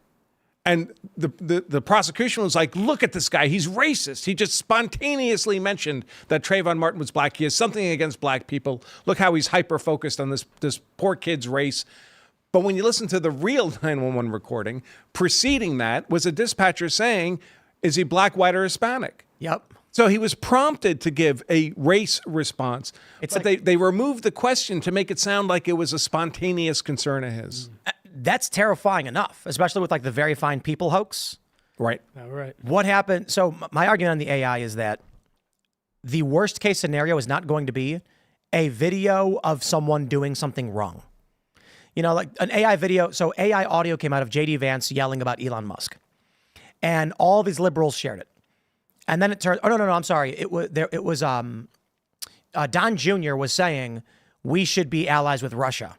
And the prosecution was like, look at this guy. He's racist. He just spontaneously mentioned that Trayvon Martin was black. He has something against black people. Look how he's hyper-focused on this poor kid's race. But when you listen to the real 911 recording, preceding that was a dispatcher saying, is he black, white, or Hispanic? Yep. So he was prompted to give a race response. But they removed the question to make it sound like it was a spontaneous concern of his. That's terrifying enough, especially with, like, the very fine people hoax. Right. All right. What happened? So my argument on the AI is that the worst case scenario is not going to be a video of someone doing something wrong. Like an AI video. So AI audio came out of J.D. Vance yelling about Elon Musk, and all these liberals shared it. And then it turned. Oh no, I'm sorry. It was Don Jr. was saying we should be allies with Russia.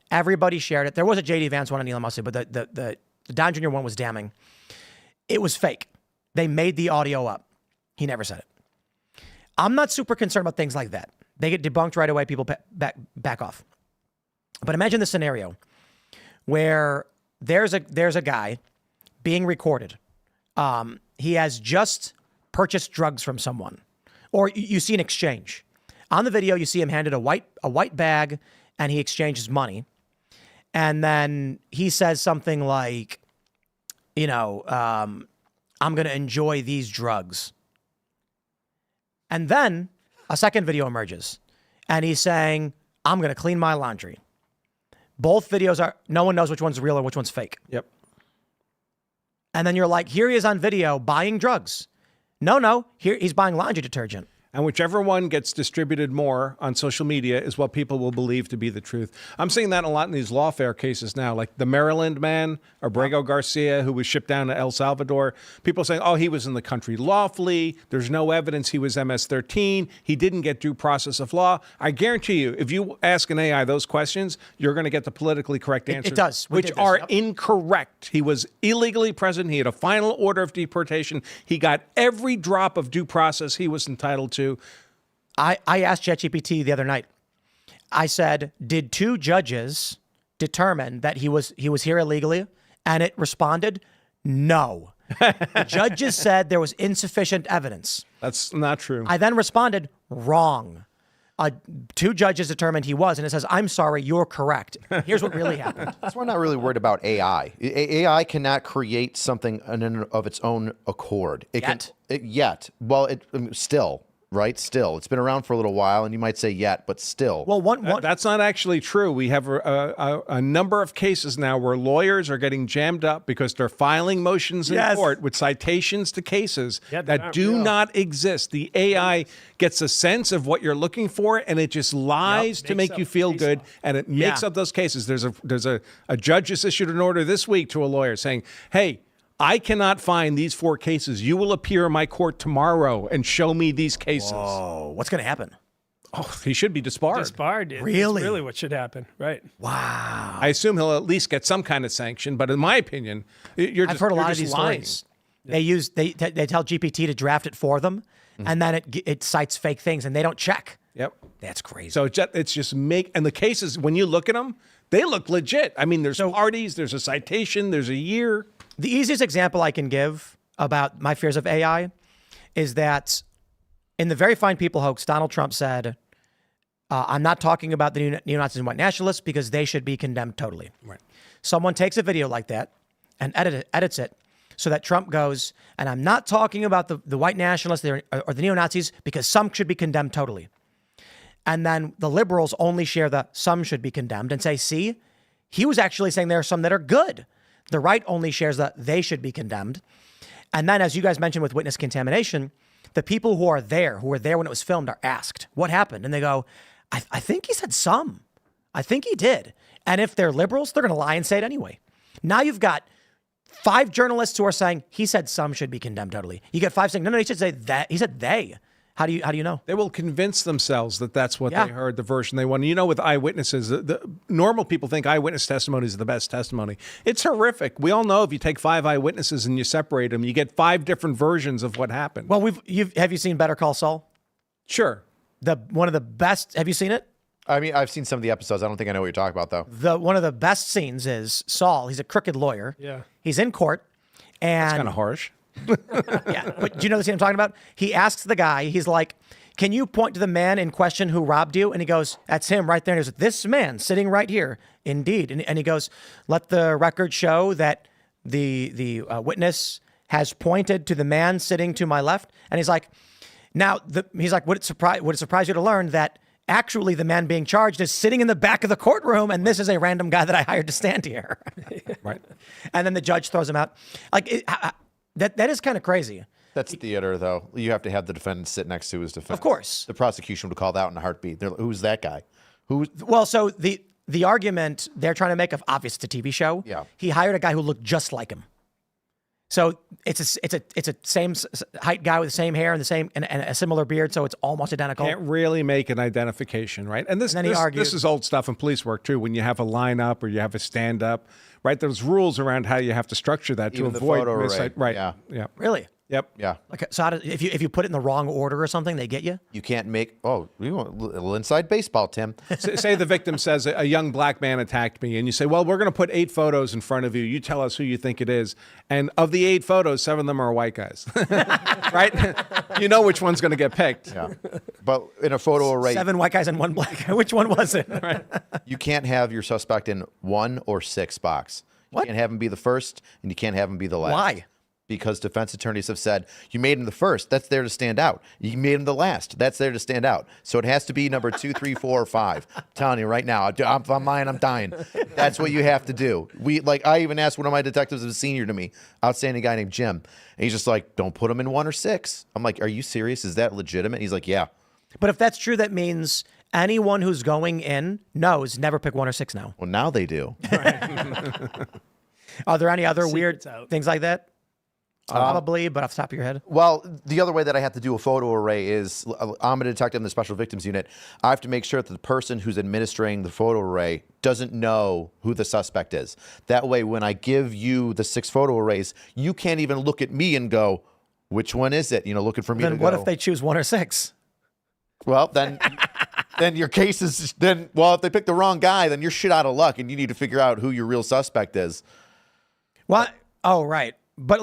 Everybody shared it. There was a J.D. Vance one on Elon Musk, but the Don Jr. one was damning. It was fake. They made the audio up. He never said it. I'm not super concerned about things like that. They get debunked right away. People back off. But imagine the scenario where there's a guy being recorded. He has just purchased drugs from someone, or you see an exchange. On the video, you see him handed a white bag, and he exchanges money. And then he says something like, I'm going to enjoy these drugs. And then a second video emerges, and he's saying, I'm going to clean my laundry. Both videos no one knows which one's real or which one's fake. Yep. And then you're like, here he is on video buying drugs. No, here he's buying laundry detergent. And whichever one gets distributed more on social media is what people will believe to be the truth. I'm seeing that a lot in these lawfare cases now, like the Maryland man, Abrego Garcia, who was shipped down to El Salvador. People saying, oh, he was in the country lawfully. There's no evidence he was MS-13. He didn't get due process of law. I guarantee you, if you ask an AI those questions, you're going to get the politically correct answers. It does. Which are incorrect. He was illegally present. He had a final order of deportation. He got every drop of due process he was entitled to. I asked ChatGPT the other night. I said, did two judges determine that he was here illegally? And it responded, no. The judges said there was insufficient evidence. That's not true. I then responded, wrong. Two judges determined he was, and it says, I'm sorry, you're correct. Here's what really happened. That's why I'm not really worried about AI. AI cannot create something in and of its own accord. It Yet? Well, still. right? Still, it's been around for a little while, and you might say yet, but still. Well, That's not actually true. We have a number of cases now where lawyers are getting jammed up because they're filing motions in court with citations to cases that do not exist. The AI gets a sense of what you're looking for, and it just lies to make you feel good, and it makes up those cases. There's a judge just issued an order this week to a lawyer saying, hey, I cannot find these 4 cases. You will appear in my court tomorrow and show me these cases. Oh, what's going to happen? Oh, he should be disbarred. Disbarred. Really? That's really what should happen. Right. Wow. I assume he'll at least get some kind of sanction, but in my opinion, I've heard a lot of these lying. stories. They tell GPT to draft it for them, and then it cites fake things, and they don't check. Yep. That's crazy. So it's just and the cases, when you look at them, they look legit. I mean, there's parties, there's a citation, there's a year. The easiest example I can give about my fears of AI is that in the Very Fine People hoax, Donald Trump said, I'm not talking about the neo-Nazis and white nationalists because they should be condemned totally. Right. Someone takes a video like that and edits it so that Trump goes, and I'm not talking about the white nationalists or the neo-Nazis because some should be condemned totally. And then the liberals only share the some should be condemned and say, see, he was actually saying there are some that are good. The right only shares that they should be condemned. And then, as you guys mentioned with witness contamination, the people who were there when it was filmed are asked, what happened? And they go, I think he said some. I think he did. And if they're liberals, they're going to lie and say it anyway. Now you've got 5 journalists who are saying he said some should be condemned totally. You get 5 saying, no, he should say that. He said they. How do you know? They will convince themselves that that's what they heard, the version they want. You know, with eyewitnesses, the normal people think eyewitness testimony is the best testimony. It's horrific. We all know if you take 5 eyewitnesses and you separate them, you get 5 different versions of what happened. Well, have you seen Better Call Saul? Sure. One of the best. Have you seen it? I mean, I've seen some of the episodes. I don't think I know what you're talking about, though. One of the best scenes is Saul. He's a crooked lawyer. Yeah. He's in court. And It's kind of harsh. yeah. But do you know the scene I'm talking about? He asks the guy, he's like, can you point to the man in question who robbed you? And he goes, that's him right there. And he goes, this man sitting right here. Indeed. And he goes, let the record show that the witness has pointed to the man sitting to my left. And he's like, would it surprise you to learn that actually the man being charged is sitting in the back of the courtroom, and this is a random guy that I hired to stand here. Right. And then the judge throws him out. Like that is kind of crazy. That's theater, though. You have to have the defendant sit next to his defense. Of course. The prosecution would call that in a heartbeat. They're like, who's that guy? Well, so the argument they're trying to make of obvious it's a TV show. Yeah. He hired a guy who looked just like him. So it's a same height guy with the same hair and a similar beard, so it's almost identical. Can't really make an identification, right? And this is old stuff in police work too. When you have a lineup or you have a stand up, right? There's rules around how you have to structure that Even to the avoid photo array. right? Yeah. Really? Yep. Yeah. Okay. So if you put it in the wrong order or something, they get you? You can't make, we want a little inside baseball, Tim. Say the victim says a young black man attacked me, and you say, well, we're going to put 8 photos in front of you. You tell us who you think it is. And of the 8 photos, 7 of them are white guys, right? You know which one's going to get picked. Yeah. But in a photo array, 7 white guys and 1 black guy. Which one was it? Right. you can't have your suspect in 1 or 6 box. You can't have him be the first, and you can't have him be the last. Why? Because defense attorneys have said, you made him the first, that's there to stand out. You made him the last, that's there to stand out. So it has to be number 2, 3, 4, or 5. I'm telling you right now, if I'm lying, I'm dying. That's what you have to do. I even asked one of my detectives, who's a senior to me, outstanding guy named Jim. And he's just like, don't put him in 1 or 6. I'm like, are you serious? Is that legitimate? He's like, yeah. But if that's true, that means anyone who's going in knows never pick 1 or 6 now. Well, now they do. Are there any other weird out. things like that? Probably, but off the top of your head. Well, the other way that I have to do a photo array is I'm a detective in the Special Victims Unit. I have to make sure that the person who's administering the photo array doesn't know who the suspect is. That way, when I give you the 6 photo arrays, you can't even look at me and go, which one is it? Looking for me Then to what go. if they choose 1 or 6? Well, then your case is if they pick the wrong guy, then you're shit out of luck, and you need to figure out who your real suspect is. What? Oh, right. But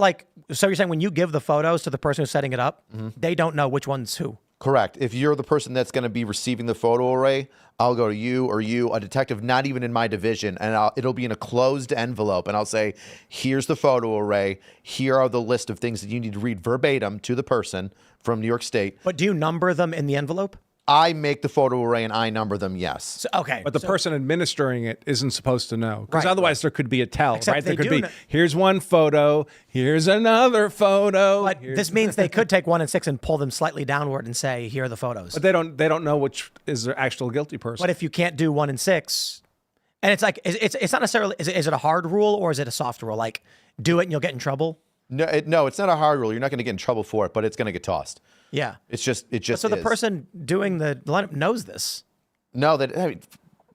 so you're saying when you give the photos to the person who's setting it up, they don't know which one's who? Correct. If you're the person that's going to be receiving the photo array, I'll go to you or you, a detective not even in my division, and it'll be in a closed envelope, and I'll say, here's the photo array. Here are the list of things that you need to read verbatim to the person from New York State. But do you number them in the envelope? I make the photo array and I number them, yes. So, okay. But the person administering it isn't supposed to know, because Right. otherwise there could be a tell, Except right? There they could do be, know- here's one photo, here's another photo. But this means they could take 1 and 6 and pull them slightly downward and say, here are the photos. But they don't know which is their actual guilty person. But if you can't do 1 and 6, and it's like, it's not necessarily, is it a hard rule or is it a soft rule? Like, do it and you'll get in trouble? No, it's not a hard rule. You're not going to get in trouble for it, but it's going to get tossed. Yeah. It just So the is. person doing the lineup knows this. No,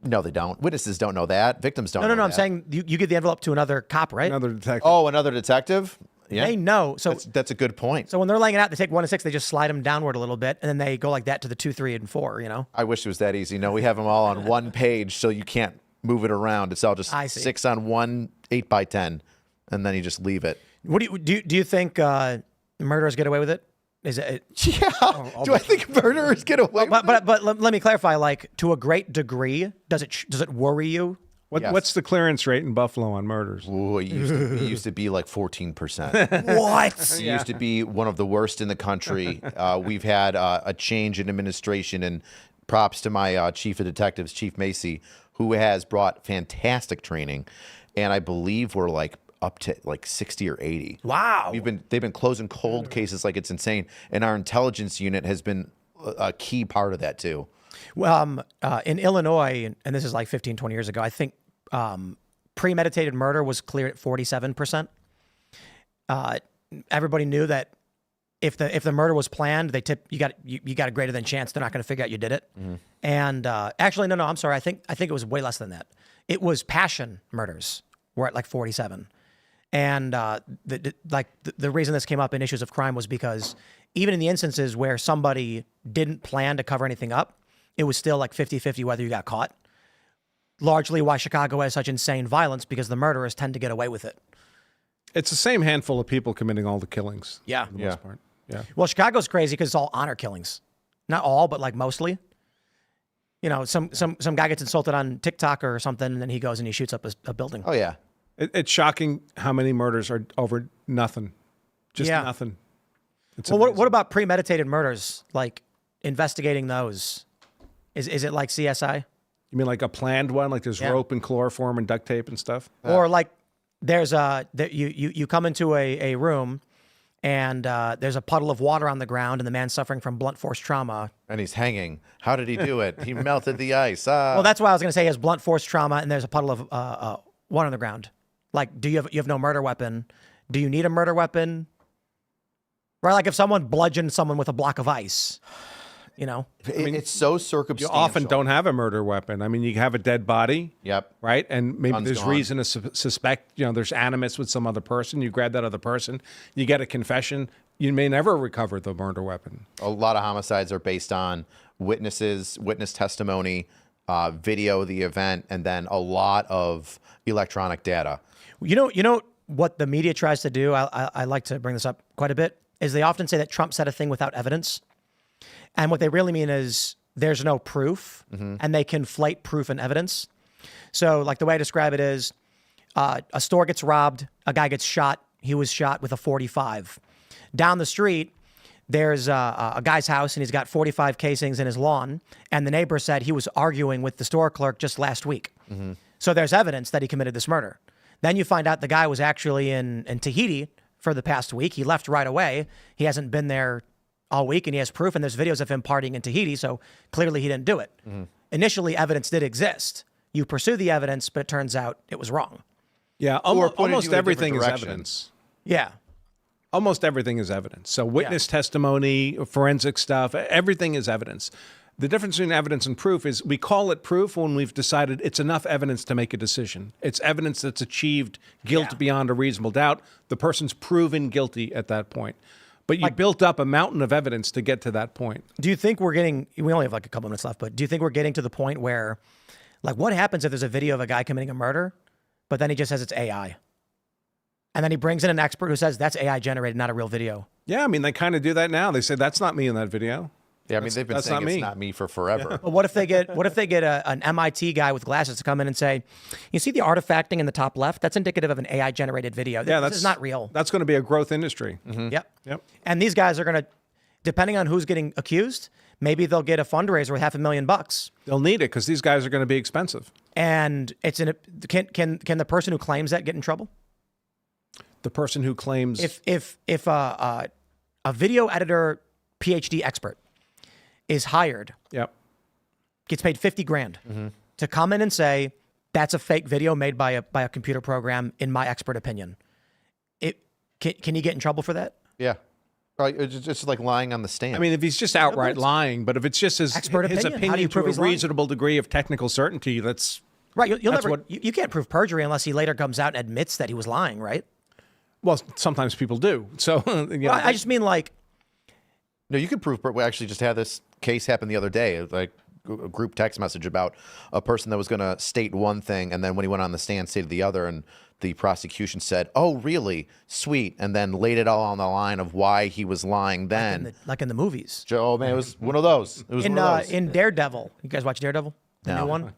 no, they don't. Witnesses don't know that. Victims don't. No, know I'm that. saying you give the envelope to another cop, right? Another detective. Oh, another detective. Yeah, They know. So that's a good point. so when they're laying it out, they take 1 and 6, they just slide them downward a little bit, and then they go like that to the 2, 3, and 4. You know. I wish it was that easy. No, we have them all on one page, so you can't move it around. It's all just I see. 6 on 1, 8 by 10, and then you just leave it. What do you think murderers get away with it? Is it? Yeah. Do I think murderers get away? But let me clarify. Like, to a great degree, does it worry you? What, Yes. What's the clearance rate in Buffalo on murders? Ooh, it used to be like 14%. What? It used to be one of the worst in the country. We've had a change in administration, and props to my chief of detectives, Chief Macy, who has brought fantastic training, and I believe we're like up to like 60 or 80. Wow. They've been closing cold cases like it's insane, and our intelligence unit has been a key part of that too. Well, in Illinois, and this is like 15, 20 years ago, I think premeditated murder was cleared at 47%. Everybody knew that if the murder was planned, you got a greater than chance they're not going to figure out you did it. Mm-hmm. And actually, no, I'm sorry. I think it was way less than that. It was passion murders were at like 47. And the reason this came up in issues of crime was because even in the instances where somebody didn't plan to cover anything up, it was still like 50-50 whether you got caught. Largely why Chicago has such insane violence, because the murderers tend to get away with it. It's the same handful of people committing all the killings. Yeah. For the most part. Yeah. Well, Chicago's crazy because it's all honor killings. Not all, but like mostly. You know, some guy gets insulted on TikTok or something, and then he goes and he shoots up a building. Oh yeah. It's shocking how many murders are over nothing. Just Yeah. nothing. It's Well, amazing. what about premeditated murders? Like investigating those? Is it like CSI? You mean like a planned one? Like there's Yeah. rope and chloroform and duct tape and stuff? Or like you come into a room and there's a puddle of water on the ground and the man's suffering from blunt force trauma. And he's hanging. How did he do it? He melted the ice. Well, that's why I was going to say he has blunt force trauma and there's a puddle of water on the ground. Like, do you have no murder weapon? Do you need a murder weapon? Right? Like if someone bludgeoned someone with a block of ice, you know? It's so You circumstantial. often don't have a murder weapon. I mean, you have a dead body. Yep. Right? And maybe Gun's there's gone. reason to suspect, there's animus with some other person. You grab that other person. You get a confession. You may never recover the murder weapon. A lot of homicides are based on witness testimony, video of the event, and then a lot of electronic data. You know what the media tries to do? I like to bring this up quite a bit, is they often say that Trump said a thing without evidence. And what they really mean is there's no proof, and they conflate proof and evidence. So like the way I describe it is a store gets robbed, a guy gets shot, he was shot with a .45. Down the street, there's a guy's house, and he's got 45 casings in his lawn, and the neighbor said he was arguing with the store clerk just last week. So there's evidence that he committed this murder. Then you find out the guy was actually in Tahiti for the past week. He left right away. He hasn't been there all week, and he has proof, and there's videos of him partying in Tahiti, so clearly he didn't do it. Initially, evidence did exist. You pursue the evidence, but it turns out it was wrong. Yeah, pointed you almost in a everything different is direction. evidence. Yeah. Almost everything is evidence. So witness testimony, forensic stuff, everything is evidence. The difference between evidence and proof is we call it proof when we've decided it's enough evidence to make a decision. It's evidence that's achieved guilt beyond a reasonable doubt. The person's proven guilty at that point. But you built up a mountain of evidence to get to that point. Do you think we're getting, we only have like a couple minutes left, but do you think we're getting to the point where, like, what happens if there's a video of a guy committing a murder, but then he just says it's AI? And then he brings in an expert who says that's AI generated, not a real video. Yeah, I mean, they kind of do that now. They say, that's not me in that video. Yeah, I mean, they've been that's saying not it's me. not me for forever. But what if they get an MIT guy with glasses to come in and say, you see the artifacting in the top left? That's indicative of an AI generated video. Yeah, This is not real. That's going to be a growth industry. Yep. Yep. And these guys are going to, depending on who's getting accused, maybe they'll get a fundraiser with $500,000. They'll need it because these guys are going to be expensive. And can the person who claims that get in trouble? The person who claims If a video editor PhD expert is hired, Yep. gets paid $50,000 to come in and say that's a fake video made by a computer program, in my expert opinion, can you get in trouble for that? Yeah. Right, it's just like lying on the stand. I mean, if he's just outright lying, but if it's just his Expert his opinion. How do you opinion to prove a he's lying? reasonable degree of technical certainty, that's Right. You'll That's never. what- You can't prove perjury unless he later comes out and admits that he was lying, right? well, sometimes people do. So you know, Well, I just mean like, No, you could prove. We actually just had this case happen the other day, like a group text message about a person that was going to state one thing, and then when he went on the stand, stated the other, and the prosecution said, "Oh, really? Sweet," and then laid it all on the line of why he was lying. Then, like in the movies. oh man, it was one of those. It was In one of those. in Daredevil, you guys watch Daredevil? The new one.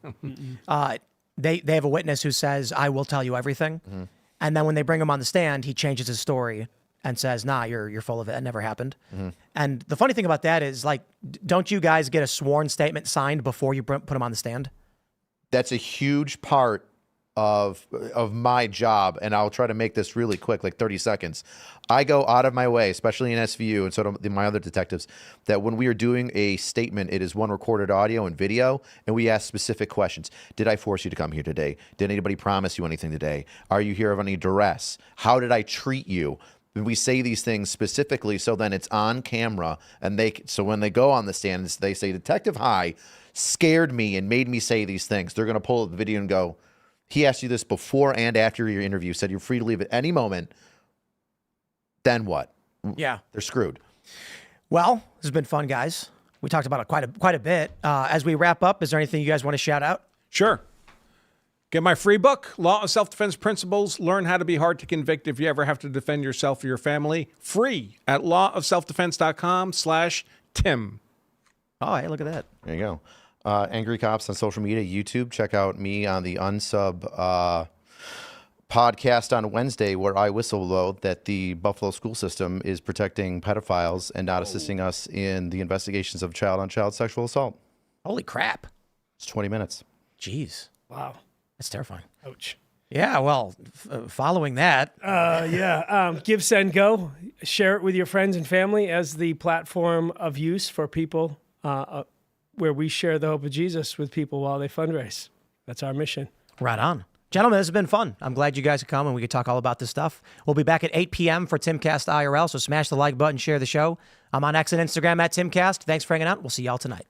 They have a witness who says, "I will tell you everything," and then when they bring him on the stand, he changes his story and says, "Nah, you're full of it. It never happened." And the funny thing about that is, like, don't you guys get a sworn statement signed before you put him on the stand? That's a huge part of my job, and I'll try to make this really quick, like 30 seconds. I go out of my way, especially in SVU and so do my other detectives, that when we are doing a statement, it is one recorded audio and video, and we ask specific questions. Did I force you to come here today? Did anybody promise you anything today? Are you here of any duress? How did I treat you? And we say these things specifically so then it's on camera, and so when they go on the stand, they say, Detective High scared me and made me say these things. They're going to pull up the video and go, he asked you this before and after your interview, said you're free to leave at any moment. Then what? Yeah. They're screwed. Well, this has been fun, guys. We talked about it quite a bit. As we wrap up, is there anything you guys want to shout out? Sure. Get my free book, Law of Self-Defense Principles. Learn how to be hard to convict if you ever have to defend yourself or your family. Free at lawofselfdefense.com/Tim. Oh, hey, look at that. There you go. Angry Cops on social media, YouTube. Check out me on the Unsub podcast on Wednesday, where I whistleblow that the Buffalo school system is protecting pedophiles and not assisting us in the investigations of child-on-child sexual assault. Holy crap. It's 20 minutes. Jeez. Wow. That's terrifying. Ouch. Yeah, well, following that, Give, send, go. Share it with your friends and family as the platform of use for people where we share the hope of Jesus with people while they fundraise. That's our mission. right on. Gentlemen, this has been fun. I'm glad you guys could come and we could talk all about this stuff. We'll be back at 8 p.m. for Timcast IRL, so smash the like button, share the show. I'm on X and Instagram at Timcast. Thanks for hanging out. We'll see y'all tonight.